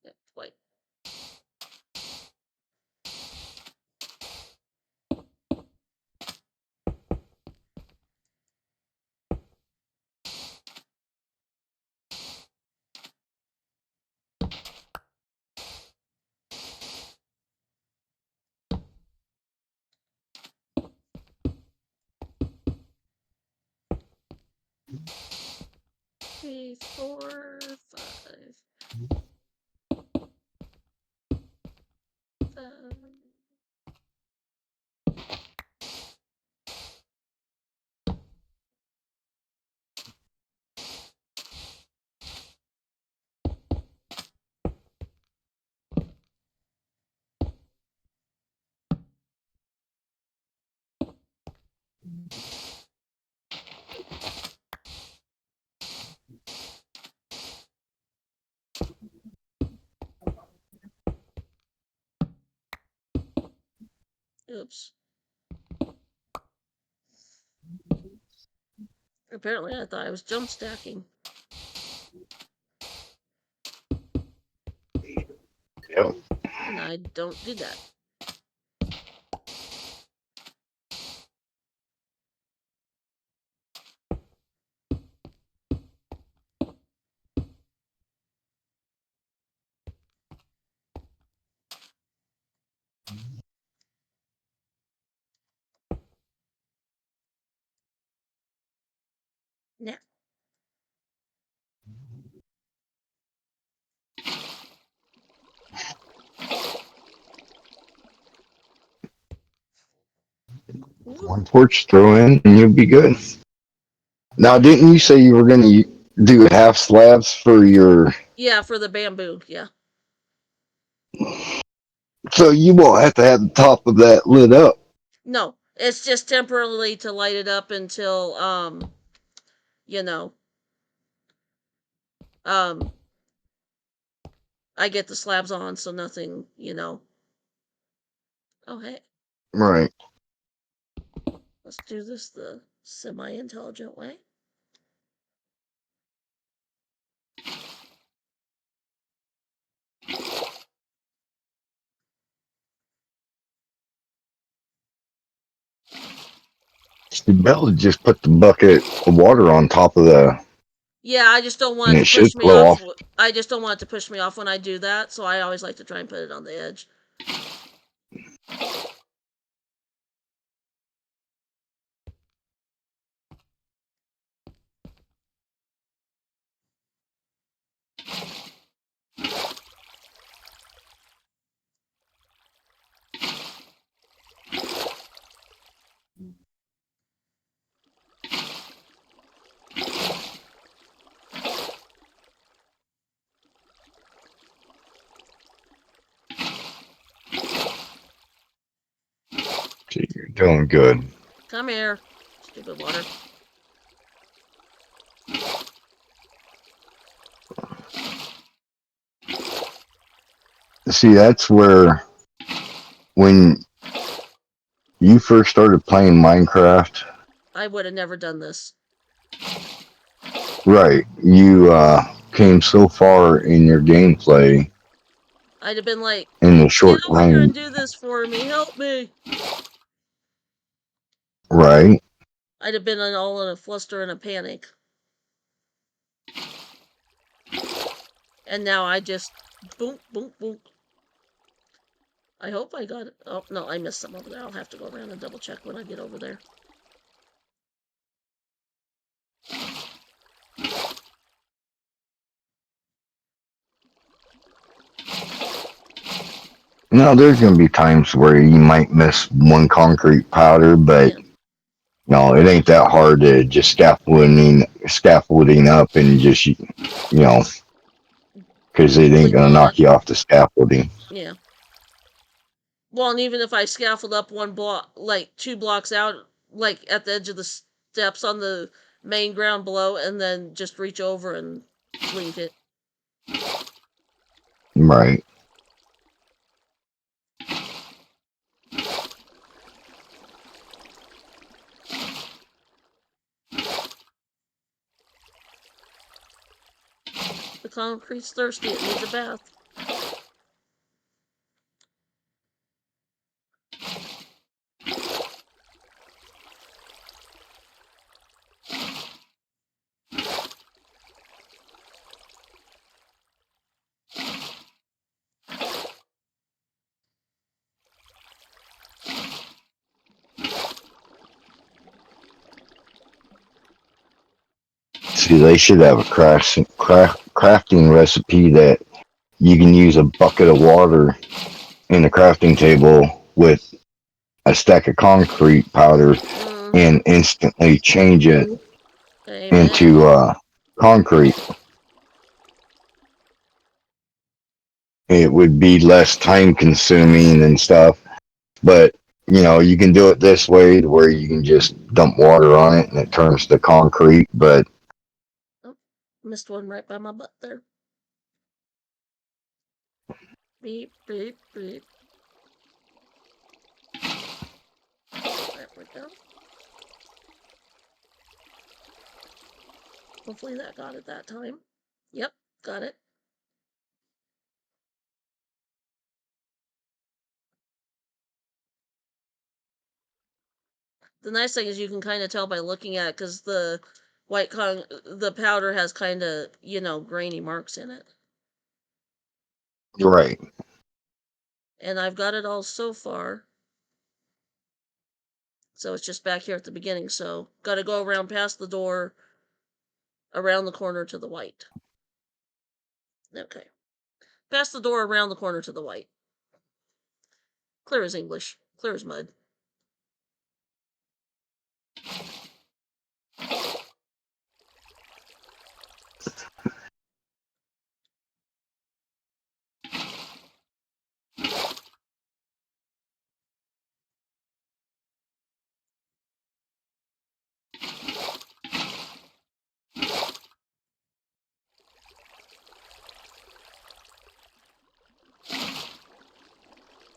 Yeah, white. 3, 4, 5. 5. Oops. Apparently I thought I was jump stacking. Yep. And I don't do that. Now. One torch throw in and you'll be good. Now, didn't you say you were going to do half slabs for your... Yeah, for the bamboo, yeah. So you won't have to have the top of that lit up. No, it's just temporarily to light it up until, you know, I get the slabs on, so nothing, you know. Oh, hey. Right. Let's do this the semi-intelligent way. You'd better just put the bucket of water on top of the... Yeah, I just don't want And it it to should push me flow off. off. I just don't want it to push me off when I do that, so I always like to try and put it on the edge. See, you're doing good. Come here, stupid water. See, that's where... When you first started playing Minecraft... I would have never done this. Right. You came so far in your gameplay I'd have been like, in the get short over here and time. do this for me. Help me. Right. I'd have been all in a fluster and a panic. And now I just boom, boom, boom. I hope I got it. Oh, no, I missed some over there. I'll have to go around and double check when I get over there. Now, there's going to be times where you might miss one concrete powder, but Yeah. no, it ain't that hard to just scaffolding up and just, you know, because it ain't going to Leaving it. knock you off the scaffolding. Yeah. Well, and even if I scaffold up one block, like 2 blocks out, like at the edge of the steps on the main ground below, and then just reach over and link it. Right. The concrete's thirsty. It needs a bath. See, they should have a crafting recipe that you can use a bucket of water in the crafting table with a stack of concrete powder Mm-hmm. and instantly change it Amen. into concrete. It would be less time consuming and stuff, but you know, you can do it this way where you can just dump water on it and it turns to concrete, but Missed one right by my butt there. Beep, beep, beep. There we go. Hopefully that got it that time. Yep, got it. The nice thing is you can kind of tell by looking at it because the the powder has kind of, you know, grainy marks in it. right. And I've got it all so far. So it's just back here at the beginning. So got to go around past the door, around the corner to the white. Okay. Past the door, around the corner to the white. Clear as English. Clear as mud.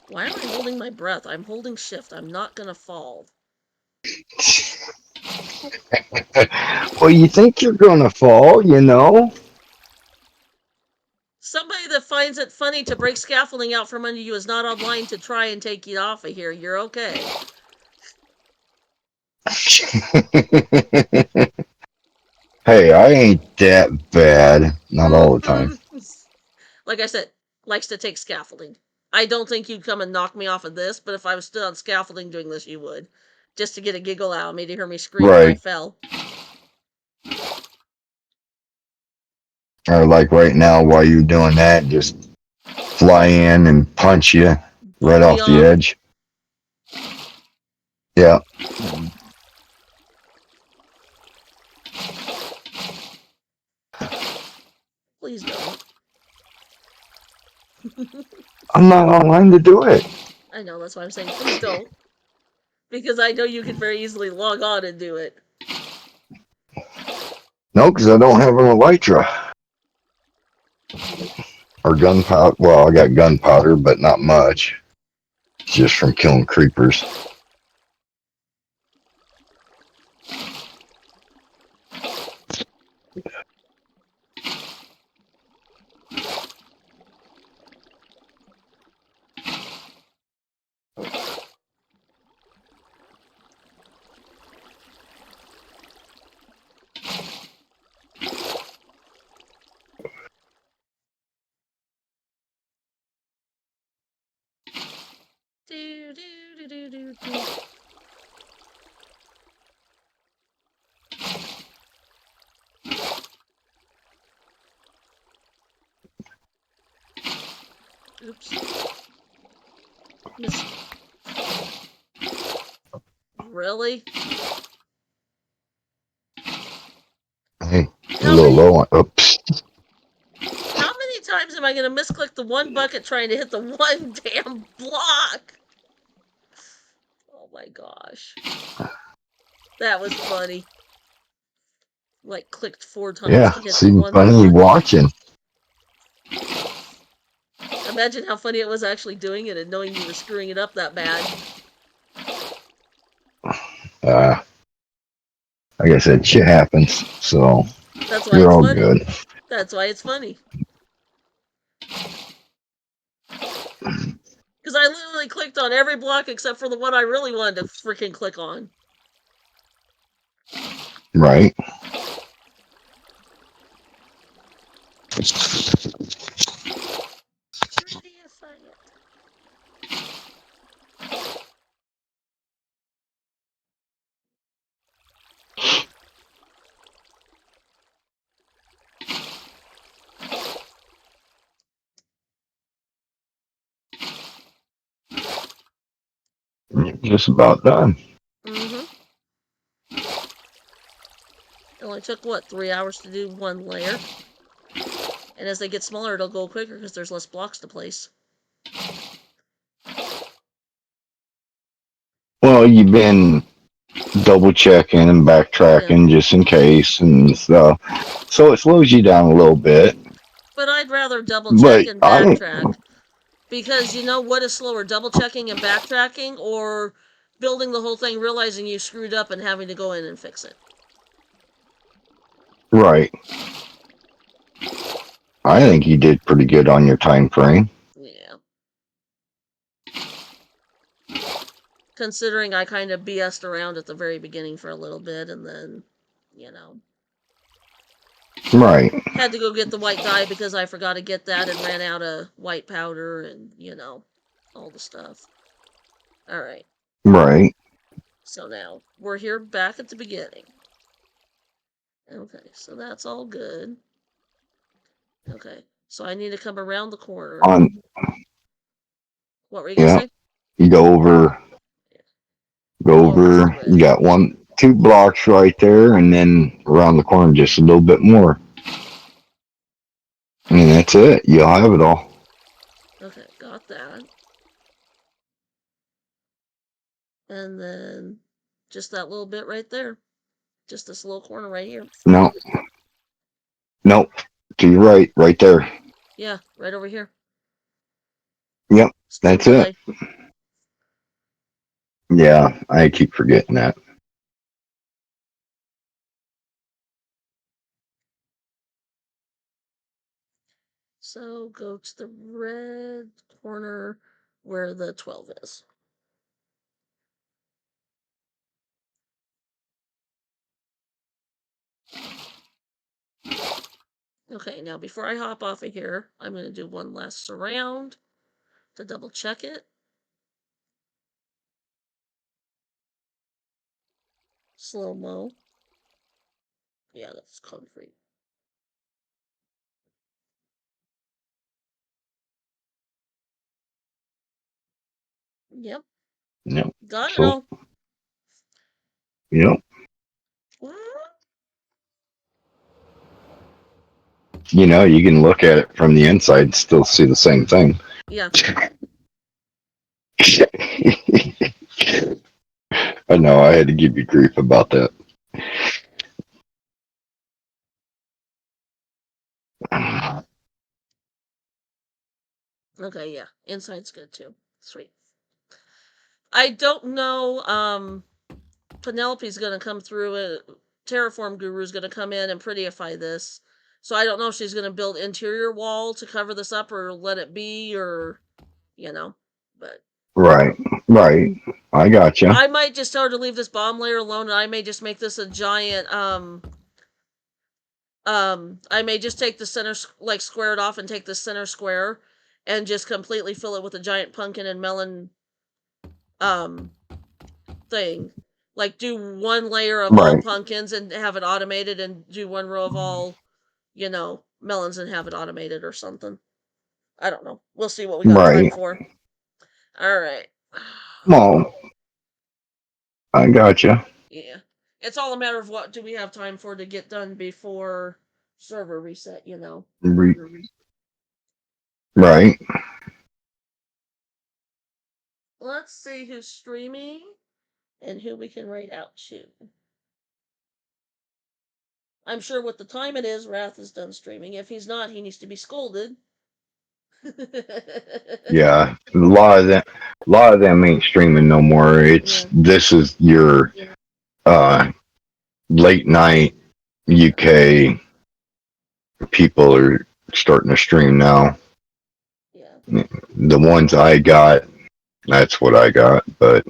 Why am I holding my breath? I'm holding shift. I'm not gonna fall. Well, you think you're gonna fall, you know? Somebody that finds it funny to break scaffolding out from under you is not online to try and take you off of here. You're okay. Hey, I ain't that bad. Not all the time. Like I said, likes to take scaffolding. I don't think you'd come and knock me off of this, but if I was still on scaffolding doing this, you would. Just to get a giggle out of me to hear me scream when I Right. fell. Or like right now, while you're doing that, just fly in and punch you right Bump me off the edge. Yeah. Please don't. I'm not online to do it. I know, that's why I'm saying please don't. Because I know you could very easily log on and do it. No, because I don't have an elytra. Or gunpowder. Well, I got gunpowder, but not much. It's just from killing creepers. Do, do, do, do, do, do. Oops. Miss. Really? Hey, a How little many low on. Oops. how many times am I gonna misclick the one bucket trying to hit the one damn block? Oh my gosh. That was funny. Like clicked 4 times Yeah, to hit the seems one funny block. watching. Imagine how funny it was actually doing it and knowing you were screwing it up that bad. Like I said, shit happens. So That's why you're it's all funny. good. That's why it's funny. Because I literally clicked on every block except for the one I really wanted to freaking click on. Right. Where do you find it? just about done. Mm-hmm. It only took, what, 3 hours to do one layer? And as they get smaller, it'll go quicker because there's less blocks to place. Well, you've been double checking and backtracking just in case and stuff. So it slows you down a little bit. But I'd rather double check But and I don't. backtrack. Because you know what is slower, double checking and backtracking, or building the whole thing, realizing you screwed up and having to go in and fix it? Right. I think you did pretty good on your time frame. Yeah. Considering I kind of BS'd around at the very beginning for a little bit and then, you know, Right. had to go get the white dye because I forgot to get that and ran out of white powder and, you know, all the stuff. Alright. Right. So now, we're here back at the beginning. Okay, so that's all good. Okay, so I need to come around the corner. On. What were you gonna Yeah. say? You go over. Go over. You got 2 blocks right there, and then around the corner just a little bit more. And that's it. You'll have it all. Okay, got that. And then just that little bit right there. Just this little corner right here. No. Nope. To your right. Right there. Yeah, right over here. Yep. Still That's it. Yeah, I keep forgetting that. So go to the red corner where the 12 is. Okay, now before I hop off of here, I'm going to do one last surround to double check it. Slow-mo. Yeah, that's concrete. Yep. Yep. Got it So, all. yep. What? You know, you can look at it from the inside and still see the same thing. Yeah. I know, I had to give you grief about that. Okay, yeah. Inside's good too. Sweet. I don't know, Penelope's gonna come through, Terraform Guru's gonna come in and prettyify this. So I don't know if she's gonna build interior wall to cover this up or let it be or, you know, but. Right, right. I got you. I might just tell her to leave this bomb layer alone and I may just make this a giant, I may just take the center, like square it off and take the center square and just completely fill it with a giant pumpkin and melon, um, thing. Like do one layer of all Right, pumpkins and have it automated and do one row of all, you know, melons and have it automated or something. I don't know. We'll see what we got time right. for. Alright. Come on. I got you. Yeah. It's all a matter of what do we have time for to get done before server reset, you know. Right. Let's see who's streaming and who we can write out to. I'm sure with the time it is, Wrath is done streaming. If he's not, he needs to be scolded. Yeah. A lot of them ain't streaming no more. This is your late night UK people are starting to stream now. Yeah. The ones I got, that's what I got, but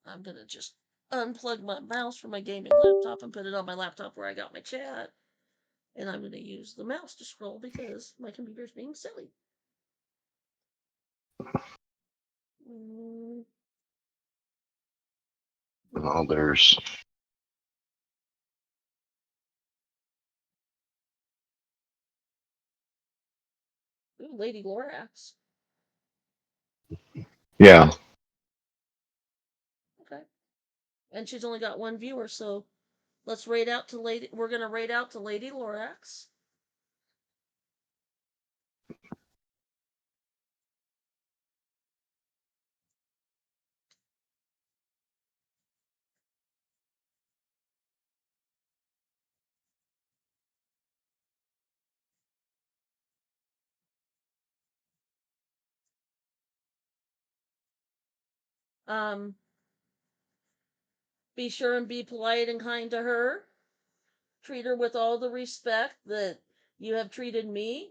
I'm gonna just unplug my mouse from my gaming laptop and put it on my laptop where I got my chat. And I'm gonna use the mouse to scroll because my computer's being silly. well, there's Ooh, Lady Lorax. yeah. And she's only got one viewer, so let's raid out to Lady. We're gonna raid out to Lady Lorax. Be sure and be polite and kind to her. Treat her with all the respect that you have treated me.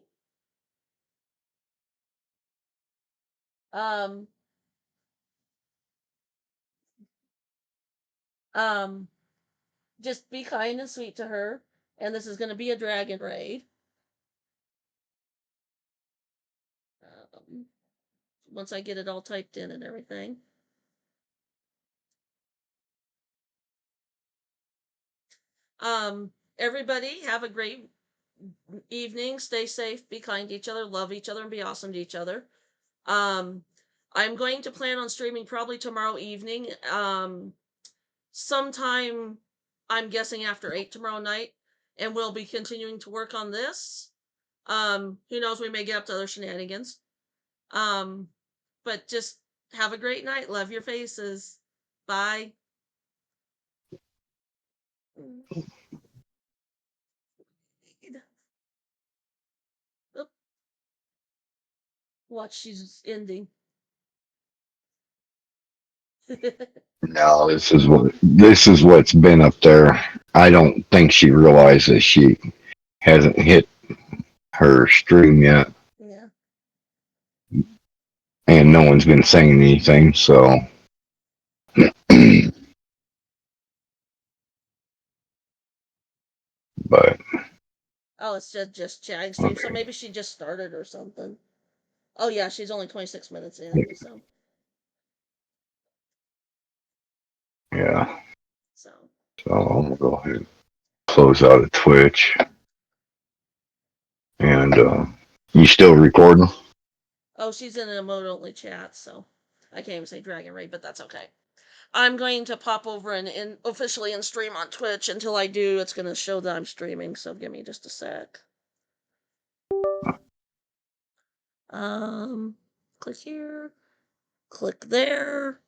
Um, um, just be kind and sweet to her. And this is going to be a dragon raid. Once I get it all typed in and everything. Everybody have a great evening. Stay safe, be kind to each other, love each other, and be awesome to each other. I'm going to plan on streaming probably tomorrow evening. Sometime I'm guessing after 8 tomorrow night, and we'll be continuing to work on this. Who knows, we may get up to other shenanigans. But just have a great night. Love your faces. Bye. Oop. Watch, she's ending. No, this is what's been up there. I don't think she realizes she hasn't hit her stream yet, Yeah. and no one's been saying anything. So, but Oh, it's just chatting stream. So okay, maybe she just started or something. Oh yeah, she's only 26 minutes in. So yeah. so. So I'm gonna go ahead and close out of Twitch, and you still recording? Oh, she's in an emote only chat, so I can't even say Dragon Raid, but that's okay. I'm going to pop over and officially in stream on Twitch. Until I do, it's going to show that I'm streaming, so give me just a sec. Click here, click there.